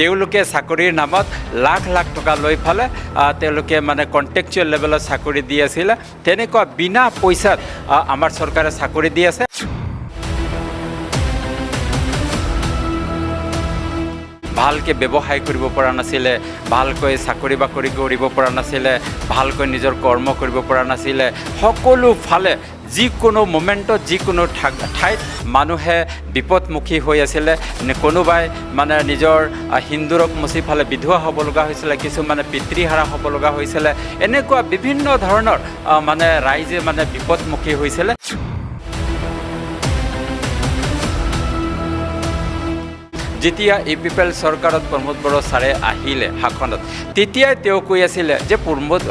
তেওঁলোকে চাকৰিৰ নামত লাখ লাখ টকা লৈ ফালে তেওঁলোকে মানে কণ্টেকচুৱেল লেভেলত চাকৰি দি আছিলে তেনেকুৱা বিনা পইচাত আমাৰ চৰকাৰে চাকৰি দি আছে ভালকৈ ব্যৱসায় কৰিব পৰা নাছিলে ভালকৈ চাকৰি বাকৰি কৰিব পৰা নাছিলে ভালকৈ নিজৰ কৰ্ম কৰিব পৰা নাছিলে সকলো ফালে যিকোনো মোমেণ্টত যিকোনো ঠাইত মানুহে বিপদমুখী হৈ আছিলে কোনোবাই মানে নিজৰ হিন্দুৰক মচি ফালে বিধৱা হ'ব লগা হৈছিলে কিছুমানে পিতৃহাৰা হ'ব লগা হৈছিলে এনেকুৱা বিভিন্ন ধৰণৰ মানে ৰাইজে মানে বিপদমুখী হৈছিলে যেতিয়া ইউপিপিএল চৰকাৰত প্ৰমোদ বড়ো ছাৰে আহিলে শাসনত তেতিয়াই তেওঁ কৈ আছিলে যে প্ৰমোদ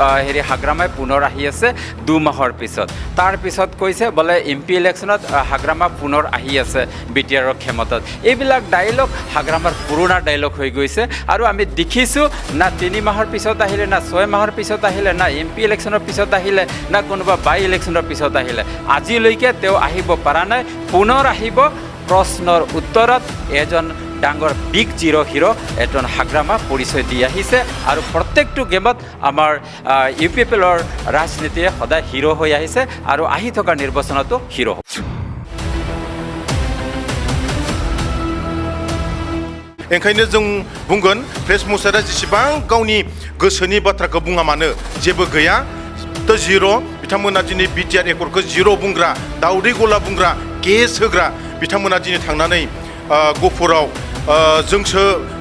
হাগ্ৰামাই পুনৰ আহি আছে 2 মাহৰ পিছত তাৰ পিছত কৈছে বোলে এমপি ইলেকশ্যনত হাগ্ৰামা পুনৰ আহি আছে বিটিআৰৰ ক্ষমতাত এইবিলাক ডাইলগ হাগ্ৰামাৰ পুৰণা ডাইলগ হৈ গৈছে আৰু আমি দেখিছোঁ না 3 মাহৰ পিছত আহিলে না 6 মাহৰ পিছত আহিলে না এমপি ইলেকশ্যনৰ পিছত আহিলে না কোনোবা বাই ইলেকশ্যনৰ পিছত আহিলে আজিলৈকে তেওঁ আহিব পৰা নাই পুনৰ আহিব প্ৰশ্নৰ উত্তৰত এজন ডাঙৰ বিগ জিৰ' হিৰো এজন হাগ্ৰামা পৰিচয় দি আহিছে আৰু প্ৰত্যেকটো গেমত আমাৰ ইউপিপিএলৰ ৰাজনীতিয়ে সদায় হিৰো হৈ আহিছে আৰু আহি থকা নিৰ্বাচনতো হিৰো হ'ব ओंखायनो जों बुंगोन प्रेस मुसारा जेसेबां गावनि गोसोनि बाथ्राखौ बुङा मानो जेबो गैया तो जिर' बिथांमोना दिनै बिटिआर एकर्डखौ जिर' बुंग्रा दाउदै गला बुंग्रा केस होग्रा बिथांमोना दिनै थांनानै गफुराव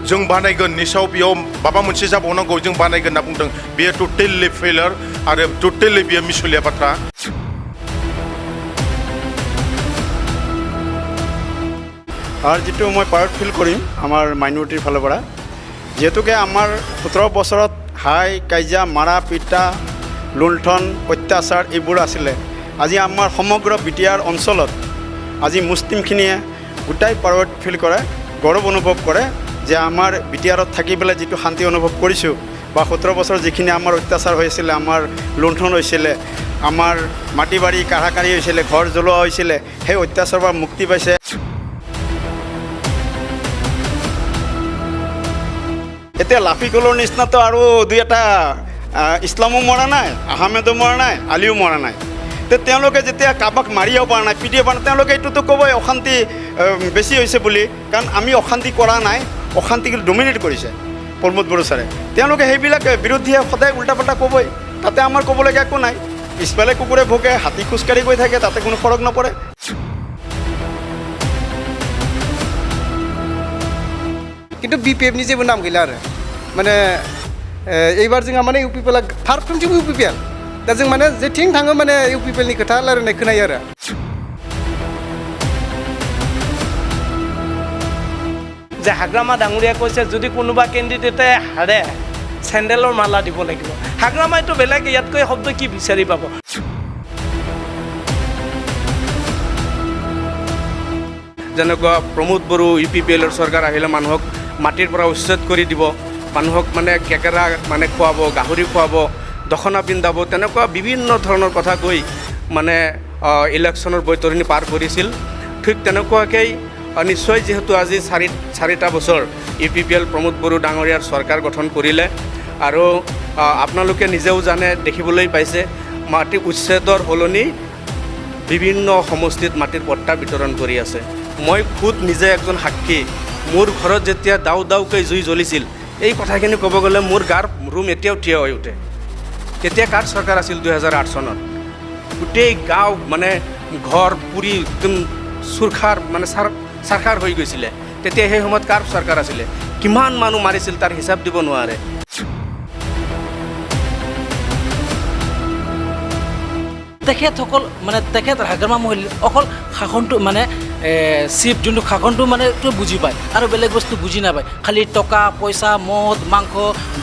जों बानायगोन निसाव बेयाव माबा मोनसे जाबावनांगौ जों बानायगोन होनना बुंदों बेयो टटेलि फेलार आरो टटेलि बेयो मिसलिया बाथ्रा আর যেটো মই প্ৰাউড ফিল কৰিম আমাৰ মাইনৰিটিৰ ফালৰ পৰা যেহেতুকে আমাৰ 17 বছৰত হাই কাইজা মাৰা পিটা লুণ্ঠন অত্যাচাৰ এইবোৰ আছিলে আজি আমাৰ সমগ্ৰ বিটিআৰ অঞ্চলত আজি মুছলিমখিনিয়ে গোটাই প্ৰাউড ফিল কৰে গৌৰৱ অনুভৱ কৰে যে আমাৰ বিটিআৰত থাকি পেলাই যেটো শান্তি অনুভৱ কৰিছোঁ বা 17 বছৰ যিখিনি আমাৰ অত্যাচাৰ হৈছিলে আমাৰ লুণ্ঠন হৈছিলে আমাৰ মাটি বাৰী কাঢ়াকাঢ়ি হৈছিলে ঘৰ জ্বলোৱা হৈছিলে সেই অত্যাচাৰৰ পৰা মুক্তি পাইছে এতিয়া লাফিকলৰ নিচিনাতো আৰু দুই এটা ইছলামো মৰা নাই আহমেদো মৰা নাই আলিও মৰা নাই তে তেওঁলোকে যেতিয়া কাবাক মাৰিও পৰা নাই পিটিও পৰা নাই তেওঁলোকে এইটোতো ক'বই অশান্তি বেছি হৈছে বুলি কাৰণ আমি অশান্তি কৰা নাই অশান্তিক ডমিনেট কৰিছে প্ৰমোদ বড়ো ছাৰে তেওঁলোকে সেইবিলাক বিৰোধীয়ে সদায় উল্টা পাল্টা ক'বই তাতে আমাৰ ক'বলগীয়া একো নাই পিছফালে কুকুৰে ভোকে হাতী খোজকাঢ়ি গৈ থাকে তাতে কোনো ফৰক নপৰে কিন্তু বিপিএফ नि जेबो नाम गैला आरो माने एबार जोंहा माने इउपिपिएला फारफ्रोमथिंबो इउपिपिएल दा जों माने जेथिं थाङो माने इउपिपिएलनि खोथा रायलायनाय खोनायो आरो যে হাগ্ৰামা ডাঙৰীয়া কৈছে যদি কোনোবা কেণ্ডিডেটে হাৰে চেণ্ডেলৰ মালা দিব লাগিব হাগ্ৰামাইতো বেলেগ ইয়াতকৈ শব্দ কি বিচাৰি পাব যেনেকুৱা প্ৰমোদ বড়ো ইউপিপিএলৰ চৰকাৰ আহিলে মানুহক মাটিৰ পৰা উচ্ছেদ কৰি দিব মানুহক মানে কেকেৰা মানে খুৱাব গাহৰি খুৱাব দখনা পিন্ধাব তেনেকুৱা বিভিন্ন ধৰণৰ কথা কৈ মানে ইলেকশ্যনৰ বৈতৰণি পাৰ কৰিছিল ঠিক তেনেকুৱাকৈ নিশ্চয় যেহেতু আজি চাৰিটা বছৰ ইউপিপিএল প্ৰমোদ বড়ো ডাঙৰীয়াৰ চৰকাৰ গঠন কৰিলে আৰু আপোনালোকে নিজেও জানে দেখিবলৈ পাইছে মাটি উচ্ছেদৰ সলনি বিভিন্ন সমষ্টিত মাটিৰ পট্টা বিতৰণ কৰি আছে মই খুদ নিজে একজন সাক্ষী মোৰ ঘৰত যেতিয়া দাউকৈ জুই জ্বলিছিল এই কথাখিনি ক'ব গ'লে মোৰ গাৰ ৰুম এতিয়াও থিয় হৈ উঠে তেতিয়া কাৰ চৰকাৰ আছিল 2008 চনত গোটেই গাঁও মানে ঘৰ পুৰি একদম চুৰখাৰ মানে চাৰখাৰ হৈ গৈছিলে তেতিয়া সেই সময়ত কাৰ চৰকাৰ আছিলে কিমান মানুহ মাৰিছিল তাৰ হিচাপ দিব নোৱাৰে তেখেতসকল মানে তেখেত হাগ্ৰামা মহিলা অকল শাসনটো মানে চিপ যোনটো শাসনটো মানে এইটো বুজি পায় আৰু বেলেগ বস্তু বুজি নাপায় খালি টকা পইচা মদ মাংস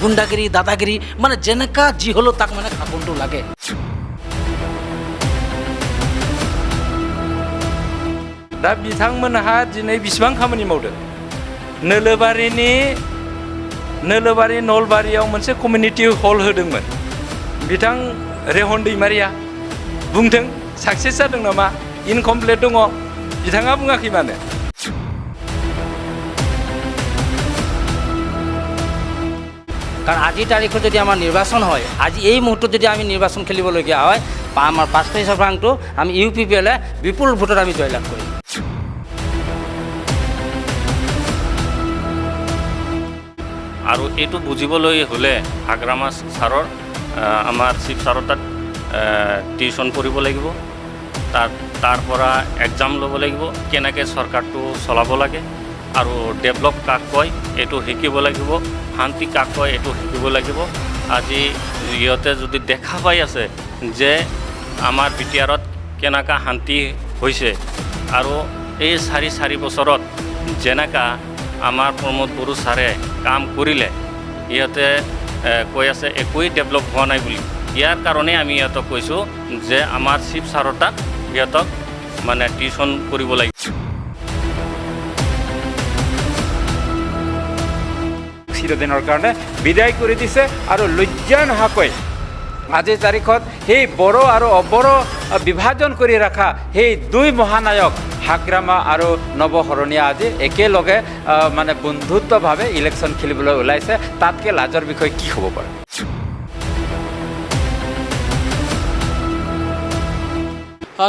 গুণ্ডাগিৰি দাদাগিৰি মানে যেনেকা যি হ'লেও তাক মানে শাসনটো লাগে दा बिथांमोनहा दिनै बेसेबां खामानि मावदों नोलोबारि नलबारियाव मोनसे कमिउनिटि हल होदोंमोन बिथां रेहन दैमारिया बुंथों साक्सेस जादों नामा इनकमप्लिट दङ बिथाङा बुङाखै मानो কাৰণ আজিৰ তাৰিখত যদি আমাৰ নিৰ্বাচন হয়, আজি এই মুহূৰ্তত যদি আমি নিৰ্বাচন খেলিবলগীয়া হয়, আমাৰ ৫% আমি UPPLে বিপুল ভোটত আমি জয়লাভ কৰিম। আৰু এইটো বুজিবলৈ হ'লে হাগ্ৰামা ছাৰৰ আমাৰ চিফ ছাৰৰ তাত টিউশ্যন পঢ়িব লাগিব, তাৰ পৰা এক্সাম ল'ব লাগিব, কেনেকৈ চৰকাৰটো চলাব লাগে আৰু ডেভেলপ কাক কয় এইটো শিকিব লাগিব, শান্তি কাক কয় এইটো শিকিব লাগিব। আজি ইহঁতে যদি দেখা পাই আছে যে আমাৰ বিটিআৰত কেনেকুৱা শান্তি হৈছে আৰু এই 4 বছৰত যেনেকুৱা আমাৰ প্ৰমোদ বড়ো ছাৰে কাম কৰিলে, ইহঁতে কৈ আছে একোৱেই ডেভেলপ হোৱা নাই বুলি। ইয়াৰ কাৰণে আমি ইহঁতক কৈছোঁ যে আমাৰ চিফ ছাৰৰ তাত ইহঁতক মানে টিউশ্যন কৰিব লাগিব। চিৰদিনৰ কাৰণে বিদায় কৰি দিছে আৰু লজ্জা নোহোৱাকৈ আজিৰ তাৰিখত সেই বড়ো আৰু অবড়ো বিভাজন কৰি ৰখা সেই 2 মহানায়ক হাগ্ৰামা আৰু নৱশৰণীয়া আজি একেলগে মানে বন্ধুত্বভাৱে ইলেকশ্যন খেলিবলৈ ওলাইছে। তাতকৈ লাজৰ বিষয় কি হ'ব পাৰে?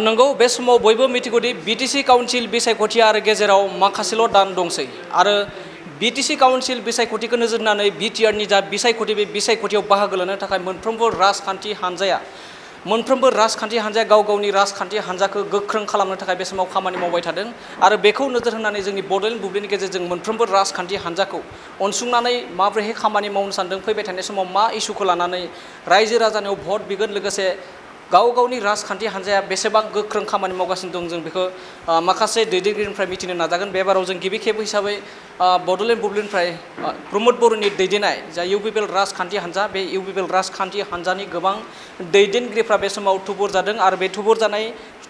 नंगौ बे समाव बयबो मिथिगौदि BTC काउन्सिल बिसायख'थिया आरो गेजेराव माखासेल' दान दंसै आरो BTC काउन्सिल बिसायख'थिखौ नोजोर होनानै BTRनि जा बिसायख'थि बे बिसायख'थियाव बाहागो लानो थाखाय मोनफ्रोमबो राजखान्थि हान्जाया गाव गावनि राजखान्थि हान्जाखौ गोख्रों खालामनो थाखाय बे समाव खामानि मावबाय थादों आरो बेखौ नोजोर होनानै जोंनि बड'लेण्ड बुब्लिनि गेजेरजों मोनफ्रोमबो राजखान्थि हान्जाखौ अनसुंनानै माबोरैहाय खामानि मावनो सानदों, फैबाय थानाय समाव मा इस्युखौ लानानै रायजो राजानियाव भट बिगोन, लोगोसे गाव गावनि राजखान्थि हान्जाया बेसेबां गोख्रों खामानि मावगासिनो दं, जों बेखौ माखासे दैदेनगिरिनिफ्राय मिथिनो नाजागोन। बे बाराव जों गिबि खेब हिसाबै बड'लेण्ड बुब्लिनिफ्राय प्रमोद बर'नि दैदेननाय जा UPPL राजखान्थि हान्जा, बे UPPL राजखान्थि हान्जानि गोबां दैदेनगिरिफ्रा बे समाव थुबुर जादों आरो बे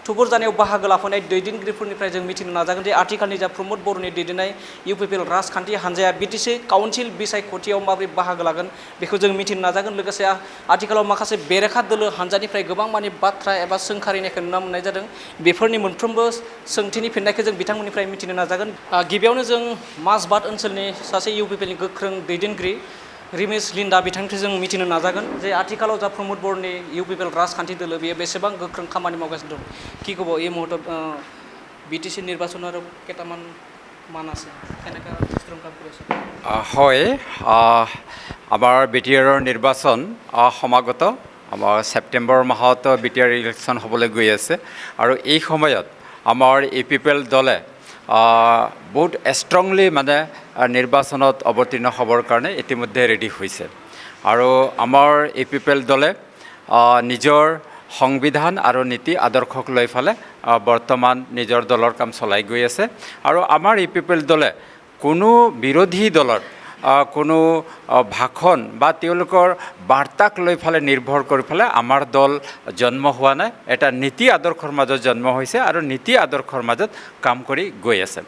थुबुर जानायाव बाहागो लाफानाय दैदेनगिरिफोरनिफ्राय जों मिथिनो नाजागोन जे आथिखालनि जा प्रमोद बर'नि दैदेननाय UPPL राजखान्थि हान्जाया BTC काउन्सिल बिसायख'थियाव माबोरै बाहागो लागोन बेखौ जों मिथिनो नाजागोन। लोगोसे आथिखालाव माखासे बेरेखा दोलो हान्जानिफ्राय गोबां माने बाथ्रा एबा सोंखारिनायखौ नुनो मोननाय जादों। बेफोरनि मोनफ्रोमबो सोंथिनि फिननायखौ जों बिथांमोननिफ्राय मिथिनो नाजागोन। गिबियावनो जों माजबाद ओनसोलनि सासे UPPLनि गोख्रों दैदेनगिरि रिमेश लिन्डा बिथांनिफ्राय जों मिथिनो नाजागोन जे आथिखालाव जा प्रमोद बर'नि UPPL राजखान्थि दोलो बेयो बेसेबां गोख्रों खामानि मावगासिनो दं। কি ক'ব এই মুহূৰ্তত BTC নিৰ্বাচনৰ কেইটামান মান আছে, কেনেকৈ ষ্ট্ৰং কাম কৰি আছে? হয়, আমাৰ BTRৰ নিৰ্বাচন সমাগত। আমাৰ ছেপ্টেম্বৰ মাহত BTR ইলেকশ্যন হ'বলৈ গৈ আছে আৰু এই সময়ত আমাৰ UPPL দলে বহুত ষ্ট্ৰংলি মানে নিৰ্বাচনত অৱতীৰ্ণ হ'বৰ কাৰণে ইতিমধ্যে ৰেডি হৈছে আৰু আমাৰ UPPL দলে নিজৰ সংবিধান আৰু নীতি আদৰ্শক লৈ ফালে বৰ্তমান নিজৰ দলৰ কাম চলাই গৈ আছে আৰু আমাৰ UPPL দলে কোনো বিৰোধী দলৰ কোনো ভাষণ বা তেওঁলোকৰ বাৰ্তাক লৈ ফালে নিৰ্ভৰ কৰি ফালে আমাৰ দল জন্ম হোৱা নাই। এটা নীতি আদৰ্শৰ মাজত জন্ম হৈছে আৰু নীতি আদৰ্শৰ মাজত কাম কৰি গৈ আছে।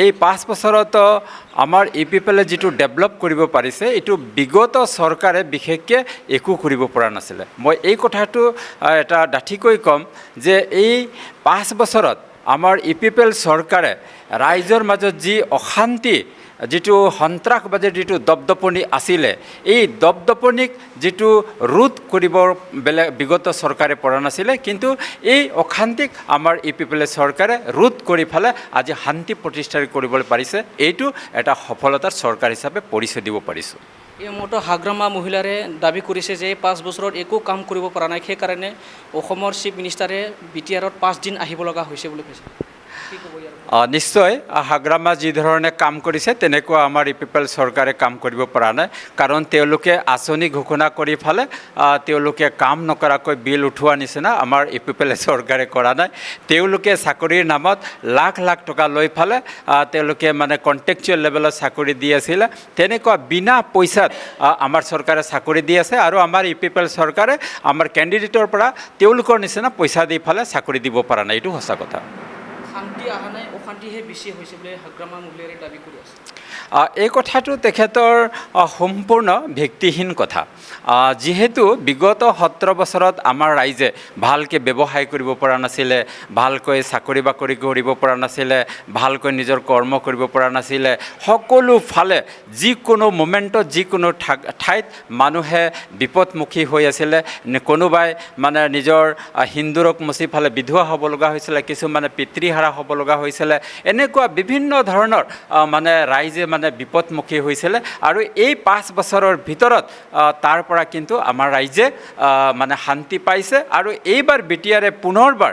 এই 5 বছৰত আমাৰ UPPLে যিটো ডেভেলপ কৰিব পাৰিছে, এইটো বিগত চৰকাৰে বিশেষকৈ একো কৰিব পৰা নাছিলে। মই এই কথাটো এটা ডাঠিকৈ ক'ম যে এই 5 বছৰত আমাৰ UPPL চৰকাৰে ৰাইজৰ মাজত যি অশান্তি, যিটো সন্ত্ৰাসবাদীৰ যিটো দপদপনি আছিলে, এই দপদপনিক যিটো ৰোধ কৰিব বিগত চৰকাৰে পৰা নাছিলে, কিন্তু এই অশান্তিক আমাৰ UPPL চৰকাৰে ৰোধ কৰি ফালে আজি শান্তি প্ৰতিষ্ঠা কৰিবলৈ পাৰিছে। এইটো এটা সফলতাৰ চৰকাৰ হিচাপে পৰিচয় দিব পাৰিছোঁ। এই মুহূৰ্তত হাগ্ৰামা মহিলাৰে দাবী কৰিছে যে 5 বছৰত একো কাম কৰিব পৰা নাই, সেইকাৰণে অসমৰ চিফ মিনিষ্টাৰে BTRত 5 দিন আহিব লগা হৈছে বুলি কৈছে। নিশ্চয় হাগ্ৰামা যি ধৰণে কাম কৰিছে তেনেকুৱা আমাৰ UPPL চৰকাৰে কাম কৰিব পৰা নাই, কাৰণ তেওঁলোকে আঁচনি ঘোষণা কৰি ফালে তেওঁলোকে কাম নকৰাকৈ বিল উঠোৱা নিচিনা আমাৰ UPPL চৰকাৰে কৰা নাই। তেওঁলোকে চাকৰিৰ নামত লাখ লাখ টকা লৈ ফালে তেওঁলোকে মানে কণ্টেকচুৱেল লেভেলত চাকৰি দি আছিলে। তেনেকুৱা বিনা পইচাত আমাৰ চৰকাৰে চাকৰি দি আছে আৰু আমাৰ UPPL চৰকাৰে আমাৰ কেণ্ডিডেটৰ পৰা তেওঁলোকৰ নিচিনা পইচা দি ফালে চাকৰি দিব পৰা নাই। এইটো সঁচা কথা। শান্তি অহা নাই, অশান্তিহে বেছি হৈছে বুলি হাগ্ৰামা মহিলাৰে দাবী কৰি আছে। এই কথাটো তেখেতৰ সম্পূৰ্ণ ভিত্তিহীন কথা যিহেতু বিগত 17 বছৰত আমাৰ ৰাইজে ভালকৈ ব্যৱসায় কৰিব পৰা নাছিলে ভালকৈ চাকৰি বাকৰি কৰিব পৰা নাছিলে ভালকৈ নিজৰ কৰ্ম কৰিব পৰা নাছিলে সকলো ফালে যিকোনো মোমেণ্টত যিকোনো ঠাইত মানুহে বিপদমুখী হৈ আছিলে কোনোবাই মানে নিজৰ হিন্দুৰক মচি ফালে বিধৱা হ'ব লগা হৈছিলে কিছুমানে পিতৃহাৰা হ'ব লগা হৈছিলে এনেকুৱা বিভিন্ন ধৰণৰ মানে ৰাইজে মানে বিপদমুখী হৈছিলে আৰু এই 5 বছৰৰ ভিতৰত তাৰ পৰা কিন্তু আমাৰ ৰাইজে মানে শান্তি পাইছে আৰু এইবাৰ বিটিআৰে পুনৰবাৰ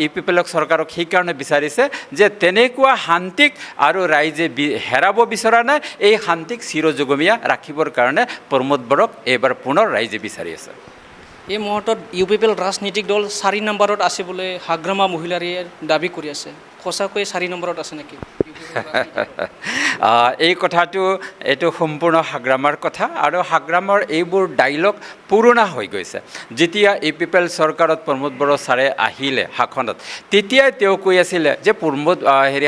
ইউপিপিএল চৰকাৰক সেইকাৰণে বিচাৰিছে যে তেনেকুৱা শান্তিক আৰু ৰাইজে হেৰাব বিচৰা নাই এই শান্তিক চিৰযুগমীয়া ৰাখিবৰ কাৰণে প্ৰমোদ বৰক এইবাৰ পুনৰ ৰাইজে বিচাৰি আছে এই মুহূৰ্তত ইউপিপিএল ৰাজনীতিক দল 4 নম্বৰত আছে বুলি হাগ্ৰামা মহিলাৰীয়ে দাবী কৰি আছে সঁচাকৈ 4 নম্বৰত আছে নেকি এই কথাটো এইটো সম্পূৰ্ণ হাগ্ৰামাৰ কথা আৰু হাগ্ৰামৰ এইবোৰ ডাইলগ পুৰণা হৈ গৈছে যেতিয়া ইউপিপিএল চৰকাৰত প্ৰমোদ বড়ো ছাৰে আহিলে শাসনত তেতিয়াই তেওঁ কৈ আছিলে যে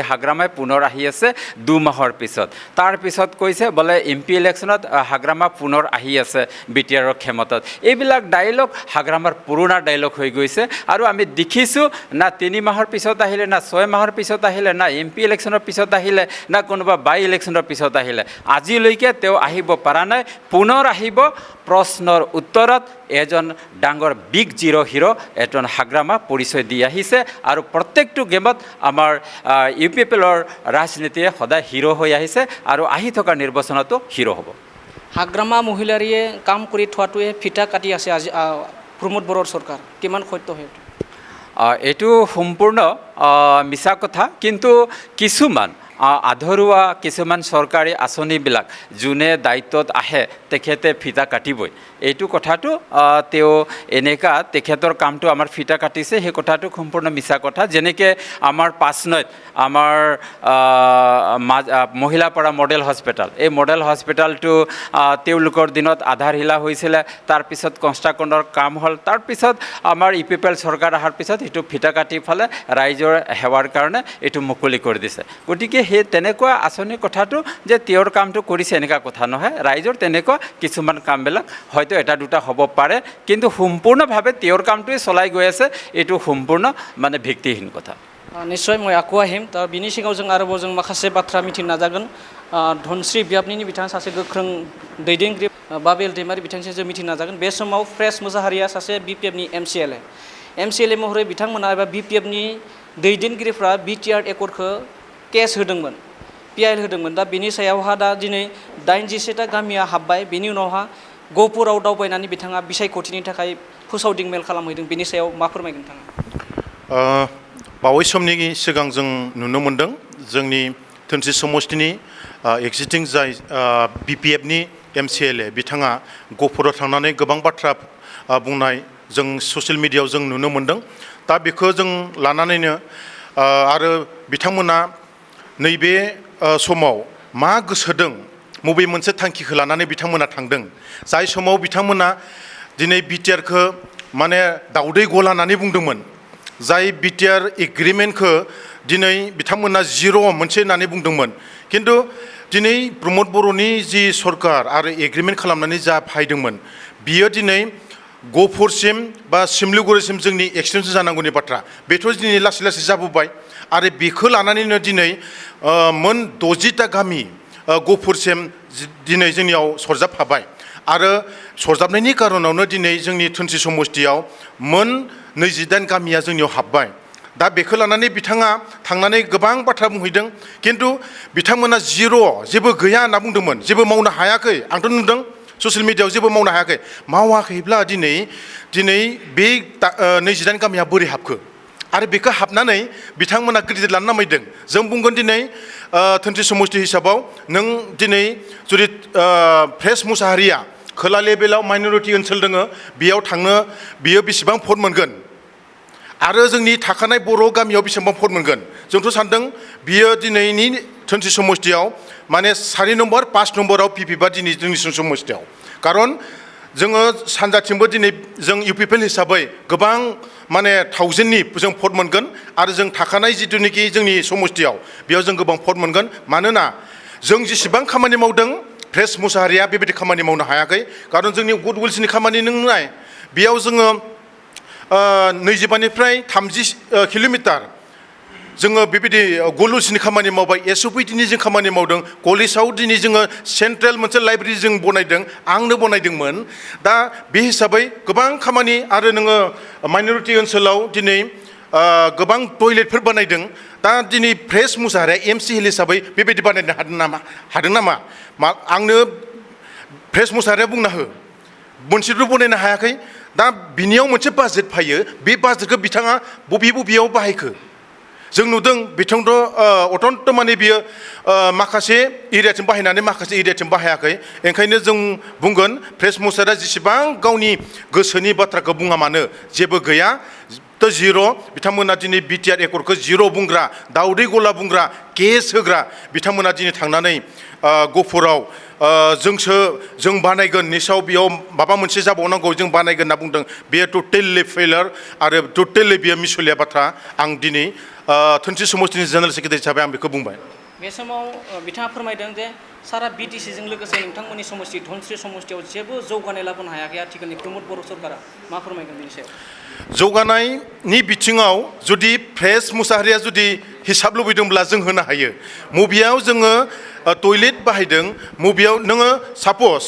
হাগ্ৰামাই পুনৰ আহি আছে 2 মাহৰ পিছত তাৰপিছত কৈছে বোলে এমপি ইলেকশ্যনত হাগ্ৰামা পুনৰ আহি আছে বিটিআৰৰ ক্ষমতাত এইবিলাক ডাইলগ হাগ্ৰামাৰ পুৰণা ডাইলগ হৈ গৈছে আৰু আমি দেখিছোঁ না 3 মাহৰ পিছত আহিলে না 6 মাহৰ পিছত আহিলে না এমপি ইলেকশ্যনৰ পিছত আহিলে না কোনোবা বাই ইলেকশ্যনৰ পিছত আহিলে আজিলৈকে তেওঁ আহিব পৰা নাই পুনৰ আহিব প্ৰশ্নৰ উত্তৰত এজন ডাঙৰ বিগ জিৰ' হিৰো এজন হাগ্ৰামা পৰিচয় দি আহিছে আৰু প্ৰত্যেকটো গেমত আমাৰ ইউপিপিএলৰ ৰাজনীতিয়ে সদায় হিৰো হৈ আহিছে আৰু আহি থকা নিৰ্বাচনতো হিৰো হ'ব হাগ্ৰামা মহিলাৰীয়ে কাম কৰি থোৱাটোৱে ফিটা কাটি আছে আজি প্ৰমোদ বড়োৰ চৰকাৰ কিমান সত্য হয় এইটো সম্পূৰ্ণ মিছা কথা কিন্তু কিছুমান আধৰুৱা কিছুমান চৰকাৰী আঁচনিবিলাক যোনে দায়িত্বত আহে তেখেতে ফিটা কাটিবই এইটো কথাটো তেওঁ এনেকা তেখেতৰ কামটো আমাৰ ফিটা কাটিছে সেই কথাটো সম্পূৰ্ণ মিছা কথা যেনেকৈ আমাৰ 5 নৈত আমাৰ মহিলাপাৰা মডেল হস্পিটেল এই মডেল হস্পিটেলটো তেওঁলোকৰ দিনত আধাৰশিলা হৈছিলে তাৰপিছত কনষ্ট্ৰাকশ্যনৰ কাম হ'ল তাৰপিছত আমাৰ ইউপিপিএল চৰকাৰ অহাৰ পিছত এইটো ফিটা কাটি ফালে ৰাইজৰ সেৱাৰ কাৰণে এইটো মুকলি কৰি দিছে গতিকে সেই তেনেকুৱা আঁচনিৰ কথাটো যে তেওঁৰ কামটো কৰিছে এনেকুৱা কথা নহয় ৰাইজৰ তেনেকুৱা কিছুমান কামবিলাক হয়তো এটা দুটা হ'ব পাৰে কিন্তু সম্পূৰ্ণভাৱে তেওঁৰ কামটোৱে চলাই গৈ আছে এইটো সম্পূৰ্ণ মানে ভিত্তিহীন কথা নিশ্চয় মই আকৌ আহিম তাৰ বিনি সিগাङাव जों आरोबाव जों माखासे बाथ्रा मिथिनो नाजागोन धनस्री बियाबनिनि बिथाङा सासे गोख्रों दैदेनगिरि बाबेल दैमारि बिथांजों जों मिथिनो नाजागोन बे समाव प्रेस मुसाहारिया सासे बिपिएफनि एमसिएलए महरै बिथांमोना एबा बिपिएफनि दैदेनगिरिफ्रा बिटिआर एकर्डखौ केस होदोंमोन पिआइएल होदोंमोन दा बिनि सायावहा दा दिनै 81टा गामिया हाबबाय बिनि उनावहा गहपुराव दावबायनानै बिथाङा बिसायख'थिनि थाखाय फोसावदिं मेल खालामहैदों बिनि सायाव मा फोरमायगोन नोंथाङा बावै समनि सिगां जों नुनो मोन्दों जोंनि धोनस्री समष्टिनि एक्जिस्टिं जाय बिपिएफनि एमसिएलए बिथाङा गहपुराव थांनानै गोबां बाथ्रा बुंनाय जों ससियेल मिडियायाव जों नुनो मोन्दों दा बेखौ जों लानानैनो आरो बिथांमोना नैबे समाव मा गोसो दं मबे मोनसे थांखिखौ लानानै बिथांमोना थांदों जाय समाव बिथांमोना दिनै बिटिआरखौ माने दावदै गलानानै बुंदोंमोन जाय बिटिआर एग्रिमेन्टखौ दिनै बिथांमोना जिर' मोनसे होननानै बुंदोंमोन खिन्थु दिनै प्रमोद बर'नि जि सरकार आरो एग्रिमेन्ट खालामनानै जा फायदोंमोन बियो दिनै गहपुरसिम बा सिमलिगुरिसिम जोंनि एक्सटेनसन जानांगौनि बाथ्रा बेथ' दिनै लासै लासै जाबोबाय आरो बेखौ लानानैनो दिनै मोन 60टा गामि गहपुरसिम दिनै जोंनियाव सरजाबफाबाय आरो सरजाबनायनि कारनावनो दिनै जोंनि धोनस्री समष्टियाव मोन 28 गामिया जोंनियाव हाबबाय दा बेखौ लानानै बिथाङा थांनानै गोबां बाथ्रा बुंहैदों खिन्थु बिथांमोना जिर' जेबो गैया होनना बुंदोंमोन जेबो मावनो हायाखै आंथ' नुदों ससियेल मिडियायाव जेबो मावनो हायाखै मावाखैब्ला दिनै बे 28 गामिया बोरै हाबखो आरो बेखौ हाबनानै बिथांमोना क्रेडिट लानो नामायदों जों बुंगोन दिनै धोनस्री समष्टि हिसाबाव नों दिनै जुदि प्रेस मुसाहारिया खोला लेभेलाव माइनरिटि ओनसोल दङ बेयाव थांनो बियो बेसेबां भट मोनगोन आरो जोंनि थाखानाय बर' गामियाव बेसेबां भट मोनगोन जोंथ' सानदों बियो दिनैनि धोनस्री समष्टियाव माने 4 नम्बर 5 नम्बराव पिपिबा दिनै जोंनि समष्टियाव कारन जोङो सानजाथिंबो दिनै जों इउपिपिएल हिसाबै गोबां माने 1000नि जों भट मोनगोन आरो जों थाखानाय जिथुनिखि जोंनि समष्टियाव बेयाव जों गोबां भट मोनगोन मानोना जों जेसेबां खामानि मावदों प्रेस मुसाहारिया बेबायदि खामानि मावनो हायाखै खारन जोंनि गुडविल्सनि खामानि नों नाय बेयाव जोङो 25निफ्राय 30 किल'मिटार जोङो बेबायदि गलुसनि खामानि मावबाय एसअपिटिनि जों खामानि मावदों कलेजाव दिनै जोङो सेन्ट्रेल मोनसे लाइब्रेरि जों बनायदों आंनो बनायदोंमोन दा बे हिसाबै गोबां खामानि आरो नोङो माइनरिटि ओनसोलाव दिनै गोबां टयलेटफोर बानायदों दा दिनै प्रेस मुसाहारिया एमसि हिल हिसाबै बेबायदि बानायनो हादों नामा आंनो प्रेस मुसाहारिया बुंना हो मोनसेबो बनायनो हायाखै दा बिनियाव मोनसे बाजेट फैयो बे बाजेटखौ बिथाङा बबेयाव बाहायखो जों नुदों बिथांथ' अत्यन्त माने बियो माखासे एरियाथिं बाहायनानै माखासे एरियाथिं बाहायाखै ओंखायनो जों बुंगोन प्रेस मुसाहारिया जेसेबां गावनि गोसोनि बाथ्राखौ बुङा मानो जेबो गैया तो जिर' बिथांमोना दिनै बिटिआर एकर्डखौ जिर' बुंग्रा दाउदै गला बुंग्रा केस होग्रा बिथांमोना दिनै थांनानै गफुराव जों बानायगोन निसाव बेयाव माबा मोनसे जाबावनांगौ जों बानायगोन होनना बुंदों बेयो टटेलि फेलार आरो टटेलि बेयो मिसलिया बाथ्रा आं दिनै धोनस्रि समष्टिनि जेनेरेल सेक्रेटारि हिसाबै आं बेखौ बुंबाय बे समाव बिथाङा फोरमायदों जे सारा बिटिसिजों लोगोसे नोंथांमोननि समष्टि धोनस्रि समष्टियाव जेबो जौगानाय लाबोनो हायाखै आथिखालनि प्रमद बर' सरकारा मा फोरमायगोन बेनि सायाव जौगानायनि बिथिङाव जुदि प्रेस मुसाहारिया जुदि हिसाब लुबैदोंब्ला जों होनो हायो मबेयाव जोङो टयलेट बाहायदों मबेयाव नोङो साप'ज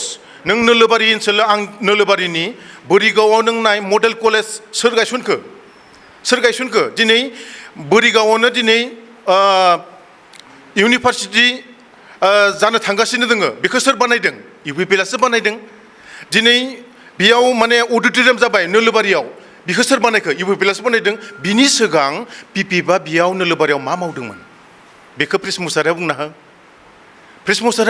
नों नोलोबारि ओनसोलाव आं नोलोबारिनि बोरिगावआव नों नाय मडेल कलेज सोर गायसनखो दिनै बोरिगावआवनो दिनै इउनिभार्सिटि जानो थांगासिनो दोङो बेखौ सोर बानायदों इउपिपिएलआसो बानायदों दिनै बेयाव माने अडिट'रियाम जाबाय नोलोबारियाव बेखौ सोर बानायखो इउपिपिएलआसो बानायदों बिनि सिगां पिपिएफआ बेयाव नोलोबारियाव मा मावदोंमोन बेखौ प्रेस मुसाहारिया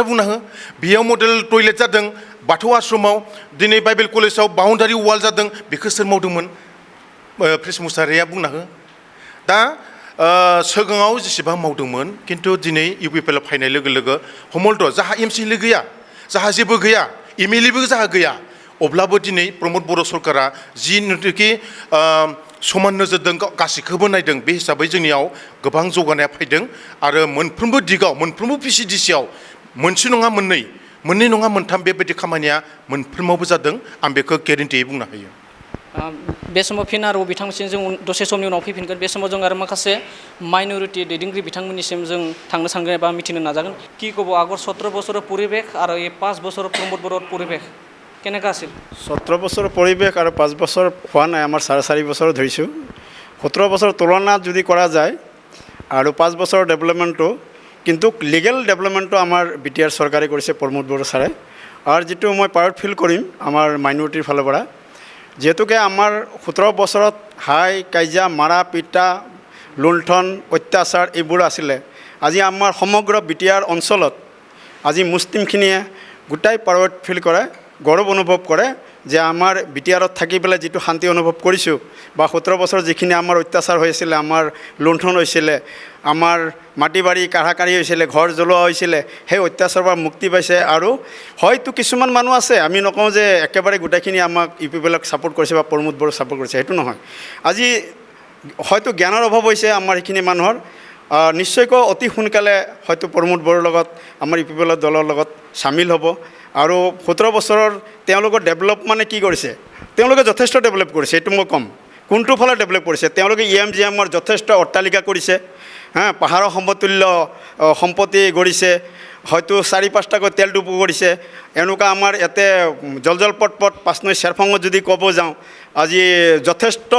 बुंना हो बेयाव मडेल टयलेट जादों बाथौ आश्रमाव दिनै बाइबेल कलेजाव बाउन्डारि वाल जादों बेखौ सोर मावदोंमोन प्रेस मुसाहारिया बुंना हो दा सिगाङाव जेसेबां मावदोंमोन खिन्थु दिनै इउपिपिएलआव फैनाय लोगो लोगो हमलथ' जाहा एमसिएल गैया जाहा जेबो गैया एमएलएबो जाहा गैया अब्लाबो दिनै प्रमद बर' सरकारा जिनोखि समान नोजोरजों गासैखौबो नायदों बे हिसाबै जोंनियाव गोबां जौगानाया फैदों आरो मोनफ्रोमबो दिगाव मोनफ्रोमबो पिसिडिसियाव मोनसे नङा मोननै नङा मोनथाम बेबायदि खामानिया मोनफ्रोमावबो जादों आं बेखौ गेरेन्टियै बुंनो हायो बे समाव फिन आरो बिथांमोनसिम जों दसे समनि उनाव फैफिनगोन बे समाव जों आरो माखासे माइनरिटि दैदेनगिरि बिथांमोननिसिम जों थांनो सानगोन एबा मिथिनो नाजागोन কি ক'ব আগৰ 17 বছৰৰ পৰিৱেশ আৰু এই 5 বছৰৰ প্ৰমোদ বৰৰ পৰিৱেশ কেনেকুৱা আছিল 17 বছৰৰ পৰিৱেশ আৰু 5 বছৰ হোৱা নাই আমাৰ 4.5 বছৰ ধৰিছোঁ 17 বছৰ তুলনা যদি কৰা যায় আৰু 5 বছৰৰ ডেভেলপমেণ্টটো কিন্তু লিগেল ডেভেলপমেণ্টটো আমাৰ বিটিআৰ চৰকাৰে কৰিছে প্ৰমোদ বড়ো ছাৰে আৰু যেটো মই প্ৰাউড ফিল কৰিম আমাৰ মাইনৰিটিৰ ফালৰ পৰা যেহেতুকে আমাৰ 17 বছৰত হাই কাইজা মাৰা পিটা লুণ্ঠন অত্যাচাৰ এইবোৰ আছিলে আজি আমাৰ সমগ্ৰ বিটিআৰ অঞ্চলত আজি মুছলিমখিনিয়ে গোটাই প্ৰাউড ফিল কৰে গৌৰৱ অনুভৱ কৰে যে আমাৰ বিটিআৰত থাকি পেলাই যেটো শান্তি অনুভৱ কৰিছোঁ বা 17 বছৰ যিখিনি আমাৰ অত্যাচাৰ হৈছিল আমাৰ লুণ্ঠন হৈছিল আমাৰ মাটি বাৰী কাঢ়াকাঢ়ি হৈছিল ঘৰ জ্বলোৱা হৈছিল সেই অত্যাচাৰৰ পৰা মুক্তি পাইছে আৰু হয়তো কিছুমান মানুহ আছে আমি নকওঁ যে একেবাৰে গোটাইখিনি আমাক ইউপিপিএলক ছাপোৰ্ট কৰিছে বা প্ৰমোদ বড়ো ছাপোৰ্ট কৰিছে সেইটো নহয় আজি হয়তো জ্ঞানৰ অভাৱ হৈছে আমাৰ এইখিনি মানুহৰ নিশ্চয়কৈ অতি সোনকালে হয়তো প্ৰমোদ বড়োৰ লগত আমাৰ ইউপিপিএলৰ দলৰ লগত সামিল হ'ব আৰু 17 বছৰৰ তেওঁলোকৰ ডেভেলপ মানে কি কৰিছে তেওঁলোকে যথেষ্ট ডেভেলপ কৰিছে এইটো মই কম কোনটো ফালে ডেভেলপ কৰিছে তেওঁলোকে ইএমজিএমৰ যথেষ্ট অট্টালিকা কৰিছে পাহাৰৰ সমতুল্য সম্পত্তি গঢ়িছে হয়তো 4-5টাকৈ তেল ডিপু কৰিছে এনেকুৱা আমাৰ ইয়াতে জলজল পট 5 নৈ চেৰফঙত যদি ক'ব যাওঁ আজি যথেষ্ট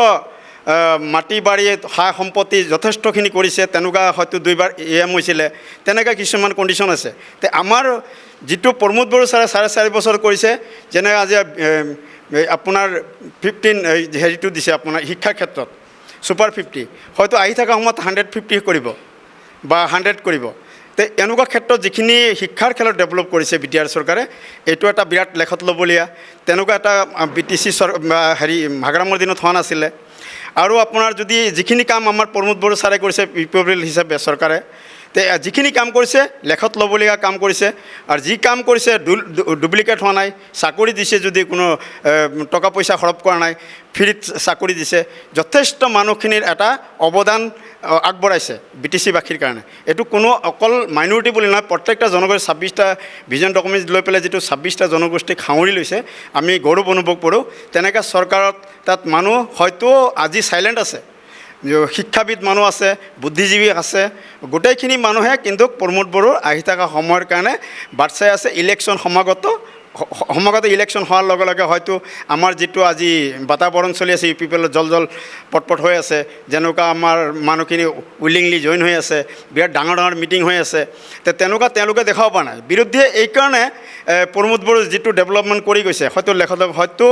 মাটি বাৰী সা সম্পত্তি যথেষ্টখিনি কৰিছে তেনেকুৱা হয়তো 2বাৰ এএম হৈছিলে তেনেকুৱা কিছুমান কণ্ডিশ্যন আছে তে আমাৰ যেটো প্ৰমোদ বড়ো ছাৰে 4.5 বছৰ কৰিছে যেনে আজি আপোনাৰ 15 হেৰিটো দিছে আপোনাৰ শিক্ষাৰ ক্ষেত্ৰত সুপাৰ 50 হয়তো আহি থকা সময়ত 150 কৰিব বা 100 কৰিব তে এনেকুৱা ক্ষেত্ৰত যিখিনি শিক্ষাৰ ক্ষেত্ৰত ডেভেলপ কৰিছে বিটিআৰ চৰকাৰে এইটো এটা বিৰাট লেখত ল'বলীয়া তেনেকুৱা এটা বিটিচি হেৰি হাগ্ৰামৰ দিনত হোৱা নাছিলে আৰু আপোনাৰ যদি যিখিনি কাম আমাৰ প্ৰমোদ বড়ো ছাৰে কৰিছে ইউপিপিএল হিচাপে চৰকাৰে যিখিনি কাম কৰিছে লেখত ল'বলগীয়া কাম কৰিছে আৰু যি কাম কৰিছে ডুপ্লিকেট হোৱা নাই চাকৰি দিছে যদি কোনো টকা পইচা খৰচ কৰা নাই ফ্ৰীত চাকৰি দিছে যথেষ্ট মানুহখিনিৰ এটা অৱদান আগবঢ়াইছে BTC-বাসীৰ কাৰণে এইটো কোনো অকল মাইনৰিটি বুলি নহয় প্ৰত্যেকটা জনগোষ্ঠী 26টা ভিজন ডকুমেণ্ট লৈ পেলাই যিটো 26টা জনগোষ্ঠীক সাঙুৰি লৈছে আমি গৌৰৱ অনুভৱ কৰোঁ তেনেকৈ চৰকাৰত তাত মানুহ হয়তো আজি চাইলেণ্ট আছে শিক্ষাবিদ মানুহ আছে বুদ্ধিজীৱী আছে গোটেইখিনি মানুহে কিন্তু প্ৰমোদ বড়োৰ আহি থকা সময়ৰ কাৰণে বাট চাই আছে ইলেকশ্যন সমাগত ইলেকশ্যন হোৱাৰ লগে লগে হয়তো আমাৰ যিটো আজি বাতাবৰণ চলি আছে পিপল জল পটপট হৈ আছে যেনেকুৱা আমাৰ মানুহখিনি উইলিংলি জইন হৈ আছে বিৰাট ডাঙৰ ডাঙৰ মিটিং হৈ আছে তেনেকুৱা তেওঁলোকে দেখাব পৰা নাই বিৰোধীয়ে এইকাৰণে প্ৰমোদ বড়োৰ যিটো ডেভেলপমেণ্ট কৰি গৈছে হয়তো হয়তো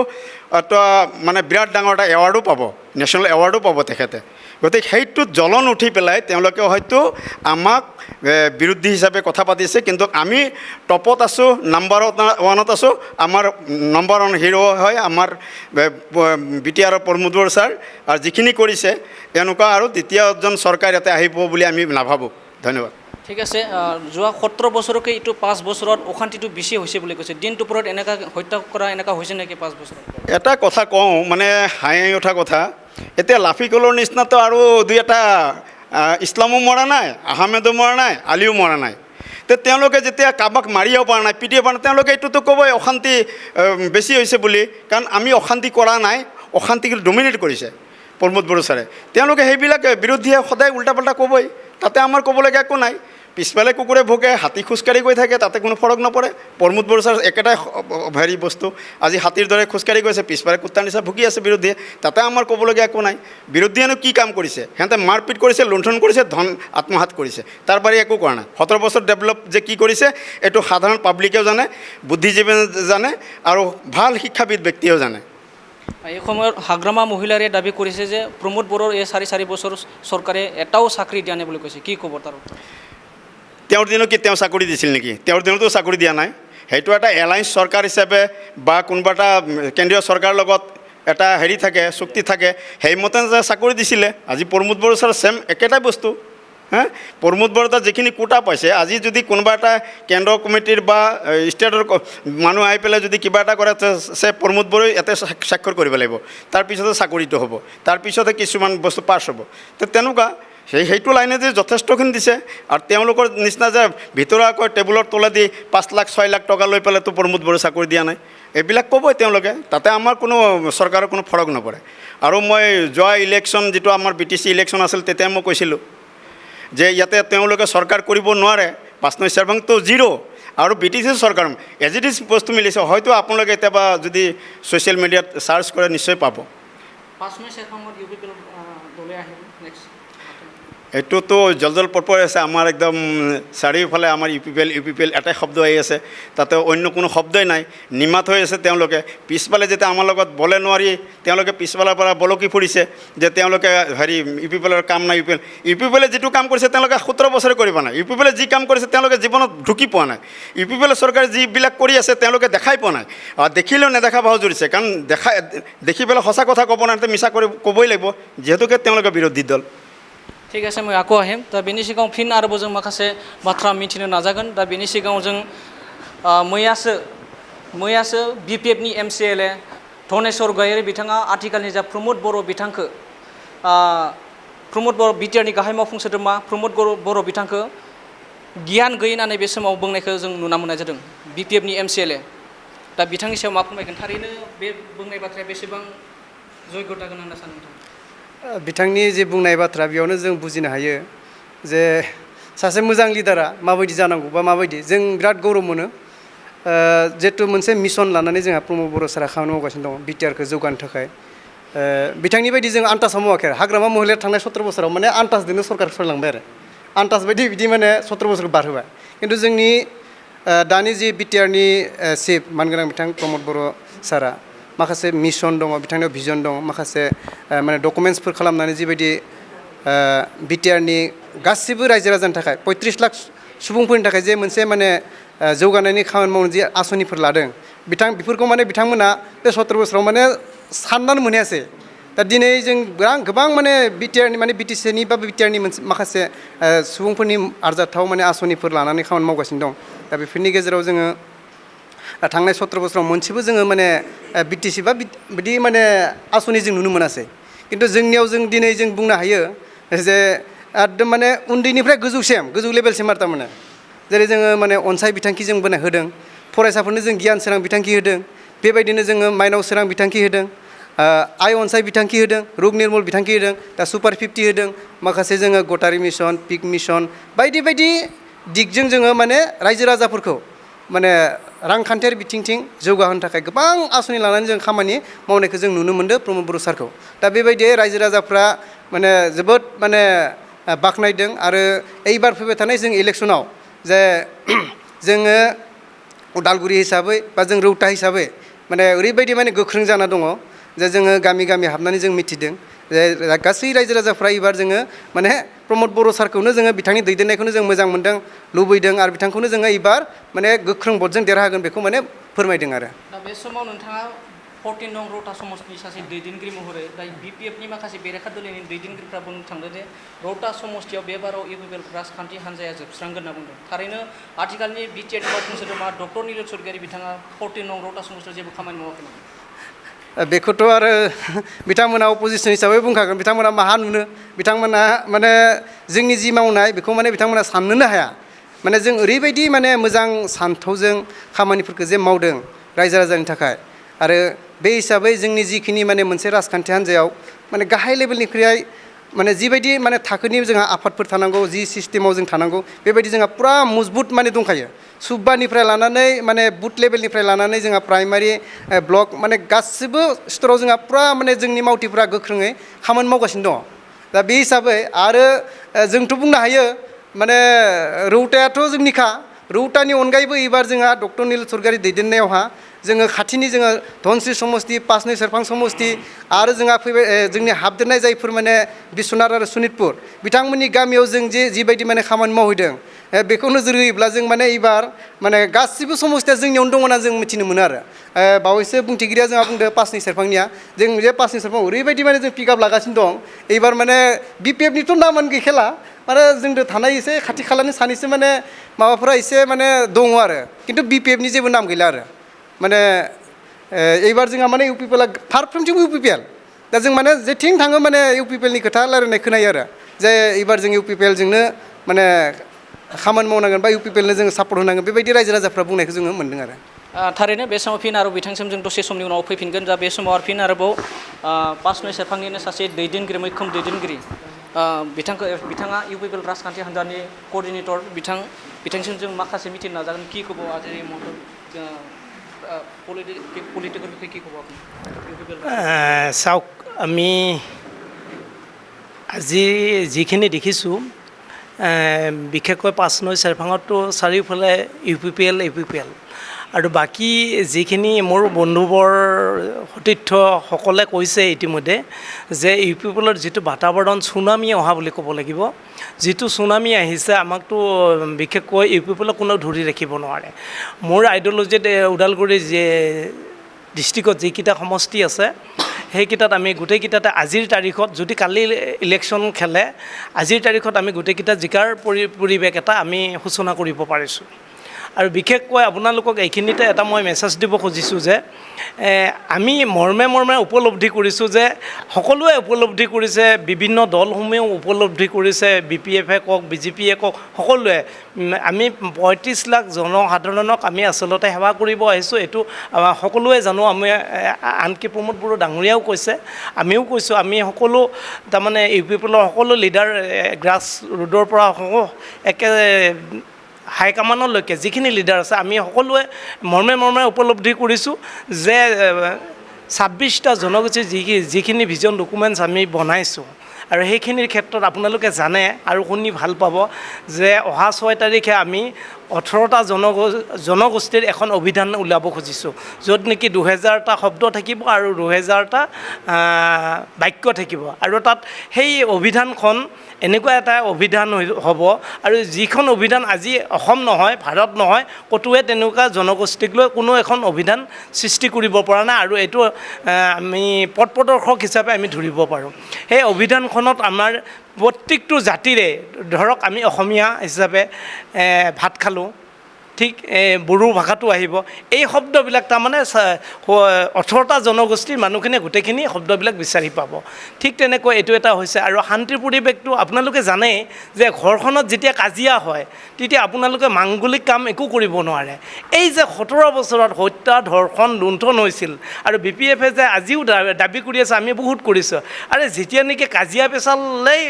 এটা মানে বিৰাট ডাঙৰ এটা এৱাৰ্ডো পাব নেশ্যনেল এৱাৰ্ডো পাব তেখেতে গতিকে সেইটোত জ্বলন উঠি পেলাই তেওঁলোকে হয়তো আমাক বিৰোধী হিচাপে কথা পাতিছে কিন্তু আমি টপত আছোঁ নাম্বাৰ 1ত আছোঁ আমাৰ নম্বৰ 1 হিৰো হয় আমাৰ BTR প্ৰমোদ বড়ো ছাৰ আৰু যিখিনি কৰিছে এনেকুৱা আৰু দ্বিতীয় এজন চৰকাৰ ইয়াতে আহিব বুলি আমি নাভাবোঁ ধন্যবাদ ঠিক আছে যোৱা 17 বছৰকৈ এইটো 5 বছৰত অশান্তিটো বেছি হৈছে বুলি কৈছে দিনটোৰ ওপৰত এনেকুৱা হত্যা কৰা এনেকুৱা হৈছে নেকি 5 বছৰত এটা কথা কওঁ মানে হাঁহি উঠা কথা এতিয়া লাফিকলৰ নিচিনাতো আৰু দুই এটা ইছলামো মৰা নাই আহমেদো মৰা নাই আলিও মৰা নাই তেওঁলোকে যেতিয়া কাবাক মাৰিব পৰা নাই পিটিব পৰা নাই তেওঁলোকে এইটোতো ক'বই অশান্তি বেছি হৈছে বুলি কাৰণ আমি অশান্তি কৰা নাই অশান্তিক ডমিনেট কৰিছে প্ৰমোদ বড়ো ছাৰে তেওঁলোকে সেইবিলাক বিৰোধীয়ে সদায় উল্টা পাল্টা ক'বই তাতে আমাৰ ক'বলগীয়া একো নাই পিছফালে কুকুৰে ভোকে হাতী খোজকাঢ়ি গৈ থাকে তাতে কোনো ফৰক নপৰে প্ৰমোদ বড়ো ছাৰ একেটাই হেৰি বস্তু আজি হাতীৰ দৰে খোজকাঢ়ি গৈছে পিছফালে কুত্তাৰ নিচিনা ভুকি আছে বিৰোধীয়ে তাতে আমাৰ ক'বলগীয়া একো নাই বিৰোধীয়েনো কি কাম কৰিছে সিহঁতে মাৰপিট কৰিছে লুণ্ঠন কৰিছে ধন আত্মসাৎ কৰিছে তাৰ বাহিৰে একো কৰা নাই 17 বছৰ ডেভেলপ যে কি কৰিছে এইটো সাধাৰণ পাব্লিকেও জানে বুদ্ধিজীৱীয়ে জানে আৰু ভাল শিক্ষাবিদ ব্যক্তিয়েও জানে এই সময়ত হাগ্ৰামা মহিলাৰে দাবী কৰিছে যে প্ৰমোদ বড়োৰ এই 4 বছৰ চৰকাৰে এটাও চাকৰি দিয়া নাই বুলি কৈছে কি ক'ব তাৰ তেওঁৰ দিনত কি তেওঁ চাকৰি দিছিল নেকি তেওঁৰ দিনতো চাকৰি দিয়া নাই সেইটো এটা এলায়েন্স চৰকাৰ হিচাপে বা কোনোবা এটা কেন্দ্ৰীয় চৰকাৰৰ লগত এটা হেৰি থাকে চুক্তি থাকে সেইমতে চাকৰি দিছিলে আজি প্ৰমোদ বড়ো ছাৰ ছেম একেটাই বস্তু হা প্ৰমোদ বড়ো তাত যিখিনি কোটা পাইছে আজি যদি কোনোবা এটা কেন্দ্ৰ কমিটিৰ বা ষ্টেটৰ মানুহ আহি পেলাই যদি কিবা এটা কৰে সে প্ৰমোদ বড়োই ইয়াতে স্বাক্ষৰ কৰিব লাগিব তাৰপিছতে চাকৰিটো হ'ব তাৰপিছতে কিছুমান বস্তু পাছ হ'ব তেনেকুৱা সেইটো লাইনেদি যথেষ্টখিনি দিছে আৰু তেওঁলোকৰ নিচিনা যে ভিতৰুৱাকৈ টেবুলৰ তলেদি 5 লাখ 6 লাখ টকা লৈ পেলাইতো প্ৰমোদ বড়ো চাকৰি দিয়া নাই এইবিলাক ক'বই তেওঁলোকে তাতে আমাৰ কোনো চৰকাৰৰ কোনো ফৰক নপৰে আৰু মই যোৱা ইলেকশ্যন যিটো আমাৰ BTC ইলেকশ্যন আছিল তেতিয়া মই কৈছিলোঁ যে ইয়াতে তেওঁলোকে চৰকাৰ কৰিব নোৱাৰে 5 নং চাৰ্ভাংটো 0 আৰু BTC চৰকাৰ এজ ইট ইজ বস্তু মিলিছে হয়তো আপোনালোকে কেতিয়াবা যদি ছ'চিয়েল মিডিয়াত চাৰ্চ কৰে নিশ্চয় পাব 5 নং চাৰ্ভাংত ইউপিপিএল দলে আহিব নেক্সট এইটোতো জল পটপট আছে আমাৰ একদম চাৰিওফালে আমাৰ ইউপিপিএল এটাই শব্দ আহি আছে তাতে অন্য কোনো শব্দই নাই নিমাত হৈ আছে তেওঁলোকে পিছফালে যেতিয়া আমাৰ লগত বলে নোৱাৰি তেওঁলোকে পিছফালৰ পৰা বলকি ফুৰিছে যে তেওঁলোকে হেৰি ইউপিপিএলৰ কাম নাই ইউপিপিএলে যিটো কাম কৰিছে তেওঁলোকে 17 বছৰে কৰিব নাই ইউপিপিএলে যি কাম কৰিছে তেওঁলোকে জীৱনত ঢুকি পোৱা নাই ইউপিপিএল চৰকাৰে যিবিলাক কৰি আছে তেওঁলোকে দেখাই পোৱা নাই দেখিলেও নেদেখা ভাও জুৰিছে কাৰণ দেখি পেলাই সঁচা কথা ক'ব নাই মিছা কৰি ক'বই লাগিব যিহেতুকে তেওঁলোকে বিৰোধী দল ঠিক আছে মই আকৌ আহিম दा बेनि सिगाङाव फिन आरोबाव जों माखासे बाथ्रा मिथिनो नाजागोन दा बेनि सिगाङाव जों मैयासो BPFनि MCLA धनेश्वर गयारि बिथाङा आथिखालनि जा प्रमोद बड़ो बिथांखौ प्रमोद बड़ो BTRनि गाहाय मावफुं सोद्रोमा प्रमोद बड़ो बिथांखौ गियान गैयै होननानै बे समाव बुंनायखौ जों नुना मोननाय जादों BPFनि MCLA दा बिथांनि सायाव मा फोरमायगोन थारैनो बे बुंनाय बाथ्राया बेसेबां जयगता गोनां होनना सानो नोंथां बिथांनि जे बुंनाय बाथ्रा बेयावनो जों बुजिनो हायो जे सासे मोजां लिडारा माबायदि जानांगौ बा माबायदि जों बिराद गौरव मोनो जिहेतु मोनसे मिशन लानानै जोंहा प्रमोद बड़ो सारा खामानि मावगासिनो दं BTRखौ जौगानो थाखाय बिथांनि बायदि जों आन्दासाव मावाखै आरो हाग्रामा महिलाया थांनाय 17 बोसोराव माने आन्दाजजोंनो सरकार सोलायलांबाय आरो आन्दाज बायदि बिदि माने 17 बोसोरखौ बारहोबाय खिन्थु जोंनि दानि जि BTRनि चिफ मानगोनां बिथां प्रमोद बड़ो सारा माखासे मिशन दङ बिथांनियाव भिजन दङ माखासे माने डकुमेन्ट्सफोर खालामनानै जिबायदि BTRनि गासिबो रायजो राजानि थाखाय 35 लाख सुबुंफोरनि थाखाय जे मोनसे माने जौगानायनि खामानि मावनो जे आसनिफोर लादों बेफोरखौ माने बिथांमोना बे 17 बोसोराव माने साननानै मोनायासै दा दा दिनै जों गोबां माने बिटिआरनि माने बिटिसिनि बा बिटिआरनि मोनसे माखासे सुबुंफोरनि आरजाथाव माने आसनिफोर लानानै खामानि मावगासिनो दं दा बेफोरनि गेजेराव जोङो थांनाय 17 बोसोराव मोनसेबो जोङो माने बिटिसि बा बिदि माने आसनि जों नुनो मोनासै खिन्थु जोंनियाव जों दिनै जों बुंनो हायो जे एकदम माने उन्दैनिफ्राय गोजौ लेभेलसिम आरो थारमाने जेरै जोङो माने अनसाय बिथांखि जों होदों फरायसाफोरनो जों गियान सोरां बिथांखि होदों बेबायदिनो जोङो माइनाव सोरां बिथांखि होदों आइ अनसाय बिथांखि होदों रुग निर्मल बिथांखि होदों दा सुपार 50 होदों माखासे जोङो गटारि मिशन पिक मिशन बायदि बायदि दिगजों जोङो माने रायजो राजाफोरखौ माने रांखान्थियारि बिथिंथिं जौगाहोनो थाखाय गोबां आसनि लानानै जों खामानि मावनायखौ जों नुनो मोनदों प्रमद बर' सारखौ दा बेबायदि रायजो राजाफ्रा माने जोबोद माने बाख्नायदों आरो एइबार फैबाय थानाय जों इलेक्सनाव जे जोङो उदालगुरि हिसाबै बा जों रौता हिसाबै माने ओरैबायदि माने गोख्रों जाना दङ जे जोङो गामि गामि हाबनानै जों मिथिदों जे गासै रायजो राजाफ्रा एबार जोङो माने प्रमद बर' सारखौनो जोङो बिथांनि दैदेननायखौनो जों मोजां मोनदों लुबैदों आरो बिथांखौनो जोङो एबार माने गोख्रों भटजों देरहागोन बेखौ माने फोरमायदों आरो दा बे समाव नोंथाङा 14 नं रौता समष्टिनि सासे दैदेनगिरि महरै दा बिपिएफनि माखासे बेरेखा दोलोनि दैदेनगिरिफ्रा बुंनो थांदों जे रौता समष्टियाव बेबाराव इउपिपिएल राजखान्थि हान्जाया जोबस्रांगोन होनना बुंदों थारैनो आथिखालनि बिटिआरनि मावफुं सोद्रोमा डक्टर निलोद सरगियारि बिथाङा 14 नं रौता समष्टियाव जेबो खामानि मावाखै नामा बेखौथ' आरो बिथांमोना अपोजिसन हिसाबै बुंखागोन बिथांमोना माहा नुनो बिथांमोना माने जोंनि जि मावनाय बेखौ माने बिथांमोना साननोनो हाया माने जों ओरैबायदि माने मोजां सान्थौजों खामानिफोरखौ जे मावदों रायजो राजानि थाखाय आरो बे हिसाबै जोंनि जिखिनि माने मोनसे राजखान्थि हान्जायाव माने गाहाय लेभेलनिफ्राय माने जिबायदि माने थाखोनि जोंहा आफादफोर थानांगौ जि सिस्टेमाव जों थानांगौ बेबायदि जोंहा पुरा मजबुत माने दंखायो सुब्बानिफ्राय लानानै माने बुथ लेभेलनिफ्राय लानानै जोंहा प्राइमारि ब्लक माने गासिबो स्तराव जोंहा पुरा माने जोंनि मावथिफ्रा गोख्रोङै खामानि मावगासिनो दङ दा बे हिसाबै आरो जोंथ' बुंनो हायो माने रौतायाथ' जोंनिखा रौतानि अनगायैबो एबार जोंहा डक्टर निलोद सरगियारि दैदेननायावहा जोङो खाथिनि जोङो धनस्रि समष्टि 5 सेरफां समष्टि आरो जोंहा फैबाय जोंनि हाबदेरनाय जायफोर माने बिश्वनाथ आरो सनितपुर बिथांमोननि गामियाव जों जिबायदि माने खामानि मावहैदों बेखौ नोजोर होयोब्ला जों माने एबार माने गासिबो समस्थिया जोंनियावनो दङ होनना जों मिथिनो मोनो आरो बावैसो बुंथिगिरिया जोंहा बुंदों 5 सेरफांनिया जों जे 5 सेरफां ओरैबायदि माने जों पिकआप लागासिनो दं एबार माने बिपिएफनिथ' नामानो गैखाला आरो जोंजों थानाय एसे खाथि खालानि सानैसो माने माबाफोरा एसे माने दङ आरो खिन्थु बिपिएफनि जेबो नाम गैला आरो माने एबार जोंहा माने इउपिपिएलआ फारफ्रोमथिंबो इउपिपिएल दा जों माने जेथिं थाङो माने इउपिपिएलनि खोथा रायलायनाय खोनायो आरो जे एबार जों इउपिपिएलजोंनो माने खामानि मावनांगोन बा इउपिपिएलनो जोङो सापर्ट होनांगोन बेबायदि रायजो राजाफ्रा बुंनायखौ जोङो मोन्दों आरो थारैनो बे समाव फिन आरो बिथांसिम जों दसे समनि उनाव फैफिनगोन जा बे समाव आरो फिन आरोबाव 5 सेरफांनिनो सासे दैदेनगिरि मैखोम दैदेनगिरि बिथाङा इउपिपिएल राजखान्थि हान्जानि कअर्डिनेटर बिथांसिम जों माखासे मिथिनो नाजागोन কি ক'ব আজি এই মুহূৰ্তত পলিটিকেল বিষয়ে কি ক'ব আপুনি চাওক আমি আজি যিখিনি দেখিছোঁ বিশেষকৈ 5 চেৰফাঙতো চাৰিওফালে ইউপিপিএল আৰু বাকী যিখিনি মোৰ বন্ধুবৰ সতীৰ্থসকলে কৈছে ইতিমধ্যে যে ইউপিপিএলৰ যিটো বাতাবৰণ চুনামি অহা বুলি ক'ব লাগিব যিটো চুনামি আহিছে আমাকতো বিশেষকৈ ইউপিপিএলক কোনো ধৰি ৰাখিব নোৱাৰে মোৰ আইডিঅলজিত ওদালগুৰি যে ডিষ্ট্ৰিক্টত যিকেইটা সমষ্টি আছে সেইকেইটাত আমি গোটেইকেইটাতে আজিৰ তাৰিখত যদি কালি ইলেকশ্যন খেলে আজিৰ তাৰিখত আমি গোটেইকেইটা জিকাৰ পৰিৱেশ এটা আমি সূচনা কৰিব পাৰিছোঁ আৰু বিশেষকৈ আপোনালোকক এইখিনিতে এটা মই মেছেজ দিব খুজিছোঁ যে আমি মৰ্মে উপলব্ধি কৰিছোঁ যে সকলোৱে উপলব্ধি কৰিছে বিভিন্ন দলসমূহেও উপলব্ধি কৰিছে বিপিএফে কওক বিজেপিয়ে কওক সকলোৱে আমি 35 লাখ জনসাধাৰণক আমি আচলতে সেৱা কৰিব আহিছোঁ এইটো সকলোৱে জানো আমি আনকি প্ৰমোদ বড়ো ডাঙৰীয়াও কৈছে আমিও কৈছোঁ আমি সকলো তাৰমানে ইউপিপিএলৰ সকলো লিডাৰ গ্ৰাছ ৰুটৰ পৰা একে হাইকমাণ্ডলৈকে যিখিনি লিডাৰ আছে আমি সকলোৱে মৰ্মে উপলব্ধি কৰিছোঁ যে 26টা জনগোষ্ঠীৰ যিখিনি ভিজন ডকুমেণ্টছ আমি বনাইছোঁ আৰু সেইখিনিৰ ক্ষেত্ৰত আপোনালোকে জানে আৰু শুনি ভাল পাব যে অহা 6 তাৰিখে আমি 18টা জনগোষ্ঠীৰ এখন অভিধান ওলাব খুজিছোঁ, য'ত নেকি 2000টা শব্দ থাকিব আৰু 2000টা বাক্য থাকিব। আৰু তাত সেই অভিধানখন এনেকুৱা এটা অভিধান হ'ব, আৰু যিখন অভিধান আজি অসম নহয়, ভাৰত নহয়, ক'তোৱে তেনেকুৱা জনগোষ্ঠীক লৈ কোনো এখন অভিধান সৃষ্টি কৰিব পৰা নাই, আৰু এইটো আমি পথ প্ৰদৰ্শক হিচাপে আমি ধৰিব পাৰোঁ। সেই অভিধানখনত আমাৰ প্ৰত্যেকটো জাতিৰে, ধৰক আমি অসমীয়া হিচাপে ভাত খালোঁ, ঠিক বড়ো ভাষাটো আহিব। এই শব্দবিলাক তাৰমানে 18টা জনগোষ্ঠীৰ মানুহখিনিয়ে গোটেইখিনি শব্দবিলাক বিচাৰি পাব। ঠিক তেনেকৈ এইটো এটা হৈছে। আৰু শান্তিৰ পৰিৱেশটো আপোনালোকে জানেই যে ঘৰখনত যেতিয়া কাজিয়া হয় তেতিয়া আপোনালোকে মাংগলিক কাম একো কৰিব নোৱাৰে। এই যে 17 বছৰত হত্যা, ধৰ্ষণ, লুণ্ঠন হৈছিল, আৰু BPF যে আজিও দাবী কৰি আছে আমি বহুত কৰিছোঁ, আৰু যেতিয়া নেকি কাজিয়া পেচালেই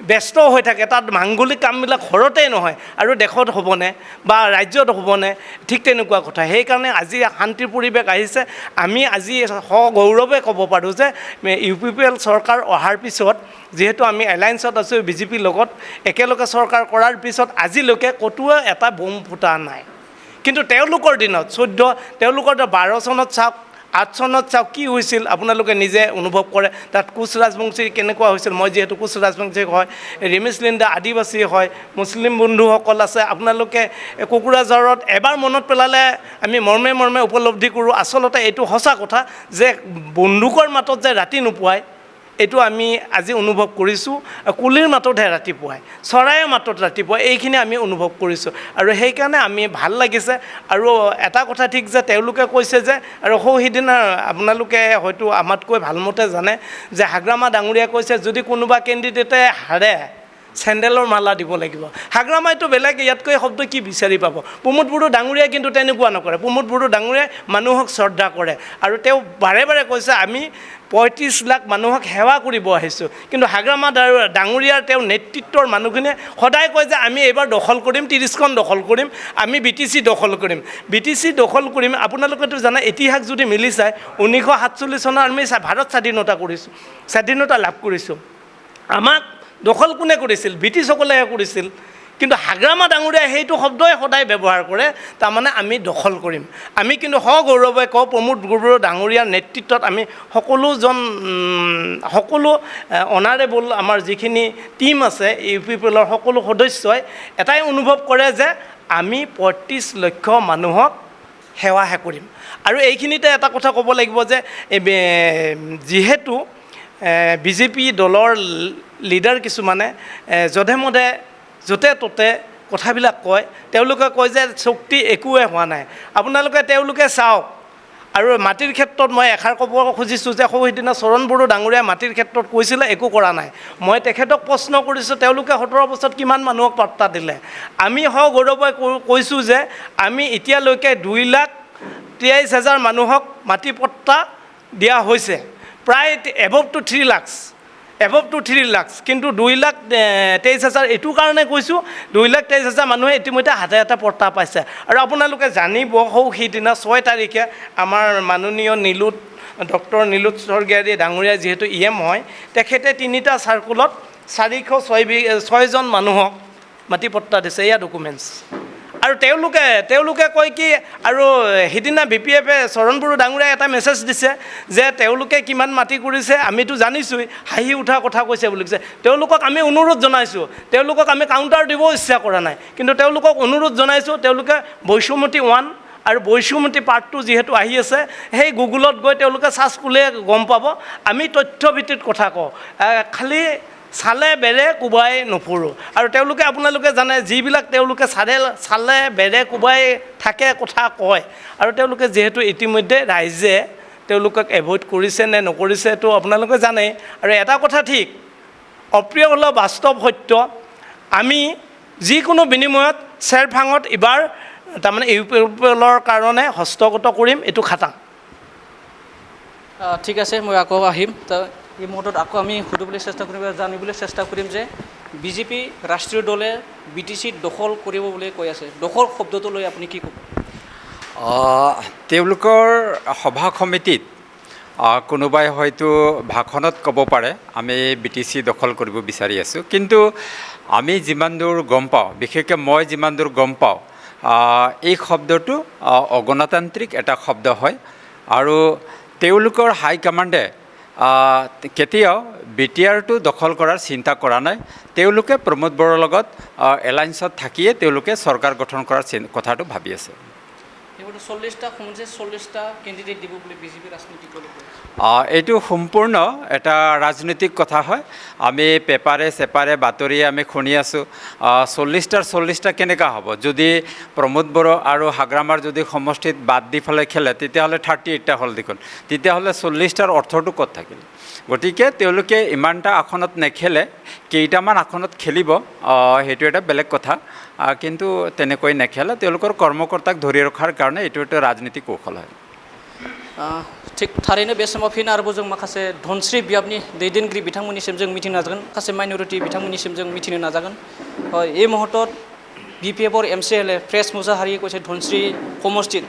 ব্যস্ত হৈ থাকে, তাত মাংগলিক কামবিলাক ঘৰতেই নহয় আৰু দেশত হ'বনে বা ৰাজ্যত হ'বনে, ঠিক তেনেকুৱা কথা। সেইকাৰণে আজি শান্তিৰ পৰিৱেশ আহিছে। আমি আজি সগৌৰৱে ক'ব পাৰোঁ যে UPPL চৰকাৰ অহাৰ পিছত, যিহেতু আমি এলায়েন্সত আছোঁ BJPৰ লগত, একেলগে চৰকাৰ কৰাৰ পিছত আজিলৈকে ক'তোৱে এটা বোম ফুটা নাই। কিন্তু তেওঁলোকৰ দিনত তেওঁলোকৰ 12 চনত চাওক, 8 চনত চাওক কি হৈছিল, আপোনালোকে নিজে অনুভৱ কৰে। তাত কোচ ৰাজবংশী কেনেকুৱা হৈছিল। মই যিহেতু কোচ ৰাজবংশী হয়, ৰিমিছ লিণ্ডা আদিবাসী হয়, মুছলিম বন্ধুসকল আছে। আপোনালোকে কোকৰাঝাৰত এবাৰ মনত পেলালে আমি মৰ্মে মৰ্মে উপলব্ধি কৰোঁ। আচলতে এইটো সঁচা কথা যে বন্দুকৰ মাতত যে ৰাতি নোপোৱায়, এইটো আমি আজি অনুভৱ কৰিছোঁ। কুলিৰ মাততহে ৰাতিপুৱাই, চৰাইৰ মাতত ৰাতিপুৱাই, এইখিনি আমি অনুভৱ কৰিছোঁ। আৰু সেইকাৰণে আমি ভাল লাগিছে। আৰু এটা কথা ঠিক যে তেওঁলোকে কৈছে যে, আৰু সিদিনা আপোনালোকে হয়তো আমাতকৈ ভালমতে জানে যে হাগ্ৰামা ডাঙৰীয়াই কৈছে যদি কোনোবা কেণ্ডিডেটে হাৰে চেণ্ডেলৰ মালা দিব লাগিব। হাগ্ৰামাইতো বেলেগ ইয়াতকৈ শব্দ কি বিচাৰি পাব। প্ৰমোদ বড়ো ডাঙৰীয়াই কিন্তু তেনেকুৱা নকৰে। প্ৰমোদ বড়ো ডাঙৰীয়াই মানুহক শ্ৰদ্ধা কৰে, আৰু তেওঁ বাৰে বাৰে কৈছে আমি 35 লাখ মানুহক সেৱা কৰিব আহিছোঁ। কিন্তু হাগ্ৰামা ডাঙৰীয়াৰ তেওঁৰ নেতৃত্বৰ মানুহখিনিয়ে সদায় কয় যে আমি এইবাৰ দখল কৰিম, 30খন দখল কৰিম, আমি BTC দখল কৰিম, BTC দখল কৰিম। আপোনালোকেতো জানে ইতিহাস যদি মিলি চায়, 1947 চনত আমি ভাৰত স্বাধীনতা লাভ কৰিছোঁ। আমাক দখল কোনে কৰিছিল? ব্ৰিটিছসকলেহে কৰিছিল। কিন্তু হাগ্ৰামা ডাঙৰীয়াই সেইটো শব্দই সদায় ব্যৱহাৰ কৰে, তাৰমানে আমি দখল কৰিম। আমি কিন্তু সগৌৰৱে কওঁ প্ৰমোদ বড়ো ডাঙৰীয়াৰ নেতৃত্বত আমি সকলো অনাৰেবল আমাৰ যিখিনি টীম আছে UPPLৰ সকলো সদস্যই এটাই অনুভৱ কৰে যে আমি 35 লক্ষ মানুহক সেৱাহে কৰিম। আৰু এইখিনিতে এটা কথা ক'ব লাগিব যে যিহেতু BJP দলৰ লিডাৰ কিছুমানে যধে মধে য'তে ত'তে কথাবিলাক কয়, তেওঁলোকে কয় যে শক্তি একোৱে হোৱা নাই। তেওঁলোকে চাওক। আৰু মাটিৰ ক্ষেত্ৰত মই এষাৰ ক'ব খুজিছোঁ যে সিদিনা চৰণ বড়ো ডাঙৰীয়াই মাটিৰ ক্ষেত্ৰত কৈছিলে একো কৰা নাই। মই তেখেতক প্ৰশ্ন কৰিছোঁ তেওঁলোকে 17 বছৰত কিমান মানুহক পাত্তা দিলে। আমি সগৌৰৱে কৈছোঁ যে আমি এতিয়ালৈকে 2,23,000 মানুহক মাটি পট্টা দিয়া হৈছে, প্ৰায় এবভ টু 3 লাখ। কিন্তু 2,23,000 এইটো কাৰণে কৈছোঁ 2,23,000 মানুহে ইতিমধ্যে হাতে হাতে পট্টা পাইছে। আৰু আপোনালোকে জানিব সিদিনা 6 তাৰিখে আমাৰ মাননীয় ডক্টৰ নীলোৎ স্বৰ্গীয়াৰী ডাঙৰীয়া যিহেতু EM হয়, তেখেতে 3টা চাৰ্কুলত 406জন মানুহক মাটি পট্টা দিছে। এয়া ডকুমেণ্টছ। আৰু তেওঁলোকে কয় কি, আৰু সিদিনা BPFে চৰণ বড়ো ডাঙৰীয়াই এটা মেছেজ দিছে যে তেওঁলোকে কিমান মাটি কৰিছে আমিতো জানিছোঁই, হাঁহি উঠা কথা কৈছে বুলি কৈছে। তেওঁলোকক আমি অনুৰোধ জনাইছোঁ, তেওঁলোকক আমি কাউণ্টাৰ দিব ইচ্ছা কৰা নাই, কিন্তু তেওঁলোকক অনুৰোধ জনাইছোঁ তেওঁলোকে বৈষুমতী 1 আৰু বৈষুমতী পাৰ্ট 2 যিহেতু আহি আছে, সেই গুগলত গৈ তেওঁলোকে চাৰ্চ কৰিলে গম পাব। আমি তথ্যভিত্তিত কথা কওঁ, খালি চালে বেৰে কোবাই নুফুৰোঁ। আৰু আপোনালোকে জানে যিবিলাক তেওঁলোকে চালে বেৰে কোবাই থাকে কথা কয়, আৰু তেওঁলোকে যিহেতু ইতিমধ্যে ৰাইজে তেওঁলোকক এভইড কৰিছে নে নকৰিছে তো আপোনালোকে জানে। আৰু এটা কথা ঠিক, অপ্ৰিয় হ'লেও বাস্তৱ সত্য, আমি যিকোনো বিনিময়ত চেৰফাঙত এইবাৰ তাৰমানে UPPLৰ কাৰণে হস্তগত কৰিম, এইটো খাটাং। ঠিক আছে, মই আকৌ আহিম। এই মুহূৰ্তত আকৌ আমি জানিবলৈ চেষ্টা কৰিম যে BJP ৰাষ্ট্ৰীয় দলে BTC দখল কৰিব বুলি কৈ আছে। দখল শব্দটো লৈ আপুনি কি ক'ব? তেওঁলোকৰ সভা সমিতিত কোনোবাই হয়তো ভাষণত ক'ব পাৰে আমি BTC দখল কৰিব বিচাৰি আছোঁ, কিন্তু আমি যিমান দূৰ গম পাওঁ, বিশেষকৈ মই যিমান দূৰ গম পাওঁ, এই শব্দটো অগণতান্ত্ৰিক এটা শব্দ হয় আৰু তেওঁলোকৰ হাই কমাণ্ডে কেতিয়াও BTRটো দখল কৰাৰ চিন্তা কৰা নাই তেওঁলোকে প্ৰমোদ বড়োৰ লগত এলায়েন্সত থাকিয়ে তেওঁলোকে চৰকাৰ গঠন কৰাৰ কথাটো ভাবি আছে এইটো সম্পূৰ্ণ এটা ৰাজনৈতিক কথা হয় আমি পেপাৰে চেপাৰে বাতৰিয়ে আমি শুনি আছোঁ 40টা কেনেকুৱা হ'ব যদি প্ৰমোদ বড়ো আৰু হাগ্ৰামাৰ যদি সমষ্টিত বাদ দি পেলাই খেলে তেতিয়াহ'লে 38টা হ'ল দেখোন তেতিয়াহ'লে 40টাৰ অৰ্থটো ক'ত থাকিল গতিকে তেওঁলোকে ইমানটা আসনত নেখেলে কেইটামান আসনত খেলিব সেইটো এটা বেলেগ কথা কিন্তু তেনেকৈ নেখেলে তেওঁলোকৰ কৰ্মকৰ্তাক ধৰি ৰখাৰ কাৰণে এইটো এটা ৰাজনীতিক কৌশল হয় थिग थारैनो बे समाव फिन आरोबाव जों माखासे धनस्रि बियाबनि दैदेनगिरि बिथांमोननिसिम जों मिथिनो नाजागोन माखासे माइनरिटि बिथांमोननिसिम जों मिथिनो नाजागोन এই মুহূৰ্তত BPFৰ MCLA ফ্ৰেছ মুছাহাৰীয়ে কৈছে ধনস্ৰি সমষ্টিত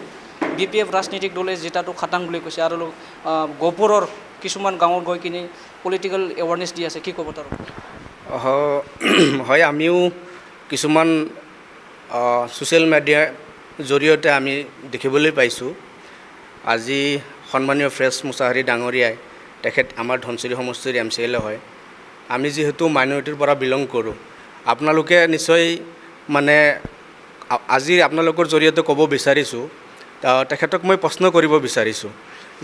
BPF ৰাজনীতিক দলে জিতাটো খাটাং বুলি কৈছে আৰু গহপুৰৰ কিছুমান গাঁৱত গৈ কিনে পলিটিকেল এৱাৰনেছ দি আছে কি ক'ব তাৰ হয় আমিও কিছুমান ছ'চিয়েল মিডিয়াৰ জৰিয়তে আমি দেখিবলৈ পাইছোঁ আজি সন্মানীয় ফ্ৰেছ মুছাহাৰী ডাঙৰীয়াই তেখেত আমাৰ ধনচিৰি সমষ্টিৰ MCLA হয় আমি যিহেতু মাইনৰিটিৰ পৰা বিলং কৰোঁ আপোনালোকে নিশ্চয় মানে আজি আপোনালোকৰ জৰিয়তে ক'ব বিচাৰিছোঁ তেখেতক মই প্ৰশ্ন কৰিব বিচাৰিছোঁ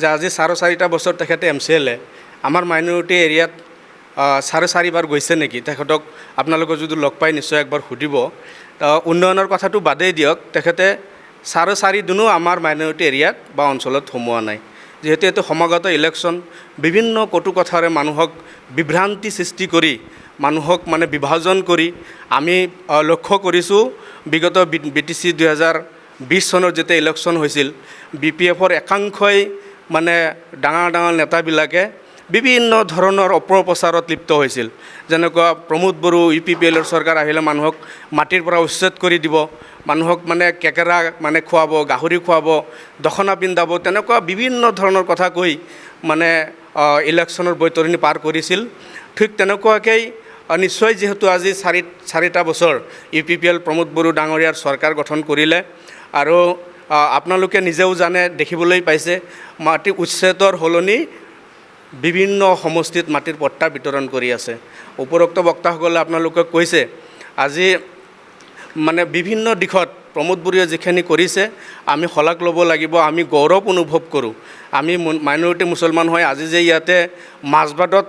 যে আজি 4.5 বছৰ তেখেতে MCLA আমাৰ মাইনৰিটি এৰিয়াত 4.5 বাৰ গৈছে নেকি তেখেতক আপোনালোকে যদি লগ পাই নিশ্চয় একবাৰ সুধিব উন্নয়নৰ কথাটো বাদেই দিয়ক তেখেতে 4.5 দিনো আমাৰ মাইনৰিটি এৰিয়াত বা অঞ্চলত সোমোৱা নাই যেহেতু এইটো সমাগত ইলেকশ্যন বিভিন্ন কটু কথাৰে মানুহক বিভ্ৰান্তি সৃষ্টি কৰি মানুহক মানে বিভাজন কৰি আমি লক্ষ্য কৰিছোঁ বিগত BTC 2020 চনৰ যেতিয়া ইলেকশ্যন হৈছিল BPFৰ একাংশই মানে ডাঙৰ নেতাবিলাকে বিভিন্ন ধৰণৰ অপপ্ৰচাৰত লিপ্ত হৈছিল যেনেকুৱা প্ৰমোদ বড়ো UPPLৰ চৰকাৰ আহিলে মানুহক মাটিৰ পৰা উচ্ছেদ কৰি দিব মানুহক মানে কেকেৰা মানে খুৱাব গাহৰি খুৱাব দখনা পিন্ধাব তেনেকুৱা বিভিন্ন ধৰণৰ কথা কৈ মানে ইলেকশ্যনৰ বৈতৰণি পাৰ কৰিছিল ঠিক তেনেকুৱাকৈ নিশ্চয় যেহেতু আজি 4টা বছৰ UPPL প্ৰমোদ বড়ো ডাঙৰীয়াৰ চৰকাৰ গঠন কৰিলে আৰু আপোনালোকে নিজেও জানে দেখিবলৈ পাইছে মাটি উচ্ছেদৰ সলনি বিভিন্ন সমষ্টিত মাটিৰ পট্টা বিতৰণ কৰি আছে উপৰোক্ত বক্তাসকলে আপোনালোকে কৈছে আজি মানে বিভিন্ন দিশত প্ৰমোদ বড়োৱে যিখিনি কৰিছে আমি শলাগ ল'ব লাগিব আমি গৌৰৱ অনুভৱ কৰোঁ আমি মাইনৰিটি মুছলমান হৈ আজি যে ইয়াতে মাজবাটত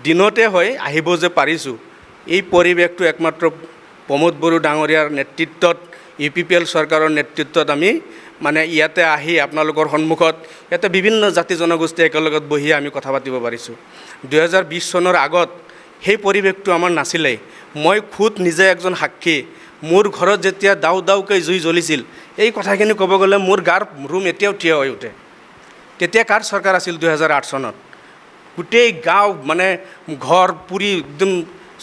দিনতে হৈ আহিব যে পাৰিছোঁ এই পৰিৱেশটো একমাত্ৰ প্ৰমোদ বড়ো ডাঙৰীয়াৰ নেতৃত্বত UPPL চৰকাৰৰ নেতৃত্বত আমি মানে ইয়াতে আহি আপোনালোকৰ সন্মুখত ইয়াতে বিভিন্ন জাতি জনগোষ্ঠী একেলগত বহি আমি কথা পাতিব পাৰিছোঁ 2020 চনৰ আগত সেই পৰিৱেশটো আমাৰ নাছিলেই মই খুদ নিজে একজন সাক্ষী মোৰ ঘৰত যেতিয়া দাউকৈ জুই জ্বলিছিল এই কথাখিনি ক'ব গ'লে মোৰ গাৰ ৰুম এতিয়াও থিয় হৈ উঠে তেতিয়া কাৰ চৰকাৰ আছিল 2008 চনত গোটেই গাঁও মানে ঘৰ পুৰি একদম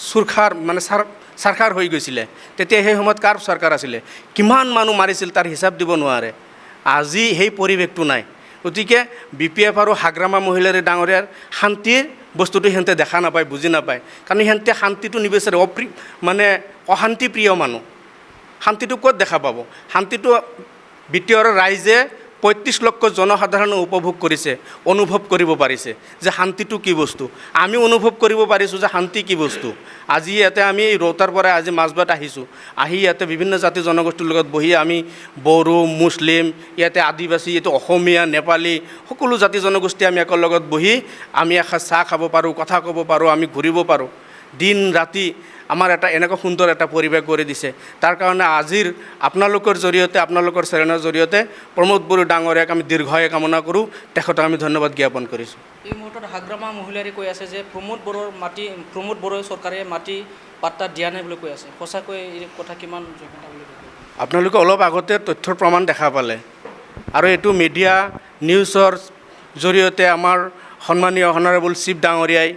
চুৰখাৰ মানে চাৰখাৰ হৈ গৈছিলে তেতিয়া সেই সময়ত কাৰ চৰকাৰ আছিলে কিমান মানুহ মাৰিছিল তাৰ হিচাপ দিব নোৱাৰে আজি সেই পৰিৱেশটো নাই গতিকে BPF আৰু হাগ্ৰামা মহিলাৰী ডাঙৰীয়াৰ শান্তিৰ বস্তুটো সিহঁতে দেখা নাপায় বুজি নাপায় কাৰণ সিহঁতে শান্তিটো নিবিচাৰে মানে অশান্তি প্ৰিয় মানুহ শান্তিটো ক'ত দেখা পাব শান্তিটো BTR ৰাইজে 35 লক্ষ জনসাধাৰণ উপভোগ কৰিছে অনুভৱ কৰিব পাৰিছে যে শান্তিটো কি বস্তু আমি অনুভৱ কৰিব পাৰিছোঁ যে শান্তি কি বস্তু আজি ইয়াতে আমি ৰৌতাৰ পৰা আজি মাজবাট আহিছোঁ আহি ইয়াতে বিভিন্ন জাতি জনগোষ্ঠীৰ লগত বহি আমি বড়ো মুছলিম ইয়াতে আদিবাসী এইটো অসমীয়া নেপালী সকলো জাতি জনগোষ্ঠী আমি একেলগত বহি আমি এসাঁজ চাহ খাব পাৰোঁ কথা ক'ব পাৰোঁ আমি ঘূৰিব পাৰোঁ দিন ৰাতি আমাৰ এটা এনেকুৱা সুন্দৰ এটা পৰিৱেশ কৰি দিছে তাৰ কাৰণে আজিৰ আপোনালোকৰ জৰিয়তে আপোনালোকৰ চেনেলৰ জৰিয়তে প্ৰমোদ বড়ো ডাঙৰীয়াক আমি দীৰ্ঘায়ু কামনা কৰোঁ তেখেতক আমি ধন্যবাদ জ্ঞাপন কৰিছোঁ এই মুহূৰ্তত হাগ্ৰামা মহিলাৰী কৈ আছে যে প্ৰমোদ বড়ো চৰকাৰে মাটি পাট্টা দিয়া নাই বুলি কৈ আছে সঁচাকৈ এই কথা কিমান আপোনালোকে অলপ আগতে তথ্যৰ প্ৰমাণ দেখা পালে আৰু এইটো মিডিয়া নিউজৰ জৰিয়তে আমাৰ সন্মানীয় অনাৰেবল চিফ ডাঙৰীয়াই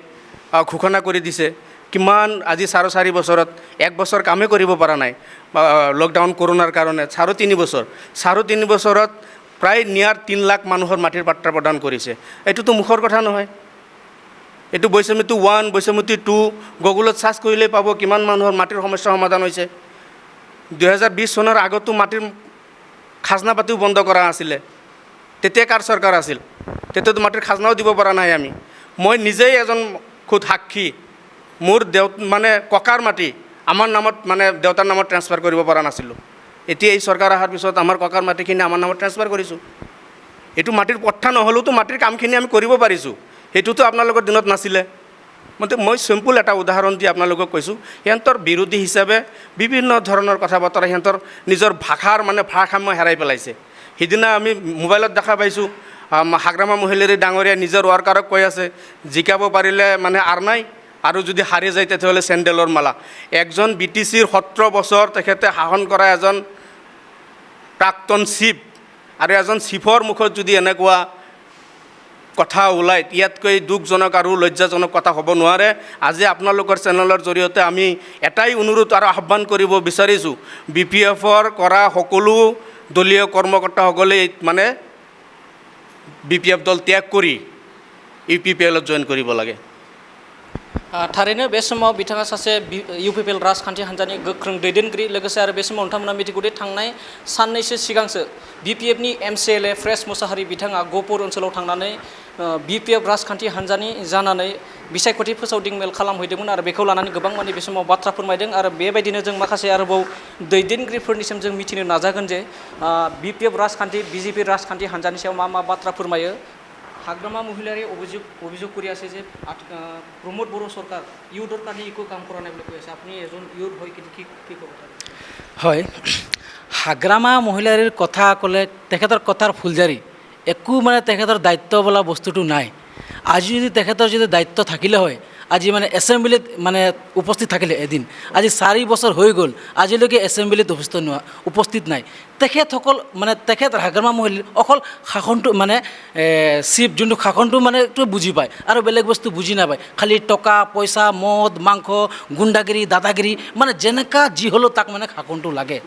ঘোষণা কৰি দিছে কিমান আজি 4.5 বছৰত 1 বছৰ কামেই কৰিব পৰা নাই লকডাউন কৰোনাৰ কাৰণে 3.5 বছৰ 3.5 বছৰত প্ৰায় নিয়াৰ 3 লাখ মানুহৰ মাটিৰ পাট্টা প্ৰদান কৰিছে এইটোতো মুখৰ কথা নহয় এইটো বৈষম্যতি 1 বৈষম্যতি 2 গুগলত সাৰ্চ কৰিলে পাব কিমান মানুহৰ মাটিৰ সমস্যা সমাধান হৈছে 2020 চনৰ আগতো মাটিৰ খাজনা পাতিও বন্ধ কৰা আছিলে তেতিয়া কাৰ চৰকাৰ আছিল তেতিয়াতো মাটিৰ খাজনাও দিব পৰা নাই আমি মই নিজেই এজন খুদ সাক্ষী মোৰ মানে ককাৰ মাটি আমাৰ নামত মানে দেউতাৰ নামত ট্ৰান্সফাৰ কৰিব পৰা নাছিলোঁ এতিয়া এই চৰকাৰ অহাৰ পিছত আমাৰ ককাৰ মাটিখিনি আমাৰ নামত ট্ৰান্সফাৰ কৰিছোঁ এইটো মাটিৰ পট্টা নহ'লেওতো মাটিৰ কামখিনি আমি কৰিব পাৰিছোঁ সেইটোতো আপোনালোকৰ দিনত নাছিলে মই চিম্পল এটা উদাহৰণ দি আপোনালোকক কৈছোঁ সিহঁতৰ বিৰোধী হিচাপে বিভিন্ন ধৰণৰ কথা বতৰা সিহঁতৰ নিজৰ ভাষাৰ মানে ভাৰসাম্য হেৰাই পেলাইছে সিদিনা আমি মোবাইলত দেখা পাইছোঁ হাগ্ৰামা মহিলাৰী ডাঙৰীয়া নিজৰ ৱাৰ্কাৰক কৈ আছে জিকাব পাৰিলে মানে নাই আৰু যদি হাৰি যায় তেতিয়াহ'লে চেণ্ডেলৰ মালা একজন BTCৰ 17 বছৰ তেখেতে শাসন কৰা এজন প্ৰাক্তন চিফ আৰু এজন চিফৰ মুখত যদি এনেকুৱা কথা ওলায় ইয়াতকৈ দুখজনক আৰু লজ্জাজনক কথা হ'ব নোৱাৰে আজি আপোনালোকৰ চেনেলৰ জৰিয়তে আমি এটাই অনুৰোধ আৰু আহ্বান কৰিব বিচাৰিছোঁ BPFৰ কৰা সকলো দলীয় কৰ্মকৰ্তাসকলে মানে BPF দল ত্যাগ কৰি UPPLত জইন কৰিব লাগে थारैनो बे समाव बिथाङा सासे UPPL राजखान्थि हान्जानि गोख्रों दैदेनगिरि लोगोसे आरो बे समाव नोंथांमोना मिथिगौदि थांनाय साननैसो सिगांसो BPFनि MCLA फ्रेस मुसाहारि बिथाङा गहपुर ओनसोलाव थांनानै BPF राजखान्थि हान्जानि जानानै बिसायख'थि फोसावदिं मेल खालामहैदोंमोन आरो बेखौ लानानै गोबां माने बे समाव बाथ्रा फोरमायदों आरो बेबायदिनो जों माखासे आरोबाव दैदेनगिरिफोरनिसिम जों मिथिनो नाजागोन जे BPF राजखान्थि BJP राजखान्थि हान्जानि सायाव मा बाथ्रा फोरमायो हाग्रामा महिलारी অভিযোগ কৰি আছে যে প্ৰমোদ বড়ো চৰকাৰ ইউথৰ কাৰণে একো কাম কৰা নাই বুলি কৈ আছে আপুনি এজন ইউথ হৈ কি ক'ব হয় হাগ্ৰামা মহিলাৰীৰ কথা ক'লে তেখেতৰ কথাৰ ফুলজাৰি একো মানে তেখেতৰ দায়িত্ব বোলা বস্তুটো নাই আজি যদি তেখেতৰ যদি দায়িত্ব থাকিলে হয় আজি মানে এছেম্বলিত মানে উপস্থিত থাকিলে এদিন আজি 4 বছৰ হৈ গ'ল আজিলৈকে এছেম্বলিত উপস্থিত নাই তেখেতসকল মানে তেখেত হাগ্ৰামা মহিলাৰ অকল শাসনটো মানে চিফ যোনটো শাসনটো মানে একটু বুজি পায় আৰু বেলেগ বস্তু বুজি নাপায় খালি টকা পইচা মদ মাংস গুণ্ডাগিৰি দাদাগিৰি মানে যেনেকা যি হ'লেও তাক মানে শাসনটো লাগে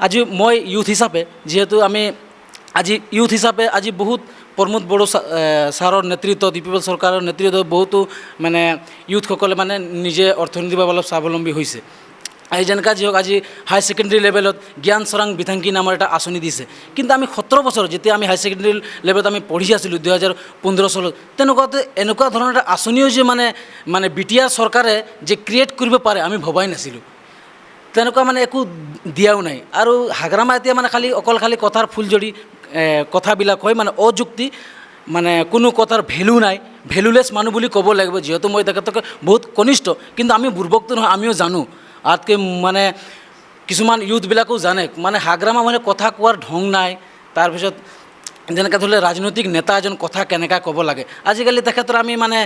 আজি মই ইউথ হিচাপে যেহেতু আমি আজি ইউথ হিচাপে আজি বহুত প্ৰমোদ বড়ো ছাৰৰ নেতৃত্বত UPPL চৰকাৰৰ নেতৃত্বত বহুতো মানে ইউথসকলে মানে নিজে অৰ্থনৈতিকভাৱে অলপ স্বাৱলম্বী হৈছে এই যেনেকা যি হোক আজি হাই ছেকেণ্ডেৰী লেভেলত জ্ঞান চৰাং বিথাংকি নামৰ এটা আঁচনি দিছে কিন্তু আমি 17 বছৰ যেতিয়া আমি হাই ছেকেণ্ডেৰী লেভেলত আমি পঢ়ি আছিলোঁ 2015 চনত তেনেকুৱাতে এনেকুৱা ধৰণৰ এটা আঁচনিও যে মানে BTR চৰকাৰে যে ক্ৰিয়েট কৰিব পাৰে আমি ভবাই নাছিলোঁ তেনেকুৱা মানে একো দিয়াও নাই আৰু হাগ্ৰামা এতিয়া মানে অকল খালি কথাৰ ফুলজৰি কথাবিলাক হয় মানে অযুক্তি মানে কোনো কথাৰ ভেলু নাই ভেলুলেছ মানুহ বুলি ক'ব লাগিব যেহেতু মই তেখেতক বহুত কনিষ্ঠ কিন্তু আমি বুৰ্বকটো নহয় আমিও জানো আতকৈ মানে কিছুমান ইউথবিলাকেও জানে মানে হাগ্ৰামা মানে কথা কোৱাৰ ঢং নাই তাৰপিছত যেনেকৈ ধৰিলে ৰাজনৈতিক নেতা এজন কথা কেনেকৈ ক'ব লাগে আজিকালি তেখেতৰ আমি মানে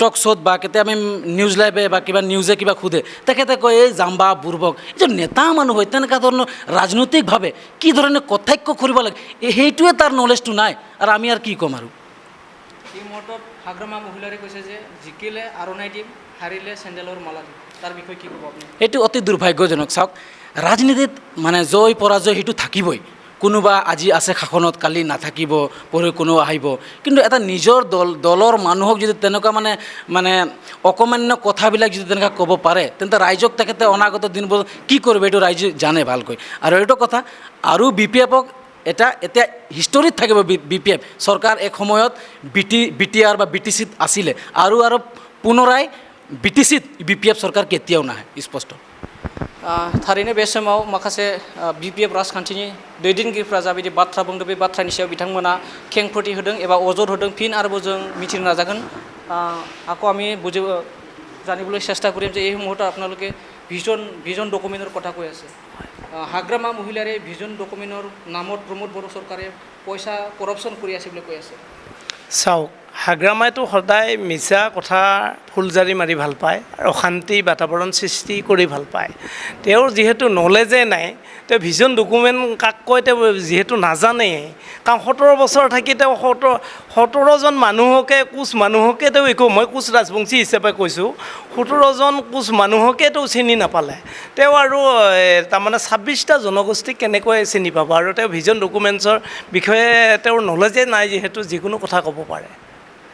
টক শ্ব'ত বা কেতিয়াবা আমি নিউজ লাইভে বা কিবা নিউজে কিবা সোধে তেখেতে কয় এই জাম্বা বুৰ্বক এজন নেতা মানুহ হয় তেনেকুৱা ধৰণৰ ৰাজনৈতিকভাৱে কি ধৰণে কটাক্ষ কৰিব লাগে সেইটোৱে তাৰ নলেজটো নাই আৰু আমি আৰু কি ক'ম আৰু এই মুহূৰ্তত হাগ্ৰামা মহিলাৰে কৈছে যে জিকিলে আৰণাই দিম হাৰিলে চেণ্ডেলৰ মালা দিম তাৰ বিষয়ে কি ক'ব আপুনি এইটো অতি দুৰ্ভাগ্যজনক চাওক ৰাজনীতিত মানে জয় পৰাজয় সেইটো থাকিবই কোনোবা আজি আছে শাসনত কালি নাথাকিব পৰহি কোনো আহিব কিন্তু এটা নিজৰ দলৰ মানুহক যদি তেনেকুৱা মানে অকমান্য কথাবিলাক যদি তেনেকুৱা ক'ব পাৰে তেন্তে ৰাইজক তেখেতে অনাগত দিনবোৰ কি কৰিব এইটো ৰাইজে জানে ভালকৈ আৰু এইটো কথা আৰু BPFক এতিয়া হিষ্টৰীত থাকিব BPF চৰকাৰ এক সময়ত BTR বা BTCত আছিলে আৰু পুনৰাই BTCত BPF চৰকাৰ কেতিয়াও নাহে স্পষ্ট थारैनो बे समाव माखासे BPF राजखान्थिनि दैदेनगिरिफ्रा जाबायदि बाथ्रा बुंदों बे बाथ्रानि सायाव बिथांमोना खेंफोरथि होदों एबा अजद होदों फिन आरोबाव जों मिथिनो नाजागोन আকৌ আমি জানিবলৈ চেষ্টা কৰিম যে এই মুহূৰ্তত আপোনালোকে ভিজন ডকুমেণ্টৰ কথা কৈ আছে হাগ্ৰামা মহিলাৰে ভিজন ডকুমেণ্টৰ নামত প্ৰমোদ বড়ো চৰকাৰে পইচা কৰাপশ্যন কৰি আছে বুলি কৈ আছে চাওক হাগ্ৰামাইতো সদায় মিছা কথা ফুলজাৰি মাৰি ভাল পায় আৰু অশান্তি বাতাবৰণ সৃষ্টি কৰি ভাল পায় তেওঁৰ যিহেতু নলেজে নাই তেওঁ ভিজন ডকুমেণ্ট কাক কয় তেওঁ যিহেতু নাজানেই কাৰণ 17 বছৰ থাকি তেওঁ 17জন মানুহকে কোচ মানুহকে তেওঁ একো মই কোচ ৰাজবংশী হিচাপে কৈছোঁ 17জন কোচ মানুহকে তেওঁ চিনি নাপালে তেওঁ আৰু তাৰমানে 26টা জনগোষ্ঠীক কেনেকৈ চিনি পাব আৰু তেওঁ ভিজন ডকুমেণ্টছৰ বিষয়ে তেওঁৰ নলেজে নাই যিহেতু যিকোনো কথা ক'ব পাৰে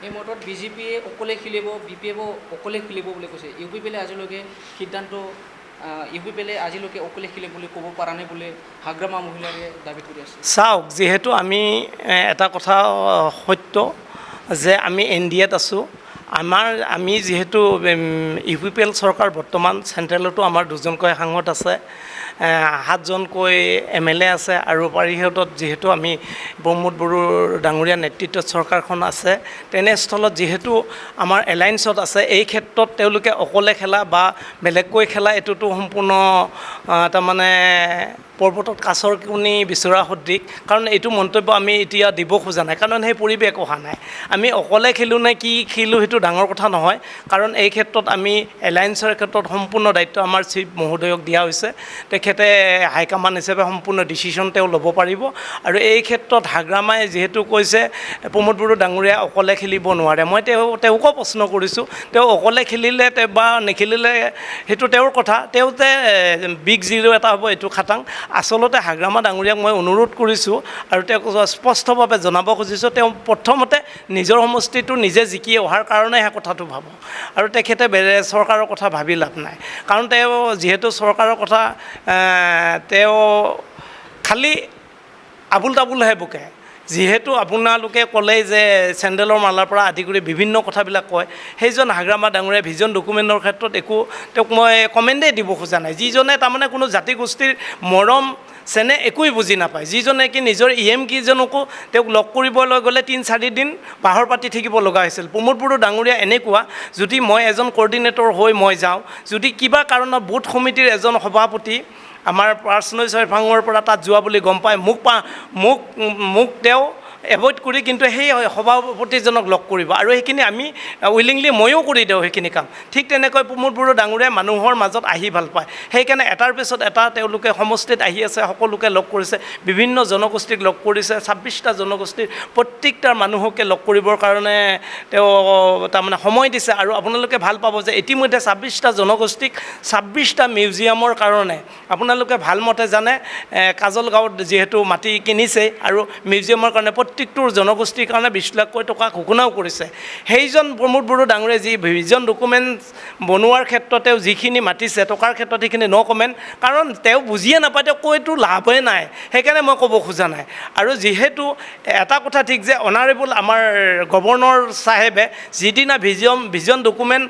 এই মুহূৰ্তত BJPয়ে অকলে খেলিব BPFও অকলে খেলিব বুলি কৈছে UPPলে আজিলৈকে সিদ্ধান্ত UPPL আজিলৈকে অকলে খেলে বুলি ক'ব পৰা নাই বুলি হাগ্ৰামা মহিলাৰে দাবী কৰি আছে। চাওক, যিহেতু আমি এটা কথা সত্য যে আমি NDAত আছোঁ। আমি যিহেতু UPPL চৰকাৰ বৰ্তমান চেণ্ট্ৰেলতো আমাৰ 2জনকৈ সাংসদ আছে, 7জনকৈ MLA আছে, আৰু পাৰিষদত যিহেতু আমি প্ৰমোদ বড়ো ডাঙৰীয়া নেতৃত্বত চৰকাৰখন আছে, তেনেস্থলত যিহেতু আমাৰ এলায়েন্সত আছে, এই ক্ষেত্ৰত তেওঁলোকে অকলে খেলা বা বেলেগকৈ খেলা এইটোতো সম্পূৰ্ণ তাৰমানে পৰ্বতত কাছৰ কণী বিচৰা সদৃশ। কাৰণ এইটো মন্তব্য আমি এতিয়া দিব খোজা নাই, কাৰণ সেই পৰিৱেশ অহা নাই। আমি অকলে খেলোঁ নে কি খেলোঁ সেইটো ডাঙৰ কথা নহয়, কাৰণ এই ক্ষেত্ৰত আমি এলায়েন্সৰ ক্ষেত্ৰত সম্পূৰ্ণ দায়িত্ব আমাৰ চিফ মহোদয়ক দিয়া হৈছে। তেখেতে হাইকমাণ্ড হিচাপে সম্পূৰ্ণ ডিচিশ্যন তেওঁ ল'ব পাৰিব। আৰু এই ক্ষেত্ৰত হাগ্ৰামাই যিহেতু কৈছে প্ৰমোদ বড়ো ডাঙৰীয়া অকলে খেলিব নোৱাৰে, মই তেওঁকো প্ৰশ্ন কৰিছোঁ, তেওঁ অকলে খেলিলে বা নেখেলিলে সেইটো তেওঁৰ কথা। তেওঁ যে বিগ জিৰ' এটা হ'ব এইটো খাটাং। আচলতে হাগ্ৰামা ডাঙৰীয়াক মই অনুৰোধ কৰিছোঁ আৰু তেওঁক স্পষ্টভাৱে জনাব খুজিছোঁ, তেওঁ প্ৰথমতে নিজৰ সমষ্টিটো নিজে জিকি অহাৰ কাৰণেহে কথাটো ভাবোঁ, আৰু তেখেতে চৰকাৰৰ কথা ভাবি লাভ নাই। কাৰণ তেওঁ যিহেতু চৰকাৰৰ কথা তেওঁ খালি আবুল তাবুলহে বকে। যিহেতু আপোনালোকে ক'লেই যে চেণ্ডেলৰ মালাৰ পৰা আদি কৰি বিভিন্ন কথাবিলাক কয়, সেইজন হাগ্ৰামা ডাঙৰীয়া ভিজন ডকুমেণ্টৰ ক্ষেত্ৰত তেওঁক মই কমেণ্টেই দিব খোজা নাই। যিজনে তাৰমানে কোনো জাতি গোষ্ঠীৰ মৰম চেনে একোৱেই বুজি নাপায়, যিজনে কি নিজৰ EM কেইজনকো তেওঁক লগ কৰিবলৈ গ'লে 3-4 দিন বাহৰ পাতি থাকিব লগা হৈছিল। প্ৰমোদ বড়ো ডাঙৰীয়া এনেকুৱা, যদি মই এজন কৰ্ডিনেটৰ হৈ মই যাওঁ, যদি কিবা কাৰণত বুথ সমিতিৰ এজন সভাপতি আমাৰ পাৰ্চনেল চাৰ্ভাঙৰ পৰা তাত যোৱা বুলি গম পায়, মোক তেওঁ এভইড কৰি কিন্তু সেই সভাপতিজনক লগ কৰিব, আৰু সেইখিনি আমি উইলিংলি ময়ো কৰি দিওঁ সেইখিনি কাম। ঠিক তেনেকৈ প্ৰমোদ বড়ো ডাঙৰীয়াই মানুহৰ মাজত আহি ভাল পায়, সেইকাৰণে এটাৰ পিছত এটা তেওঁলোকে সমষ্টিত আহি আছে, সকলোকে লগ কৰিছে, বিভিন্ন জনগোষ্ঠীক লগ কৰিছে, 26টা জনগোষ্ঠীৰ প্ৰত্যেকটা মানুহকে লগ কৰিবৰ কাৰণে তেওঁ তাৰমানে সময় দিছে। আৰু আপোনালোকে ভাল পাব যে ইতিমধ্যে 26টা জনগোষ্ঠীক 26টা মিউজিয়ামৰ কাৰণে আপোনালোকে ভালমতে জানে, কাজল গাঁৱত যিহেতু মাটি কিনিছে আৰু মিউজিয়ামৰ কাৰণে প্ৰত্যেকটোৰ জনগোষ্ঠীৰ কাৰণে 20 লাখকৈ টকা ঘোষণাও কৰিছে। সেইজন প্ৰমোদ বড়ো ডাঙৰীয়াই যি ভিজন ডকুমেণ্টছ বনোৱাৰ ক্ষেত্ৰত তেওঁ যিখিনি মাতিছে টকাৰ ক্ষেত্ৰত সেইখিনি ন' কমেণ্ট, কাৰণ তেওঁ বুজিয়ে নাপায়, তেওঁ কৈতো লাভেই নাই, সেইকাৰণে মই ক'ব খোজা নাই। আৰু যিহেতু এটা কথা ঠিক যে অনাৰেবল আমাৰ গভৰ্ণৰ চাহেবে যিদিনা ভিজন ডকুমেণ্ট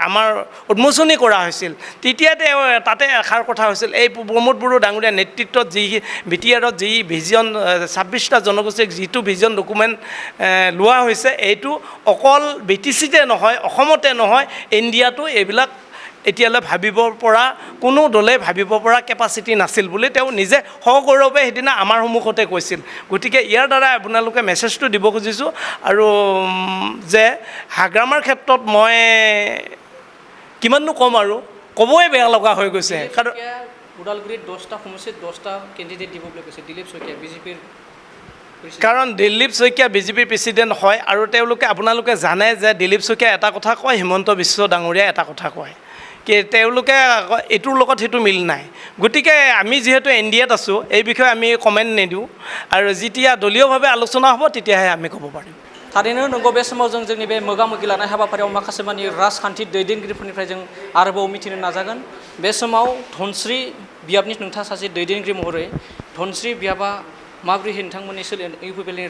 আমাৰ উন্মোচনী কৰা হৈছিল, তেতিয়া তেওঁ তাতে এষাৰ কথা হৈছিল, এই প্ৰমোদ বড়ো ডাঙৰীয়া নেতৃত্বত যি BTRত যি ভিজন 26টা জনগোষ্ঠীক যিটো ভিজন ডকুমেণ্ট লোৱা হৈছে, এইটো অকল BTCতে নহয়, অসমতে নহয়, ইণ্ডিয়াতো এইবিলাক এতিয়ালৈ ভাবিব পৰা কোনো দলে ভাবিব পৰা কেপাচিটি নাছিল বুলি তেওঁ নিজে সগৌৰৱে সেইদিনা আমাৰ সন্মুখতে কৈছিল। গতিকে ইয়াৰ দ্বাৰা আপোনালোকে মেছেজটো দিব খুজিছোঁ, আৰু যে হাগ্ৰামাৰ ক্ষেত্ৰত মই কিমাননো ক'ম, আৰু ক'বই বেয়া লগা হৈ গৈছে। কাৰণ ওদালগুৰিত 10টা সমষ্টিত 10টা কেণ্ডিডেট দিব বুলি কৈছে দিলীপ শইকীয়া বিজেপিৰ। কাৰণ দিলীপ শইকীয়া বিজেপিৰ প্ৰেচিডেণ্ট হয়, আৰু তেওঁলোকে আপোনালোকে জানে যে দিলীপ শইকীয়া এটা কথা কয়, হিমন্ত বিশ্ব ডাঙৰীয়া এটা কথা কয়, কি তেওঁলোকে এইটোৰ লগত সেইটো মিল নাই। গতিকে আমি যিহেতু NDAত আছোঁ, এই বিষয়ে আমি কমেণ্ট নিদিওঁ, আৰু যেতিয়া দলীয়ভাৱে আলোচনা হ'ব তেতিয়াহে আমি ক'ব পাৰিম। थारैनो नंगौ बे समाव जों जोंनि बे मोगा-मोगि लानाय हाबाफारियाव माखासे मानि राजखान्थि दैदेनगिरिफोरनिफ्राय जों आरोबाव मिथिनो नाजागोन। बे समाव धनस्री बियाबनि नोंथाङा सासे दैदेनगिरि महरै धनस्री बियाबा माबोरै नोंथांमोननि UPPLनि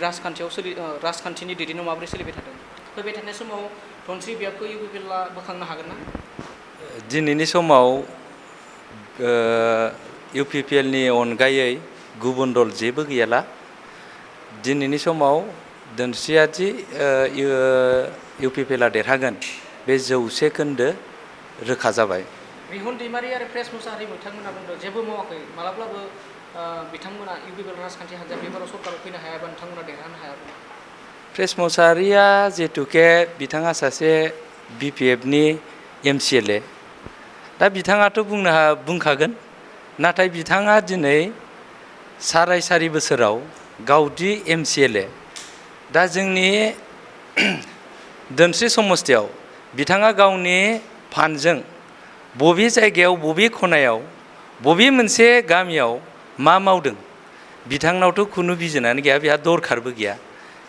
राजखान्थिनि दैदेननायाव माबोरै सोलिबाय थादों? फैबाय थानाय समाव धनस्री बियाबखौ UPPLआ बोखांनो हागोन ना? दिनैनि समाव UPPLनि अनगायै गुबुन दल जेबो गैयाला। दिनैनि समाव धोनस्रिया जि UPPLआ देरहागोन बे 100 खोन्दो रोखा जाबाय। रिहुन दैमारि आरो प्रेस मुसाहारि बिथांमोना बुंदों जेबो मावाखै, मालाब्लाबो बिथांमोना UPPL राजखान्थि हान्जा बेबाराव सरकाराव फैनो हायाबा बिथांमोना देरहानो हायाबा। प्रेस मुसाहारिया जिहेतुके बिथाङा सासे BPFनि MCLA, दा बिथाङाथ' बुंखागोन, नाथाय बिथाङा दिनै 4.5 बोसोराव गावदि MCLA, दा जोंनि धोनस्री समस्थियाव बिथाङा गावनि फान्डजों बबे जायगायाव, बबे खनायाव, बबे मोनसे गामियाव मा मावदों बिथांनावथ' खुनु बिजोनानो गैया, बेहा दरखारबो गैया।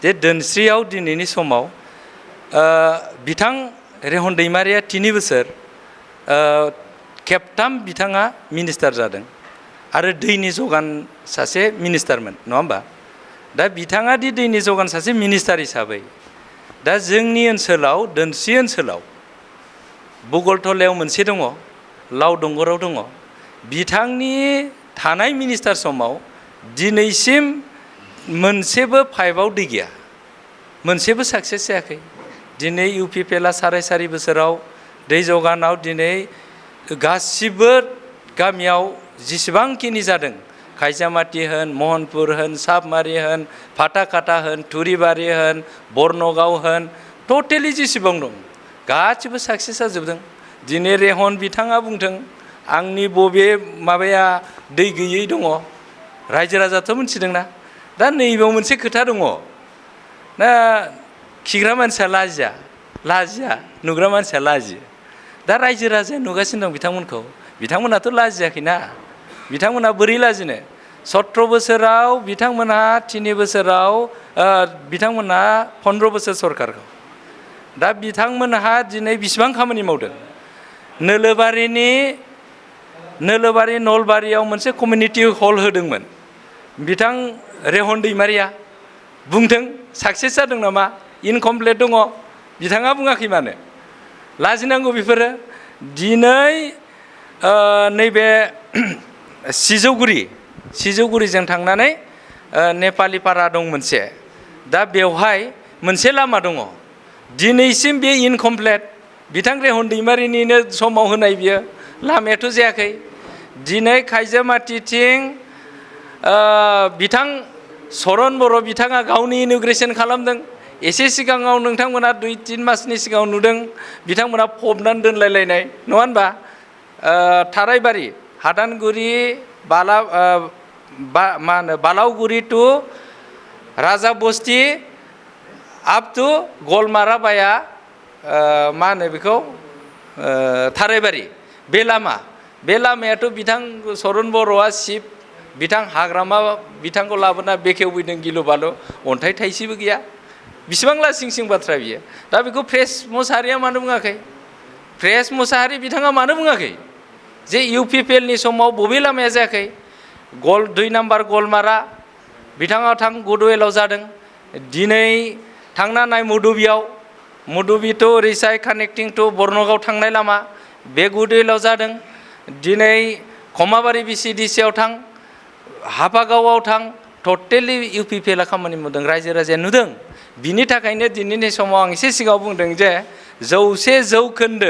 जे धोनस्रीयाव दिनैनि समाव बिथां रेहन दैमारिया 3 बोसोर खेबथाम बिथाङा मिनिस्टार जादों आरो दैनि जगान सासे मिनिस्टारमोन नङा होमबा दा बिथाङा दि दैनि जगान सासे मिनिस्टार हिसाबै दा जोंनि ओनसोलाव दोनस्रि ओनसोलाव बुगलथलायाव मोनसे दङ लाव दंगराव दङ बिथांनि थानाय मिनिस्टार समाव दिनैसिम मोनसेबो पाइपआव दै गैया मोनसेबो साक्सेस जायाखै दिनै UPPLआ साराय बोसोराव दै जगानाव दिनै गासिबो गामियाव जेसेबांखिनि जादों खायजामाटि होन महनपुर होन साबमारि होन फाटाकाटा होन थुरिबारि होन बर्नगाव होन टटेलि जेसेबां दं गासिबो साक्सेस जाजोबदों दिनै रेहन बिथाङा बुंदों आंनि बबे माबाया दै गैयै दङ रायजो राजाथ' मिथिदोंना दा नैबेयाव मोनसे खोथा दङ ना खिग्रा मानसिया लाजिया नुग्रा मानसिया लाजियो दा रायजो राजाया नुगासिनो दं बिथांमोनखौ बिथांमोनाथ' लाजियाखैना बिथांमोना बोरै लाजिनो 17 बोसोराव बिथांमोनहा 3 बोसोराव बिथांमोनहा 15 बोसोर सरकारखौ दा बिथांमोनहा दिनै बिसिबां खामानि मावदों नोलोबारि नलबारियाव मोनसे कमिउनिटि हल होदोंमोन बिथां रेहन दैमारिया बुंदों साक्सेस जादों नामा इनकमप्लिट दङ बिथाङा बुङाखै मानो लाजिनांगौ बेफोरो दिनै नैबे सिजौगुरिजों थांनानै नेपालि पारा दं मोनसे दा बेवहाय मोनसे लामा दङ दिनैसिम बे इनकमप्लिट बिथां रेहन दैमारिनिनो समाव होनाय बियो लामायाथ' जायाखै दिनै खायजामाटिथिं बिथां सरन बर' बिथाङा गावनि इन'ग्रेसन खालामदों एसे सिगाङाव नोंथांमोना 2-3 मासनि सिगाङाव नुदों बिथांमोना फबनानै दोनलायलायनाय नङा होनबा थारायबारि हादानगुरि बालावगुरि to Raja Basti up to गलमाराबाया मा होनो बेखौ थारायबारि बे लामायाथ' बिथां सरन बर'आ चिफ बिथां हाग्रामा बिथांखौ लाबोना बेखेवबोदों गिलु बालु अन्थाइ थाइसेबो गैया बिसिबां लासिं बाथ्रा बियो दा बेखौ प्रेस मुसाहारिया मानो बुङाखै प्रेस मुसाहारि बिथाङा मानो बुङाखै जे UPPLनि समाव बबे लामाया जायाखै 2 नाम्बार गलमारा बिथाङा थां गुडवेलाव जादों दिनै थांना नाय मधुबि टु ओरैसाय कानेक्टिं टु बर्नगाव थांनाय लामा बे गुडवेलाव जादों दिनै खमाबारि BCDCआव थां हाफागावआव थां टटेलि UPPLआ खामानि मावदों रायजो राजाया नुदों बिनि थाखायनो दिनैनि समाव आं एसे सिगाङाव बुंदों जे 100%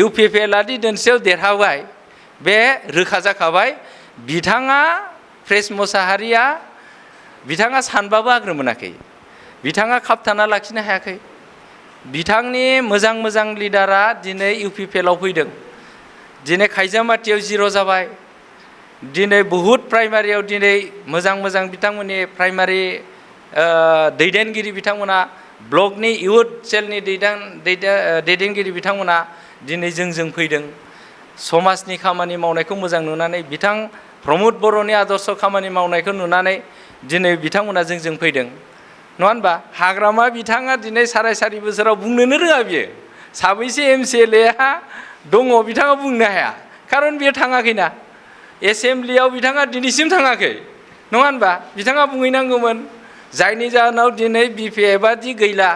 UPPLआ दि दोनसेयाव देरहाबाय बे रोखा जाखाबाय बिथाङा प्रेस मुसाहारिया बिथाङा सानबाबो आग्रो मोनाखै बिथाङा खाबथाना लाखिनो हायाखै बिथांनि मोजां लिडारा दिनै UPPLआव फैदों दिनै खायजामाटियाव 0 जाबाय दिनै बहुद प्राइमारियाव दिनै मोजां बिथांमोननि प्राइमारि दैदेनगिरि बिथांमोना ब्लकनि इउथ सेलनि दैदेनगिरि बिथांमोना दिनै जोंजों फैदों समाजनि खामानि मावनायखौ मोजां नुनानै बिथां प्रमद बर'नि आदर्श खामानि मावनायखौ नुनानै दिनै बिथांमोना जोंजों फैदों नङा होनबा हाग्रामा बिथाङा दिनै 4.5 बोसोराव बुंनोनो रोङा बियो साबैसे MCLA दङ बिथाङा बुंनो हाया खारन बियो थाङाखैना एसेमब्लियाव बिथाङा दिनैसिम थाङाखै नङा होनबा बिथाङा बुंहैनांगौमोन जायनि जाहोनाव दिनै BPFआ दि गैला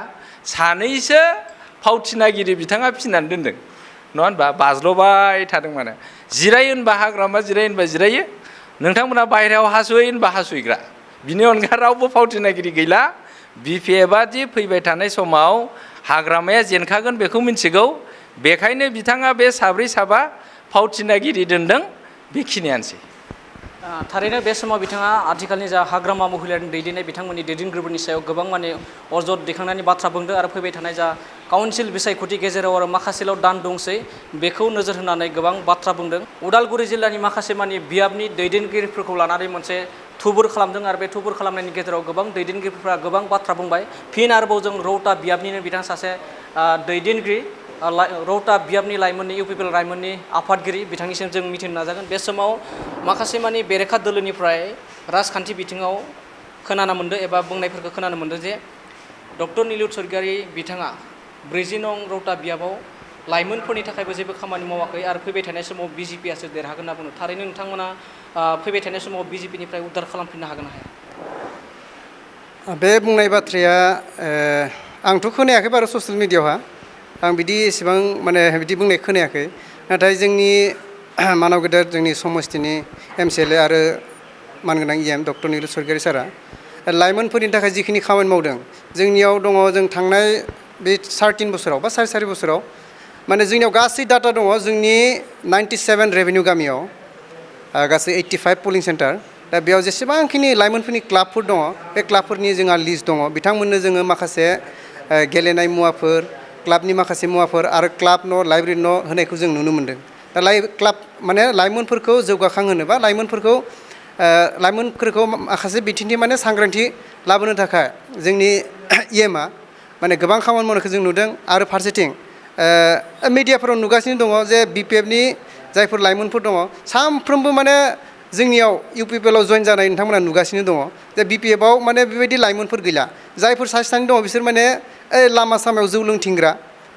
सानैसो फावथिनागिरि बिथाङा फिनानै दोनदों नङा होनबा बाज्ल'बाय थादों माने जिरायो होनबा हाग्रामा जिरायो होनबा जिरायो नोंथांमोना बाहेरायाव हासुयो होनबा हासुयग्रा बिनि अनगा रावबो फावथिनागिरि गैला BPFआ दि फैबाय थानाय समाव हाग्रामाया जेनखागोन बेखौ मिथिगौ बेखायनो बिथाङा बे 7 फावथिनागिरि दोनदों बेखिनियानोसै थारैनो बे समाव बिथाङा आथिखालनि जा हाग्रामा महिलानि दैदेननाय बिथांमोननि दैदेनगिरिफोरनि सायाव गोबां माने अजद दैखांनायनि बाथ्रा बुंदों आरो फैबाय थानाय जा काउन्सिल बिसायख'थि गेजेराव आरो माखासेल' दान दंसै बेखौ नोजोर होनानै गोबां बाथ्रा बुंदों उदालगुरि जिल्लानि माखासे माने बियाबनि दैदेनगिरिफोरखौ लानानै मोनसे थुबुर खालामदों आरो बे थुबुर खालामनायनि गेजेराव गोबां दैदेनगिरिफोरा गोबां बाथ्रा बुंबाय फिन आरोबाव जों रौता बियाबनिनो बिथां सासे दैदेनगिरि रौता बियाबनि लाइमोननि UPPL लाइमोननि आफादगिरि बिथांनिसिम जों मिथिनो नाजागोन बे समाव माखासे माने बेरेखा दोलोनिफ्राय राजखान्थि बिथिङाव खोनानो मोन्दों एबा बुंनायफोरखौ खोनानो मोन्दों जे डक्टर नीलुत स्वर्गियारी बिथाङा 40 नं रौता बियाबाव लाइमोनफोरनि थाखायबो जेबो खामानि मावाखै आरो फैबाय थानाय समाव बिजेपिआसो देरहागोन होनना बुङो थारैनो नोंथांमोना फैबाय थानाय समाव बिजेपिनिफ्राय उद्धार खालामफिननो हागोन ना हाया बे बुंनाय बाथ्राया आंथ' खोनायाखै बारु ससियेल मिडियावहा आं बिदि एसेबां माने बिदि बुंनाय खोनायाखै नाथाय जोंनि मानव गेदेर जोंनि समस्तिनि MCLA आरो मानगोनां EM डक्टर नीरज स्वर्गियारी सारा लाइमोनफोरनि थाखाय जिखिनि खामानि मावदों जोंनियाव दङ जों थांनाय बे 13 बोसोराव बा 4.5 बोसोराव माने जोंनियाव गासै डाटा दङ जोंनि 97 रेभिनिउ गामियाव गासै 85 पलिं सेन्टार दा बेयाव जेसेबांखिनि लाइमोनफोरनि क्लाबफोर दङ बे क्लाबफोरनि जोंहा लिस्ट दङ बिथांमोननो जोङो माखासे गेलेनाय मुवाफोर क्लाबनि माखासे मुवाफोर आरो क्लाब न' लाइब्रेरि न' होनायखौ जों नुनो मोन्दों दा क्लाब माने लाइमोनफोरखौ जौगाखांहोनो बा लाइमोनफोरखौ माखासे बिथिंनि माने सांग्रांथि लाबोनो थाखाय जोंनि EMआ माने गोबां खामानि मावनायखौ जों नुदों आरो फारसेथिं मिडियाफोराव नुगासिनो दङ जे BPFनि जायफोर लाइमोनफोर दङ सानफ्रोमबो माने जोंनियाव UPPLआव जइन जानाय नोंथांमोना नुगासिनो दङ जे BPFआव माने बेबायदि लाइमोनफोर गैला जायफोर सासे सानै दङ बिसोर माने लामा सामायाव जौ लोंथिंग्रा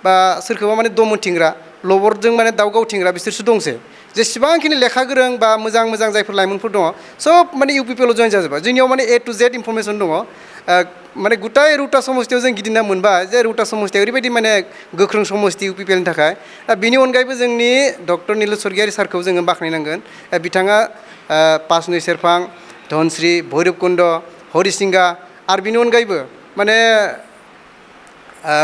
बा सोरखौबा माने दमनथिंग्रा लबरजों माने दाव गावथिंग्रा बिसोरसो दंसै जेसेबांखिनि लेखा गोरों बा मोजां मोजां जायफोर लाइमोनफोर दङ सब माने UPPLआव जइन जाजोब्बाय जोंनियाव माने A to Z इनफरमेसन दङ माने गुटाय रुटा समस्तियाव जों गिदिंना मोनबाय जे रुटा समस्तिया ओरैबायदि माने गोख्रों समस्ति UPPLनि थाखाय दा बिनि अनगायैबो जोंनि डक्टर नीरज स्वर्गियारी सारखौ जोङो बाख्नायनांगोन बिथाङा पासनुय सेरफां धनस्रि भैरबकुन्द हरिसिंगा आरो बिनि अनगायैबो माने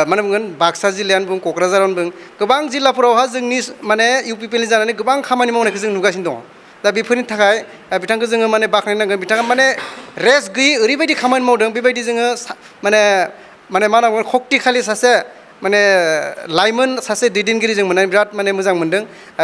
मा बुंगोन बाक्सा जिल्लायानो बुं क'क्राझारावनो बुं गोबां जिल्लाफोरावहा जोंनि माने UPPLनि जानानै गोबां खामानि मावनायखौ जों नुगासिनो दङ दा बेफोरनि थाखाय बिथांखौ जोङो माने बाख्नायनांगोन बिथाङा माने रेस्ट गैयै ओरैबायदि खामानि मावदों बेबायदि जोङो माने मा होनना बुंगोन सक्तिखालि सासे माने लाइमोन सासे दैदेनगिरि जों मोननानै बिराद माने मोजां मोनदों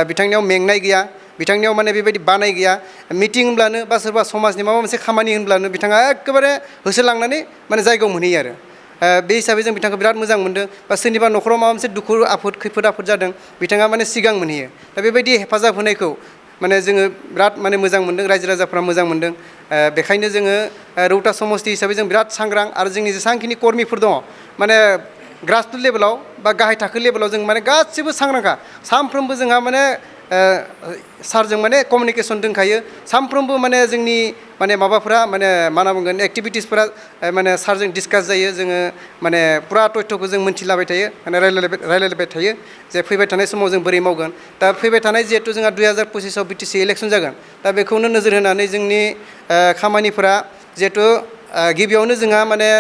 बिथांनियाव मेंनाय गैया बिथांनियाव माने बेबायदि बानाय गैया मिटिं होनब्लानो बा सोरबा समाजनि माबा मोनसे खामानि होनब्लानो बिथाङा एखेबारे होसोलांनानै माने जायगायाव मोनहैयो आरो बे हिसाबै जों बिथांखौ बिराद मोजां मोनदों बा सोरनिबा न'खराव माबा मोनसे दुखु आफोद खैफोद आफोद जादों बिथाङा माने सिगां मोनहैयो दा बेबायदि हेफाजाब होनायखौ माने जोङो बिराद माने मोजां मोनदों रायजो राजाफ्रा मोजां मोनदों बेखायनो जोङो रौता समस्ति हिसाबै जों बिराद सांग्रां आरो जोंनि जेसेबांखिनि कर्मिफोर दङ माने ग्रासरुट लेभेलाव बा गाहाय थाखो लेभेलाव जों माने गासिबो सांग्रांखा सानफ्रोमबो जोंहा माने सारजों माने कमिउनिकेसन दंखायो सानफ्रोमबो माने जोंनि माने माबाफोरा माने मा होनना बुंगोन एक्टिभिटिसफोरा माने सारजों डिसकास जायो जोङो माने पुरा तथ्यखौ जों मोनथिलाबाय थायो माने रायलायलायबाय थायो जे फैबाय थानाय समाव जों बोरै मावगोन दा फैबाय थानाय जिहेतु जोंहा 2025आव BTC इलेक्सन जागोन दा बेखौनो नोजोर होनानै जोंनि खामानिफोरा जिहेतु गिबियावनो जोंहा माने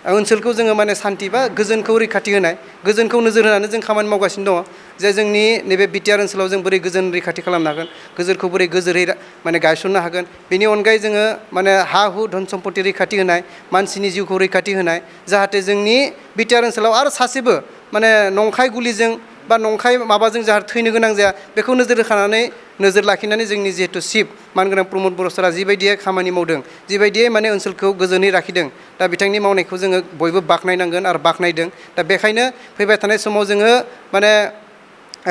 ओनसोलखौ जोङो माने सान्थि बा गोजोनखौ रैखाथि होनाय गोजोनखौ नोजोर होनानै जों खामानि मावगासिनो दङ जे जोंनि नैबे BTR ओनसोलाव जों बोरै गोजोन रैखाथि खालामनो हागोन गोजोनखौ बोरै गोजोरै माने गायसननो हागोन बेनि अनगायै जोङो माने हा हु धन सम्पति रैखाथि होनाय मानसिनि जिउखौ रैखाथि होनाय जाहाथे जोंनि BTR ओनसोलाव आरो सासेबो माने नंखाय गुलिजों बा नंखाय माबाजों जाहाथे थैनो गोनां जाया बेखौ नोजोर लाखिनानै जोंनि जिहेतु चिफ मानगोनां प्रमद बर' सारा जिबायदियै खामानि मावदों जिबायदियै माने ओनसोलखौ गोजोनै लाखिदों दा बिथांनि मावनायखौ जोङो बयबो बाख्नायनांगोन आरो बाख्नायदों दा बेखायनो फैबाय थानाय समाव जोङो माने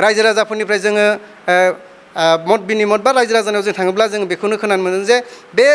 रायजो राजाफोरनिफ्राय जोङो मत बिनिमत बा रायजो राजानायाव जों थाङोब्ला जोङो बेखौनो खोनानो मोनो जे बे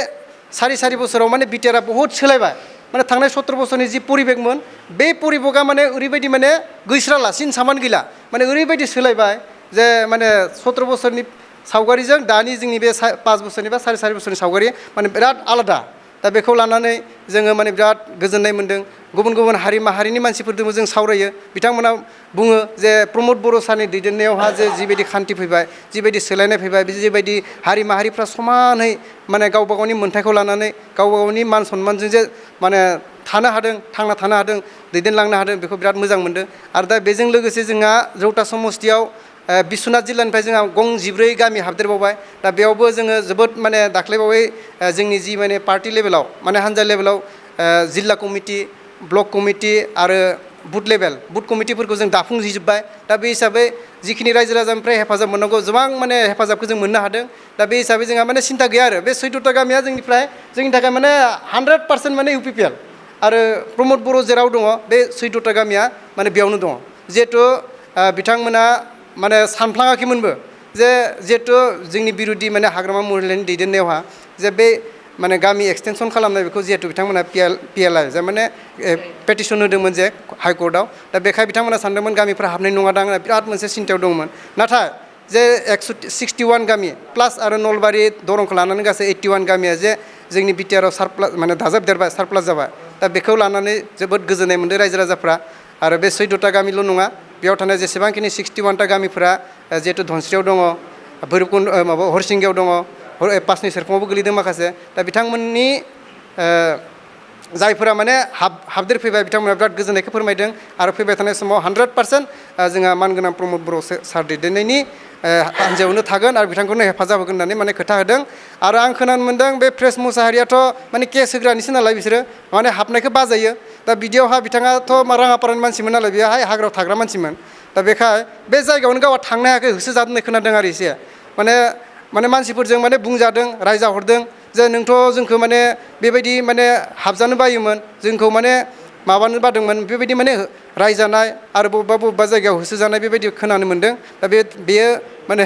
सारि बोसोराव माने BTRआ बहुद सोलायबाय माने थांनाय 17 बोसोरनि जि परिबेकमोन बे परिबेकआ माने ओरैबायदि माने गैस्राला सिन सामान गैला माने ओरैबायदि सोलायबाय जे माने 17 बोसोरनि सावगारिजों दानि जोंनि बे 5 बोसोरनि बा सारि बोसोरनि सावगारि माने बिराद आलादा दा बेखौ लानानै जोङो माने बिराद गोजोननाय मोन्दों गुबुन गुबुन हारि माहारिनि मानसिफोरजोंबो जों सावरायो बिथांमोना बुङो जे प्रमद बर' सारनि दैदेननायावहा जे जिबायदि खान्थि फैबाय जिबायदि सोलायनाय फैबाय जिबायदि हारि माहारिफ्रा समानै माने गावबा गावनि मोन्थायखौ लानानै गावबा गावनि मान सन्मानजों जे माने थानो हादों थांना थानो हादों दैदेनलांनो हादों बेखौ बिराद मोजां मोनदों आरो दा बेजों लोगोसे जोंहा रौता समस्तियाव बिश्वनाथ जिल्लानिफ्राय जोंहा गं 14 गामि हाबदेरबावबाय दा बेयावबो जोङो जोबोद माने दाख्लैबावै जोंनि जि माने पार्टि लेभेलाव माने हान्जा लेभेलाव जिल्ला कमिटि ब्लक कमिटि आरो बुथ लेभेल बुथ कमिटिफोरखौ जों दाफुंजोबबाय दा बे हिसाबै जिखिनि रायजो राजानिफ्राय हेफाजाब मोननांगौ गोबां माने हेफाजाबखौ जों मोननो हादों दा बे हिसाबै जोंहा माने सिन्था गैया आरो बे 14ता गामिया जोंनि थाखाय माने 100% माने UPPL आरो प्रमद बर' जेराव दङ बे 14ता गामिया माने बेयावनो दङ जिहेथु बिथांमोना माने सानफ्लाङाखैमोनबो जे जिहेथु जोंनि बिरुदि माने हाग्रामा महिलानि दैदेननायावहा जे बे माने गामि एक्सटेनसन खालामनाय बेखौ जिहेतु बिथांमोना PLI जे माने पेटिसन होदोंमोन जे हाइकर्टआव दा बेखाय बिथांमोना सानदोंमोन गामिफ्रा हाबनाय नङा दां बिराद मोनसे सिन्थायाव दंमोन नाथाय जे 161 गामि प्लास आरो नलबारि दरंखौ लानानै गासै 81 गामिया जे जोंनि बिटिआरआव सारप्लास माने दाजाबदेरबाय सारप्लास जाबाय दा बेखौ लानानै जोबोद गोजोननाय मोनदों रायजो राजाफ्रा आरो बे 14टा गामिल' नङा बेयाव थानाय जेसेबांखिनि 61टा गामिफोरा जिहेतु धनस्रियाव दङ भैरबकुन्द माबा हरसिंगायाव दङ पासनि सेरफाङावबो गोलैदों माखासे दा बिथांमोननि जायफोरा माने हाबदेरफैबाय बिथांमोना बिराद गोजोननायखौ फोरमायदों आरो फैबाय थानाय समाव 100% जोंहा मानगोनां प्रमद बर' सार दैदेननायनि हान्जायावनो थागोन आरो बिथांखौनो हेफाजाब होगोन होननानै माने खोथा होदों आरो आं खोनानो मोन्दों बे प्रेस मुसाहारियाथ' माने केस होग्रानिसो नालाय बिसोरो माने हाबनायखौ बाजायो दा बिदियावहा बिथाङाथ' राङापारानि मानसिमोन नालाय बेहाय हाग्रायाव थाग्रा मानसिमोन दा बेखाय बे जायगायावनो गावहा थांनो हायाखै होसोजादों होननाय खोनादों आरो एसे माने मानसिफोरजों माने बुंजादों रायजाहरदों जे नोंथ' जोंखौ माने बेबायदि माने हाबजानो बायोमोन जोंखौ माने माबानो बादोंमोन बेबायदि माने रायजानाय आरो बबेबा जायगायाव होसोजानाय बेबायदि खोनानो मोन्दों दा बेयो माने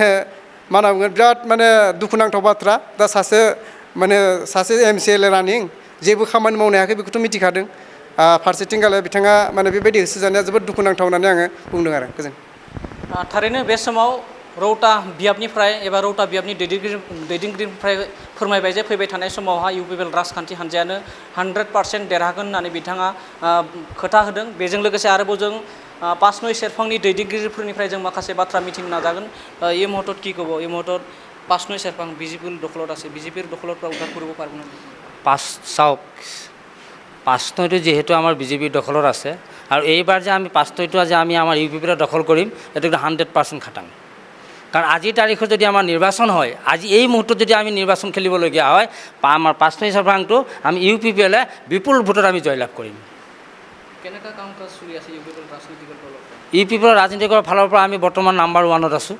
मा होनना बुंगोन बिराद माने दुखुनांथाव बाथ्रा दा सासे MCLA रानिं जेबो खामानि मावनो हायाखै बेखौथ' मिथिखादों फारसेथिं गालाय बिथाङा माने बेबायदि होसोजानाया जोबोद दुखुनांथाव होननानै आङो बुंदों आरो गोजोन थारैनो बे समाव रौता बियाबनिफ्राय एबा रौता बियाबनि दैदेनगिरिनिफ्राय फोरमायबाय जे फैबाय थानाय समावहा UPPL राजखान्थि हान्जायानो 100% देरहागोन होननानै बिथाङा खोथा होदों बेजों लोगोसे आरोबाव जों 5 नय सेरफांनि दैदेनगिरिफोरनिफ्राय जों माखासे बाथ्रा मिथिनो नाजागोन এই মুহূর্তত কি ক'ব এই মুহূর্তত 5 নয় সেরপাং বিজেপির দখলত আছে বিজেপির দখলৰ পৰা উদ্ধাৰ কৰিব পাৰিব নে চাওক 5 নয়টো যেহেতু আমাৰ বিজেপিৰ দখলত আছে আৰু এইবাৰ যে আমি 5 নয়টো আজি আমি আমাৰ UPPL দখল কৰিম এইটো 100% খাটাং কাৰণ আজিৰ তাৰিখত যদি আমাৰ নিৰ্বাচন হয় আজি এই মুহূৰ্তত যদি আমি নিৰ্বাচন খেলিবলগীয়া হয় আমাৰ 5 নয় সেৰপাংটো আমি UPPL বিপুল ভোটত আমি জয়লাভ কৰিম কেনেকা কাম কাজ চলি আছে UPPL ৰাজনীতিকৰ দলৰ UPPL ৰাজনীতিকৰ ফালৰ পৰা আমি বৰ্তমান নাম্বাৰ 1ত আছোঁ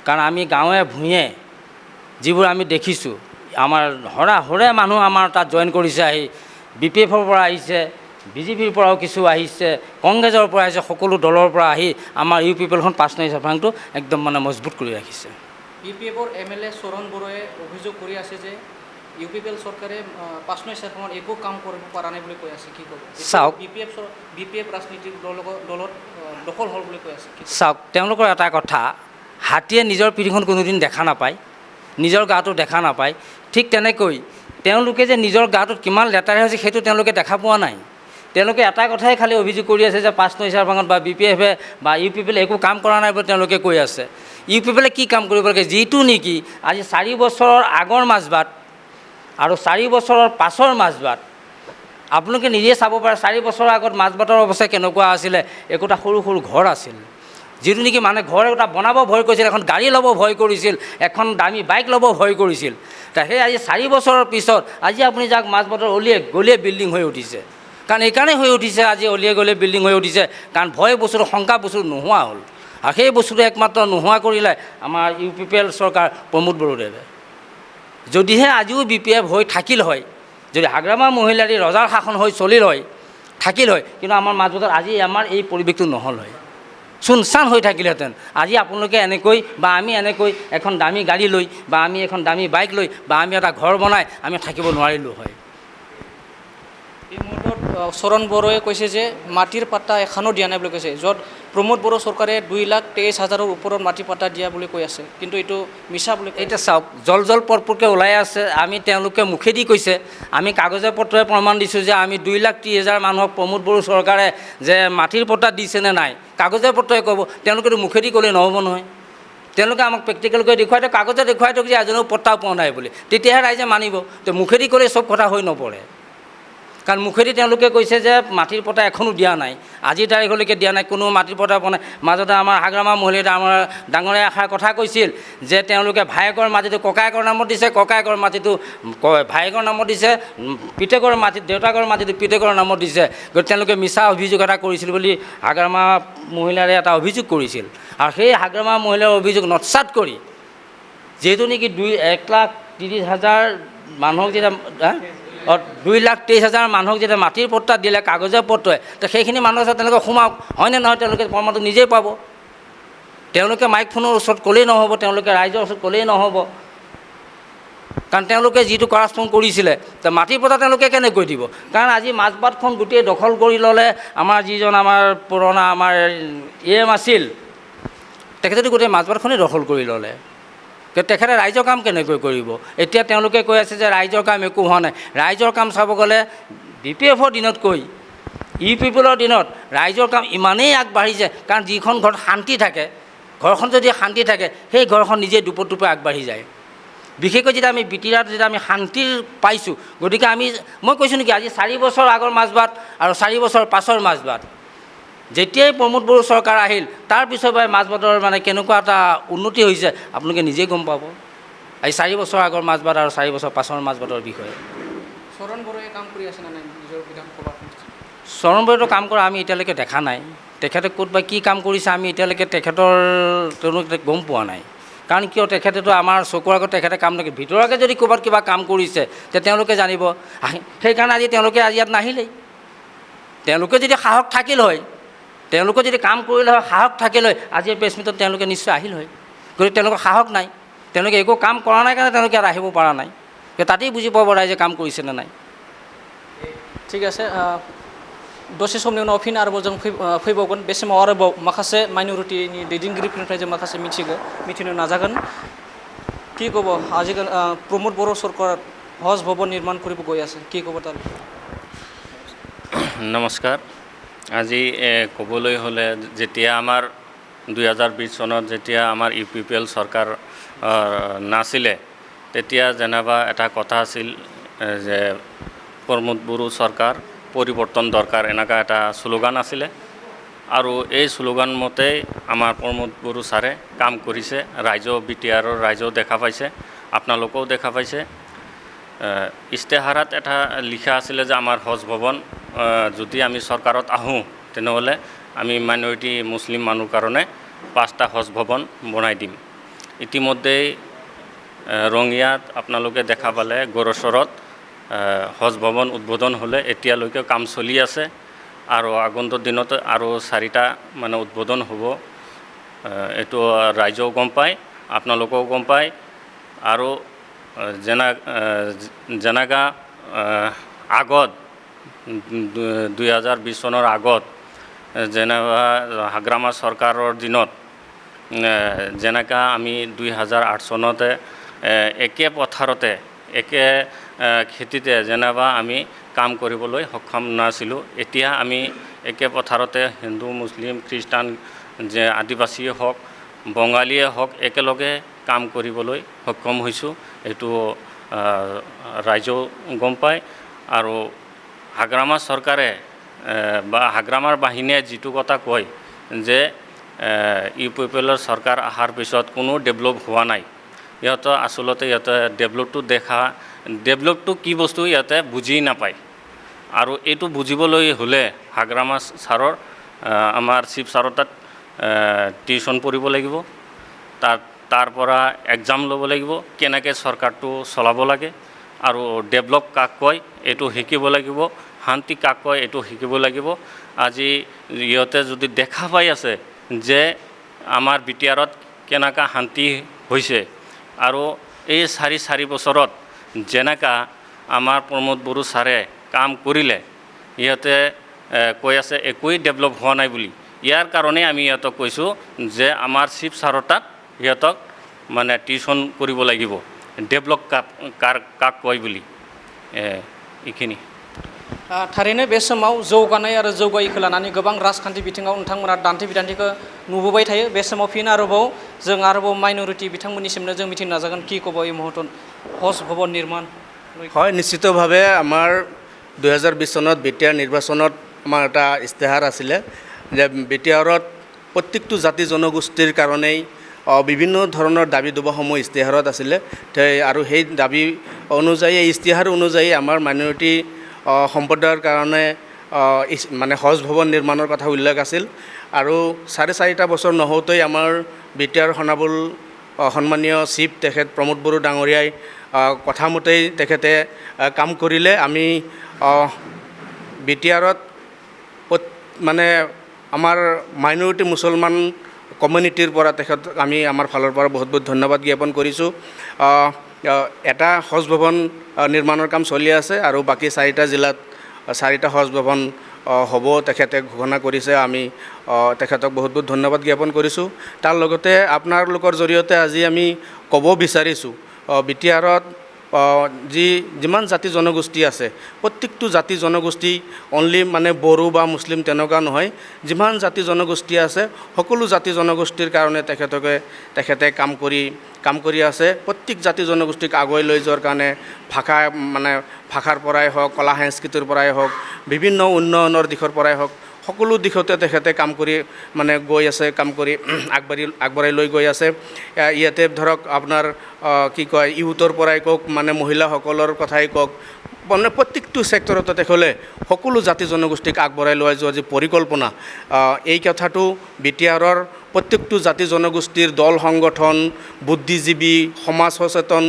কাৰণ আমি গাঁৱে ভূঞে যিবোৰ আমি দেখিছোঁ আমাৰ হৰে মানুহ আমাৰ তাত জইন কৰিছে আহি BPFৰ পৰা আহিছে বিজেপিৰ পৰাও কিছু আহিছে কংগ্ৰেছৰ পৰা আহিছে সকলো দলৰ পৰা আহি আমাৰ UPPLখন 5 নয় সেৰপাংটো একদম মানে মজবুত কৰি ৰাখিছে BPFৰ MLA চৰণ বৰুৱাই অভিযোগ কৰি আছে যে UPPL চৰকাৰে 5 নয় সেৰপাঙত একো কাম কৰিব পৰা নাই বুলি কৈ আছে কি ক'ব চাওক BPF ৰাজনীতিক দলত দখল হ'ল বুলি কৈ আছে চাওক তেওঁলোকৰ এটা কথা হাতীয়ে নিজৰ পিঠিখন কোনোদিন দেখা নাপায় নিজৰ গাটো দেখা নাপায় ঠিক তেনেকৈ তেওঁলোকে যে নিজৰ গাটোত কিমান লেতেৰা হৈছে সেইটো তেওঁলোকে দেখা পোৱা নাই তেওঁলোকে এটা কথাই খালি অভিযোগ কৰি আছে যে 5 নয় সেৰপাঙত বা BPFে বা UPPL একো কাম কৰা নাই বুলি তেওঁলোকে কৈ আছে UPPL কি কাম কৰিব লাগে যিটো নেকি আজি 4 বছৰৰ আগৰ মাজবাট আৰু 4 বছৰৰ পাছৰ মাজবাট আপোনালোকে নিজে চাব পাৰে 4 বছৰৰ আগত মাজবাটৰ অৱস্থা কেনেকুৱা আছিলে একোটা সৰু সৰু ঘৰ আছিল যিটো নেকি মানে ঘৰ এটা বনাব ভয় কৰিছিল এখন গাড়ী ল'ব ভয় কৰিছিল এখন দামী বাইক ল'ব ভয় কৰিছিল তা সেই আজি 4 বছৰৰ পিছত আজি আপুনি যাক মাজবাটৰ অলিয়ে গলিয়ে বিল্ডিং হৈ উঠিছে কাৰণ এইকাৰণে হৈ উঠিছে আজি অলিয়ে গলিয়ে বিল্ডিং হৈ উঠিছে কাৰণ ভয় বস্তুটো শংকা বস্তু নোহোৱা হ'ল আৰু সেই বস্তুটো একমাত্ৰ নোহোৱা কৰিলে আমাৰ UPPL চৰকাৰ প্ৰমোদ বড়োদেৱে যদিহে আজিও BPF হৈ থাকিল হয় যদি হাগ্ৰামা মহিলাৰী ৰজাৰ শাসন হৈ চলিল হয় থাকিল হয় কিন্তু আমাৰ মাজবাটত আজি আমাৰ এই পৰিৱেশটো নহ'ল হয় শুনশান হৈ থাকিলহেঁতেন আজি আপোনালোকে এনেকৈ বা আমি এনেকৈ এখন দামী গাড়ী লৈ বা আমি এখন দামী বাইক লৈ বা আমি এটা ঘৰ বনাই আমি থাকিব নোৱাৰিলোঁ হয় এই মুহূৰ্তত চৰণ বড়োৱে কৈছে যে মাটিৰ পাট্টা এখনো দিয়া নাই বুলি কৈছে য'ত প্ৰমোদ বড়ো চৰকাৰে 2,23,000ৰ ওপৰত মাটি পাট্টা দিয়া বুলি কৈ আছে কিন্তু এইটো মিছা বুলি এতিয়া চাওক জল পৰপৰকৈ ওলাই আছে আমি তেওঁলোকে মুখেদি কৈছে আমি কাগজে পত্ৰই প্ৰমাণ দিছোঁ যে আমি 2,30,000 মানুহক প্ৰমোদ বড়ো চৰকাৰে যে মাটিৰ পট্টা দিছেনে নাই কাগজে পত্ৰই ক'ব তেওঁলোকেতো মুখেদি ক'লে নহ'ব নহয় তেওঁলোকে আমাক প্ৰেক্টিকেলকৈ দেখুৱাই দিয়ক কাগজে দেখুৱাই দিয়ক যে এজনেও পট্টা পোৱা নাই বুলি তেতিয়াহে ৰাইজে মানিব তো মুখেদি ক'লে চব কথা হৈ নপৰে কাৰণ মুখেদি তেওঁলোকে কৈছে যে মাটিৰ পট্টা এখনো দিয়া নাই আজিৰ তাৰিখলৈকে দিয়া নাই কোনো মাটিৰ পট্টা পোৱা নাই মাজতে আমাৰ হাগ্ৰামা মহিলাই আমাৰ ডাঙৰে এষাৰ কথা কৈছিল যে তেওঁলোকে ভায়েকৰ মাটিটো ককায়েকৰ নামত দিছে ককায়েকৰ মাটিটো ভায়েকৰ নামত দিছে পিতেকৰ মাটি দেউতাকৰ মাটিটো পিতেকৰ নামত দিছে গতিকে তেওঁলোকে মিছা অভিযোগ এটা কৰিছিল বুলি হাগ্ৰামা মহিলাৰে এটা অভিযোগ কৰিছিল আৰু সেই হাগ্ৰামা মহিলাৰ অভিযোগ নৎসাত কৰি যিহেতু নেকি 1,30,000 মানুহক যেতিয়া 2,23,000 মানুহক যেতিয়া মাটিৰ পট্টা দিলে কাগজে পত্ৰই তো সেইখিনি মানুহ আছে তেওঁলোকে সোমাওক হয়নে নহয় তেওঁলোকে প্ৰমাণটো নিজেই পাব তেওঁলোকে মাইক ফোনৰ ওচৰত ক'লেই নহ'ব তেওঁলোকে ৰাইজৰ ওচৰত ক'লেই নহ'ব কাৰণ তেওঁলোকে যিটো কৰাপশ্যন কৰিছিলে তো মাটিৰ পতা তেওঁলোকে কেনেকৈ দিব কাৰণ আজি মাজবাটখন গোটেই দখল কৰি ল'লে আমাৰ যিজন আমাৰ পুৰণা আমাৰ এম আছিল তেখেতেতো গোটেই মাজবাটখনেই দখল কৰি ল'লে তেখেতে ৰাইজৰ কাম কেনেকৈ কৰিব এতিয়া তেওঁলোকে কৈ আছে যে ৰাইজৰ কাম একো হোৱা নাই ৰাইজৰ কাম চাব গ'লে BPFৰ দিনতকৈ ইউপিপিএলৰ দিনত ৰাইজৰ কাম ইমানেই আগবাঢ়িছে কাৰণ যিখন ঘৰত শান্তি থাকে ঘৰখন যদি শান্তি থাকে সেই ঘৰখন নিজে দুপে আগবাঢ়ি যায় বিশেষকৈ যেতিয়া আমি বিটিৰাত যেতিয়া আমি শান্তিৰ পাইছোঁ গতিকে মই কৈছোঁ নেকি আজি 4 বছৰ আগৰ মাজবাট আৰু 4 বছৰ পাছৰ মাজবাট যেতিয়াই প্ৰমোদ বড়ো চৰকাৰ আহিল তাৰ পিছৰ পৰাই মাজবাটৰ মানে কেনেকুৱা এটা উন্নতি হৈছে আপোনালোকে নিজেই গম পাব আজি 4 বছৰ আগৰ মাজবাট আৰু 4 বছৰ পাছৰ মাজবাটৰ বিষয়ে চৰণ বড়োৱে কাম কৰি আছে নে নাই নিজৰ বিধানসভাত চৰণ বড়োতো কাম কৰা আমি এতিয়ালৈকে দেখা নাই তেখেতে ক'ত বা কি কাম কৰিছে আমি এতিয়ালৈকে তেওঁলোকে গম পোৱা নাই কাৰণ কিয় তেখেতেতো আমাৰ চকুৰ আগত তেখেতে কাম নকৰে ভিতৰকে যদি ক'ৰবাত কিবা কাম কৰিছে তে তেওঁলোকে জানিব সেইকাৰণে আজি তেওঁলোকে আজি ইয়াত নাহিলেই তেওঁলোকে যদি সাহস থাকিল হয় তেওঁলোকে যদি কাম কৰিলে হয় সাহস থাকিল হয় আজি প্ৰেছ মিটত তেওঁলোকে নিশ্চয় আহিল হয় গতিকে তেওঁলোকৰ সাহস নাই তেওঁলোকে একো কাম কৰা নাই কাৰণে তেওঁলোকে আহিব পৰা নাই তাতেই বুজি পাব ৰাইজে কাম কৰিছে নে নাই ঠিক আছে दसे समनि उनाव फिन आरोबाव जों फैबावगोन बे समाव आरोबाव माखासे माइनरिटिनि दैदेनगिरिफोरनिफ्राय जों माखासे मिथिनो नाजागोन কি ক'ব আজিকালি প্ৰমোদ বড়ো চৰকাৰ হজ ভৱন নিৰ্মাণ কৰিব গৈ আছে কি ক'ব তাৰ নমস্কাৰ আজি ক'বলৈ হ'লে যেতিয়া আমাৰ 2020 চনত যেতিয়া আমাৰ ইউপিপিএল চৰকাৰ নাছিলে তেতিয়া যেনিবা এটা কথা আছিল যে প্ৰমোদ বড়ো চৰকাৰ পৰিৱৰ্তন দৰকাৰ এনেকা এটা স্লোগান আছিলে আৰু এই স্লোগান মতে আমাৰ প্ৰমোদ বড়ো ছাৰে কাম কৰিছে ৰাইজৰ বিটিআৰৰ ৰাইজেও দেখা পাইছে আপোনালোকেও দেখা পাইছে ইস্তেহাৰত এটা লিখা আছিলে যে আমাৰ হজ ভৱন যদি আমি চৰকাৰত আহোঁ তেনেহ'লে আমি মাইনৰিটি মুছলিম মানুহ কাৰণে 5টা হজ ভৱন বনাই দিম ইতিমধ্যে ৰঙিয়াত আপোনালোকে দেখা পালে গড়চৰত হজ ভৱন উদ্বোধন হ'লে এতিয়ালৈকে কাম চলি আছে আৰু আগন্তুক দিনত আৰু 4টা মানে উদ্বোধন হ'ব এইটো ৰাইজেও গম পায় আপোনালোকেও গম পায় আৰু যেনেকা আগত 2020 চনৰ আগত যেনেকা হাগ্ৰামা চৰকাৰৰ দিনত যেনেকা আমি 2008 চনতে একে পথাৰতে একে খেতিতে যেনেবা আমি কাম কৰিবলৈ সক্ষম নাছিলোঁ এতিয়া আমি একে পথাৰতে হিন্দু মুছলিম খ্ৰীষ্টান যে আদিবাসীয়ে হওক বঙালীয়ে হওক একেলগে কাম কৰিবলৈ সক্ষম হৈছোঁ এইটো ৰাইজেও গম পায় আৰু হাগ্ৰামা চৰকাৰে বা হাগ্ৰামাৰ বাহিনীয়ে যিটো কথা কয় যে ইউপিপিএলৰ চৰকাৰ অহাৰ পিছত কোনো ডেভেলপ হোৱা নাই ইহঁতে আচলতে ইহঁতে ডেভেলপটো কি বস্তু ইহঁতে বুজি নাপায় আৰু এইটো বুজিবলৈ হ'লে হাগ্ৰামা ছাৰৰ আমাৰ চিফ ছাৰৰ তাত টিউশ্যন পঢ়িব লাগিব তাৰ পৰা এক্সাম ল'ব লাগিব কেনেকৈ চৰকাৰটো চলাব লাগে আৰু ডেভেলপ কাক কয় এইটো শিকিব লাগিব শান্তি কাক কয় এইটো শিকিব লাগিব আজি ইহঁতে যদি দেখা পাই আছে যে আমাৰ বিটিআৰত কেনেকুৱা শান্তি হৈছে আৰু এই 4 বছৰত যেনেকা আমাৰ প্ৰমোদ বড়ো ছাৰে কাম কৰিলে ইহঁতে কৈ আছে একোৱেই ডেভেলপ হোৱা নাই বুলি ইয়াৰ কাৰণে আমি ইহঁতক কৈছোঁ যে আমাৰ চিফ ছাৰৰ তাত ইহঁতক মানে টিউশ্যন কৰিব লাগিব ডেভেলপ কাক কয় বুলি এইখিনি थारैनो बे समाव जौगानाय आरो जौगायैखौ लानानै गोबां राजखान्थि बिथिङाव नोंथांमोना दान्थे बिदान्थेखौ नुबोबाय थायो बे समाव फिन आरोबाव माइनरिटी बिथांमोननिसिमनो जों मिथिनो नाजागोन কি ক'ব এই মুহূৰ্তত হজ ভৱন নিৰ্মাণ হয় নিশ্চিতভাৱে আমাৰ 2020 চনত বিটিআৰ নিৰ্বাচনত আমাৰ এটা ইস্তেহাৰ আছিলে যে বিটিআৰত প্ৰত্যেকটো জাতি জনগোষ্ঠীৰ কাৰণেই বিভিন্ন ধৰণৰ দাবী দুবাসমূহ ইস্তেহাৰত আছিলে আৰু সেই দাবী অনুযায়ী এই ইস্তেহাৰ অনুযায়ী আমাৰ মাইনৰিটি সম্প্ৰদায়ৰ কাৰণে মানে হজ ভৱন নিৰ্মাণৰ কথা উল্লেখ আছিল আৰু 4.5টা বছৰ নহওঁতেই আমাৰ বিটিআৰ সনাবুল সন্মানীয় চিফ তেখেত প্ৰমোদ বড়ো ডাঙৰীয়াই কথামতেই তেখেতে কাম কৰিলে আমি বিটিআৰত মানে আমাৰ মাইনৰিটি মুছলমান কমিউনিটিৰ পৰা তেখেত আমি আমাৰ ফালৰ পৰা বহুত বহুত ধন্যবাদ জ্ঞাপন কৰিছোঁ এটা সজ ভৱন নিৰ্মাণৰ কাম চলি আছে আৰু বাকী 4টা জিলাত 4টা সজ ভৱন হ'ব তেখেতে ঘোষণা কৰিছে। আমি তেখেতক বহুত বহুত ধন্যবাদ জ্ঞাপন কৰিছোঁ। তাৰ লগতে আপোনালোকৰ জৰিয়তে আজি আমি ক'ব বিচাৰিছোঁ বিটিআৰত যিমান জাতি জনগোষ্ঠী আছে প্ৰত্যেকটো জাতি জনগোষ্ঠী অনলি মানে বড়ো বা মুছলিম তেনেকুৱা নহয়, যিমান জাতি জনগোষ্ঠী আছে সকলো জাতি জনগোষ্ঠীৰ কাৰণে তেখেতে কাম কৰি আছে। প্ৰত্যেক জাতি জনগোষ্ঠীক আগুৱাই লৈ যোৱাৰ কাৰণে ভাষাৰ পৰাই হওক, কলা সংস্কৃতিৰ পৰাই হওক, বিভিন্ন উন্নয়নৰ দিশৰ পৰাই হওক, সকলো দিশতে তেখেতে কাম কৰি গৈ আছে, কাম কৰি আগবাঢ়াই লৈ গৈ আছে। ইয়াতে ধৰক আপোনাৰ কি কয় ইউথৰ পৰাই কওক, মহিলাসকলৰ কথাই কওক, প্ৰত্যেকটো ছেক্টৰতে তেখেতে সকলো জাতি জনগোষ্ঠীক আগবঢ়াই লৈ যোৱা যি পৰিকল্পনা, এই কথাটো বিটিআৰৰ প্ৰত্যেকটো জাতি জনগোষ্ঠীৰ দল সংগঠন, বুদ্ধিজীৱী, সমাজ সচেতন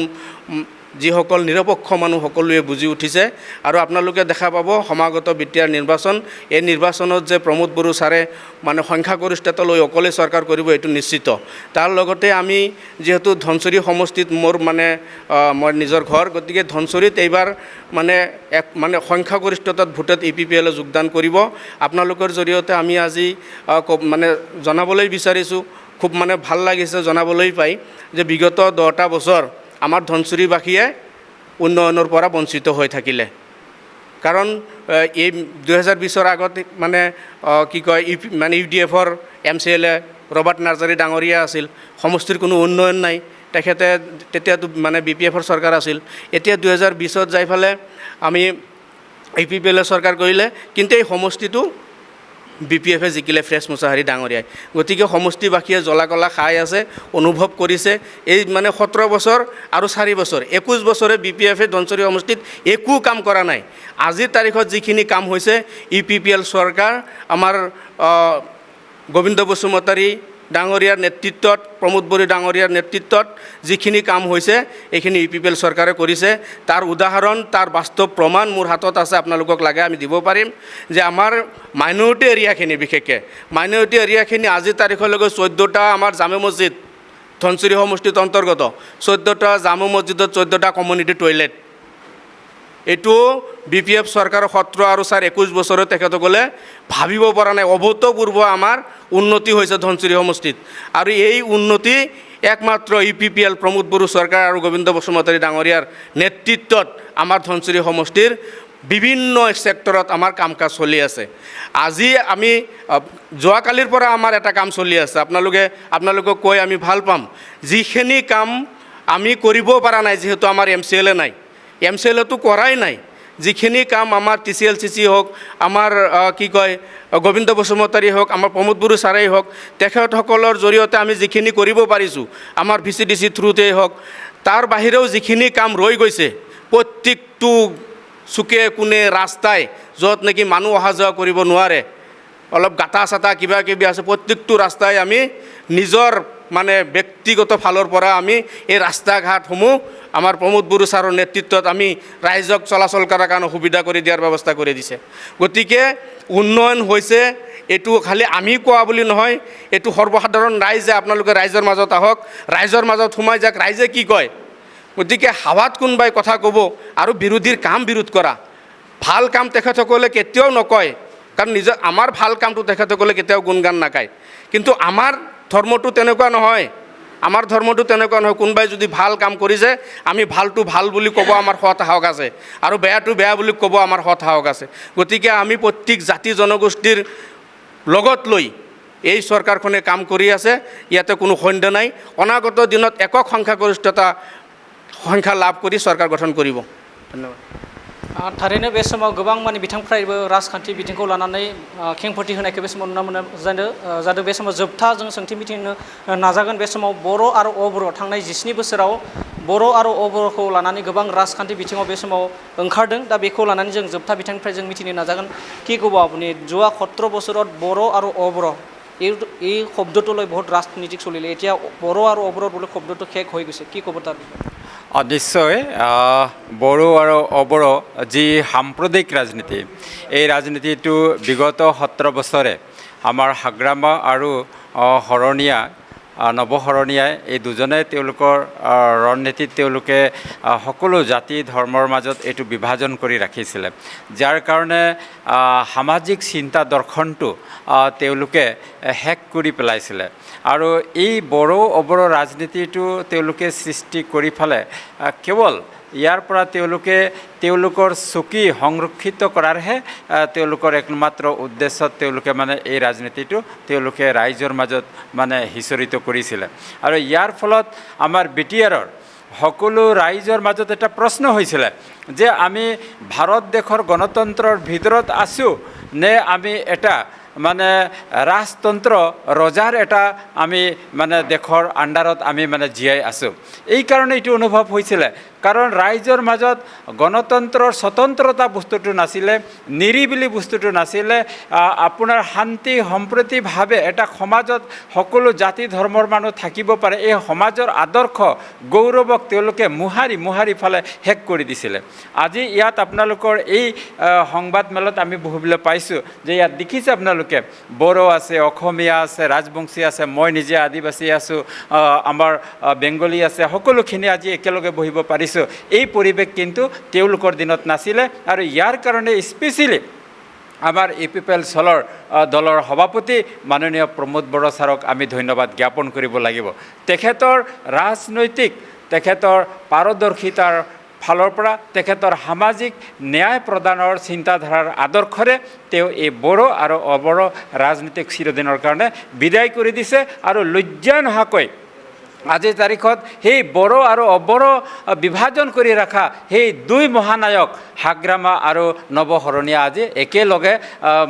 যিসকল নিৰপেক্ষ মানুহ সকলোৱে বুজি উঠিছে। আৰু আপোনালোকে দেখা পাব সমাগত বিটিআৰ নিৰ্বাচন, এই নিৰ্বাচনত যে প্ৰমোদ বড়ো ছাৰে সংখ্যাগৰিষ্ঠতা লৈ অকলে চৰকাৰ কৰিব এইটো নিশ্চিত। তাৰ লগতে আমি যিহেতু ধনচিৰি সমষ্টিত মোৰ মই নিজৰ ঘৰ, গতিকে ধনচিৰিত এইবাৰ সংখ্যাগৰিষ্ঠতাত ভোটত EPPLে যোগদান কৰিব। আপোনালোকৰ জৰিয়তে আমি আজি জনাবলৈ বিচাৰিছোঁ, খুব ভাল লাগিছে জনাবলৈ পাই যে বিগত 10টা বছৰ আমাৰ ধনচিৰিবাসীয়ে উন্নয়নৰ পৰা বঞ্চিত হৈ থাকিলে। কাৰণ এই 2020ৰ আগত কি কয় UDFৰ MCLA ৰবাৰ্ট নাৰ্জাৰী ডাঙৰীয়া আছিল, সমষ্টিৰ কোনো উন্নয়ন নাই। তেখেতে তেতিয়াতো BPFৰ চৰকাৰ আছিল। এতিয়া 2020ত যাই ফালে আমি EPPLে চৰকাৰ কৰিলে, কিন্তু এই সমষ্টিটো BPFে জিকিলে ফ্ৰেছ মুছাহাৰী ডাঙৰীয়াই। গতিকে সমষ্টিবাসীয়ে জ্বলা কলা খাই আছে, অনুভৱ কৰিছে। এই 17 বছৰ আৰু 4 বছৰ 21 বছৰে BPFে ধনচিৰি সমষ্টিত একো কাম কৰা নাই। আজিৰ তাৰিখত যিখিনি কাম হৈছে EPPL চৰকাৰ আমাৰ গোবিন্দ বসুমতাৰী ডাঙৰীয়াৰ নেতৃত্বত, প্ৰমোদ বড়ো ডাঙৰীয়াৰ নেতৃত্বত যিখিনি কাম হৈছে এইখিনি EPPL চৰকাৰে কৰিছে। তাৰ উদাহৰণ, তাৰ বাস্তৱ প্ৰমাণ মোৰ হাতত আছে, আপোনালোকক লাগে আমি দিব পাৰিম যে আমাৰ মাইনৰিটি এৰিয়াখিনি, বিশেষকৈ মাইনৰিটি এৰিয়াখিনি আজিৰ তাৰিখলৈকে 14টা আমাৰ জামে মছজিদ ধনচিৰি সমষ্টিত অন্তৰ্গত, 14টা জামে মছজিদত 14টা কমিউনিটি টয়লেট। এইটো BPF চৰকাৰৰ 17 আৰু 21 বছৰত তেখেতসকলে ভাবিব পৰা নাই। অভূতপূৰ্ব আমাৰ উন্নতি হৈছে ধনচিৰি সমষ্টিত, আৰু এই উন্নতি একমাত্ৰ EPPL প্ৰমোদ বড়ো চৰকাৰ আৰু গোবিন্দ বসুমতাৰী ডাঙৰীয়াৰ নেতৃত্বত আমাৰ ধনচিৰি সমষ্টিৰ বিভিন্ন ছেক্টৰত আমাৰ কাম কাজ চলি আছে। আজি আমি যোৱাকালিৰ পৰা আমাৰ এটা কাম চলি আছে, আপোনালোকক কৈ আমি ভাল পাম। যিখিনি কাম আমি কৰিব পৰা নাই, যিহেতু আমাৰ MCLA নাই, MCLAটো কৰাই নাই, যিখিনি কাম আমাৰ TCLCC হওক, আমাৰ কি কয় গোবিন্দ বসুমতাৰী হওক, আমাৰ প্ৰমোদ বড়ো ছাৰেই হওক, তেখেতসকলৰ জৰিয়তে আমি যিখিনি কৰিব পাৰিছোঁ, আমাৰ VCDC থ্ৰুতেই হওক, তাৰ বাহিৰেও যিখিনি কাম ৰৈ গৈছে, প্ৰত্যেকটো চুকে কোণে ৰাস্তাই য'ত নেকি মানুহ অহা যোৱা কৰিব নোৱাৰে, অলপ গাঁটা চাটা কিবা কিবি আছে, প্ৰত্যেকটো ৰাস্তাই আমি নিজৰ ব্যক্তিগত ফালৰ পৰা আমি এই ৰাস্তা ঘাটসমূহ আমাৰ প্ৰমোদ বড়ো ছাৰৰ নেতৃত্বত আমি ৰাইজক চলাচল কৰাৰ কাৰণে সুবিধা কৰি দিয়াৰ ব্যৱস্থা কৰি দিছে। গতিকে উন্নয়ন হৈছে, এইটো খালি আমি কোৱা বুলি নহয়, এইটো সৰ্বসাধাৰণ ৰাইজে, আপোনালোকে ৰাইজৰ মাজত আহক, ৰাইজৰ মাজত সোমাই যাওক, ৰাইজে কি কয়। গতিকে হাৱাত কোনোবাই কথা ক'ব আৰু বিৰোধীৰ কাম বিৰোধ কৰা, ভাল কাম তেখেতসকলে কেতিয়াও নকয়, কাৰণ আমাৰ ভাল কামটো তেখেতসকলে কেতিয়াও গুণগান নাগায়। কিন্তু আমাৰ ধৰ্মটো তেনেকুৱা নহয়, আমাৰ ধৰ্মটো তেনেকুৱা নহয়। কোনোবাই যদি ভাল কাম কৰিছে, আমি ভালটো ভাল বুলি ক'ব আমাৰ সৎ সাহস আছে, আৰু বেয়াটো বেয়া বুলি ক'ব আমাৰ সৎ সাহস আছে। গতিকে আমি প্ৰত্যেক জাতি জনগোষ্ঠীৰ লগত লৈ এই চৰকাৰখনে কাম কৰি আছে, ইয়াতে কোনো সন্দেহ নাই। অনাগত দিনত একক সংখ্যা লাভ কৰি চৰকাৰ গঠন কৰিব। ধন্যবাদ। थारैनो बे समाव गोबां बिथांफ्राबो राजखान्थि बिथिंखौ लानानै खेंफोरथि होनायखौ बे समाव नुनो मोनो जादों। बे समाव जोबथा जों सोंथि मिथिनो नाजागोन। बे समाव बर' आरो अबर' थांनाय 19 बोसोराव बर' आरो अबर'खौ लानानै गोबां राजखान्थि बिथिङाव बे समाव ओंखारदों। दा बेखौ लानानै जों जोबथा बिथांनिफ्राय जों मिथिनो नाजागोन কি ক'ব আপুনি যোৱা 17 বছৰত বৰ' আৰু অবৰ' এই শব্দটোলৈ বহুত ৰাজনীতিক চলিলে, এতিয়া বৰ' আৰু অবৰৰ বোলে শব্দটো শেষ হৈ গৈছে, কি ক'ব তাৰ বিষয়ে? নিশ্চয় বড়ো আৰু অবড়ো যি সাম্প্ৰদায়িক ৰাজনীতি, এই ৰাজনীতিটো বিগত 17 বছৰে আমাৰ হাগ্ৰামা আৰু হৰণীয়া নৱশৰণীয়াই এই দুজনে তেওঁলোকৰ ৰণনীতিত তেওঁলোকে সকলো জাতি ধৰ্মৰ মাজত এইটো বিভাজন কৰি ৰাখিছিলে, যাৰ কাৰণে সামাজিক চিন্তা দৰ্শনটো তেওঁলোকে শেষ কৰি পেলাইছিলে। আৰু এই বড়ো অবড়ো ৰাজনীতিটো তেওঁলোকে সৃষ্টি কৰি পেলাই কেৱল ইয়াৰ পৰা তেওঁলোকৰ চকী সংৰক্ষিত কৰাৰহে তেওঁলোকৰ একমাত্ৰ উদ্দেশ্যত তেওঁলোকে মানে এই ৰাজনীতিটো তেওঁলোকে ৰাইজৰ মাজত মানে সিঁচৰিত কৰিছিলে। আৰু ইয়াৰ ফলত আমাৰ BTRৰ সকলো ৰাইজৰ মাজত এটা প্ৰশ্ন হৈছিলে যে আমি ভাৰত দেশৰ গণতন্ত্ৰৰ ভিতৰত আছোঁ নে আমি এটা মানে ৰাজতন্ত্ৰ ৰজাৰ এটা আমি মানে দেশৰ আণ্ডাৰত আমি মানে জীয়াই আছোঁ। এই কাৰণে এইটো অনুভৱ হৈছিলে, কাৰণ ৰাইজৰ মাজত গণতন্ত্ৰৰ স্বতন্ত্ৰতা বস্তুটো নাছিলে, নিৰিবিলি বস্তুটো নাছিলে। আপোনাৰ শান্তি সম্প্ৰীতিভাৱে এটা সমাজত সকলো জাতি ধৰ্মৰ মানুহ থাকিব পাৰে, এই সমাজৰ আদৰ্শ গৌৰৱক তেওঁলোকে মোহাৰি ফালে শেষ কৰি দিছিলে। আজি ইয়াত আপোনালোকৰ এই সংবাদমেলত আমি বহিবলৈ পাইছোঁ যে ইয়াত দেখিছে আপোনালোকে বড়ো আছে, অসমীয়া আছে, ৰাজবংশী আছে, মই নিজে আদিবাসী আছোঁ, আমাৰ বেংগলী আছে, সকলোখিনি আজি একেলগে বহিব পাৰিছোঁ। এই পৰিৱেশ কিন্তু তেওঁলোকৰ দিনত নাছিলে। আৰু ইয়াৰ কাৰণে স্পেচিয়েলি আমাৰ APPL দলৰ সভাপতি মাননীয় প্ৰমোদ বড়ো ছাৰক আমি ধন্যবাদ জ্ঞাপন কৰিব লাগিব। তেখেতৰ ৰাজনৈতিক তেখেতৰ পাৰদৰ্শিতাৰ ফালৰ পৰা তেখেতৰ সামাজিক ন্যায় প্ৰদানৰ চিন্তাধাৰাৰ আদৰ্শৰে তেওঁ এই বড়ো আৰু অবড়ো ৰাজনীতিক চিৰদিনৰ কাৰণে বিদায় কৰি দিছে। আৰু লজ্জা নোহোৱাকৈ আজিৰ তাৰিখত সেই বড়ো আৰু অবড়ো বিভাজন কৰি ৰখা সেই দুই মহানায়ক হাগ্ৰামা আৰু নৱশৰণীয়া আজি একেলগে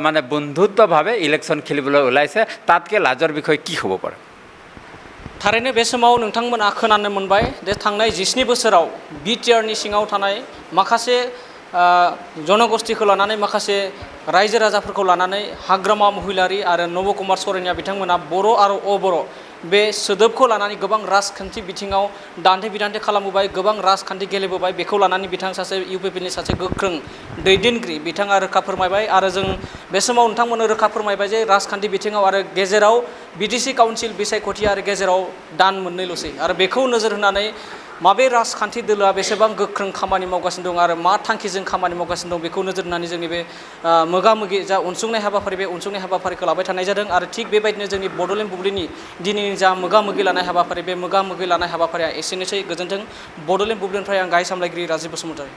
মানে বন্ধুত্বভাৱে ইলেকশ্যন খেলিবলৈ ওলাইছে। তাতকৈ লাজৰ বিষয় কি হ'ব পাৰে? थारैनो बे समाव नोंथांमोना खोनानो मोनबाय जे थांनाय 17 बोसोराव BTRनि सिङाव थानाय माखासे जनगोष्ठीखौ लानानै माखासे रायजो राजाफोरखौ लानानै हाग्रामा महिलारि आरो नब कुमार सरेनिया बिथांमोना बर' आरो अबर' बे सोदोबखौ लानानै गोबां राजखान्थि बिथिङाव दान्थे बिदान्थे खालामबोबाय, गोबां राजखान्थि गेलेबोबाय। बेखौ लानानै बिथां सासे UPPनि सासे गोख्रों दैदेनगिरि बिथाङा रोखा फोरमायबाय। आरो जों बे समाव नोंथांमोननो रोखा फोरमायबाय जे राजखान्थि बिथिङाव आरो गेजेराव BTC काउन्सिल बिसायख'थि आरो गेजेराव दान मोननैल'सै। आरो बेखौ नोजोर होनानै माबे राजखान्थि दोलोआ बेसेबां गोख्रों खामानि मावगासिनो दं आरो मा थांखिजों खामानि मावगासिनो दं बेखौ नोजोर होनानै जोंनि बे मोगा मोगि जा अनसुंनाय हाबाफारि बे अनसुंनाय हाबाफारिखौ लाबाय थानाय जादों। आरो थिग बेबायदिनो जोंनि बड'लेण्ड बुब्लिनि दिनैनि जा मोगा मोगि लानाय हाबाफारि बे मोगा मोगि लानाय हाबाफारिया एसेनोसै। गोजोन्थों। बड'लेण्ड बुब्लिनिफ्राय आं गाहाय सामलायगिरि राजिब बसुमतारी।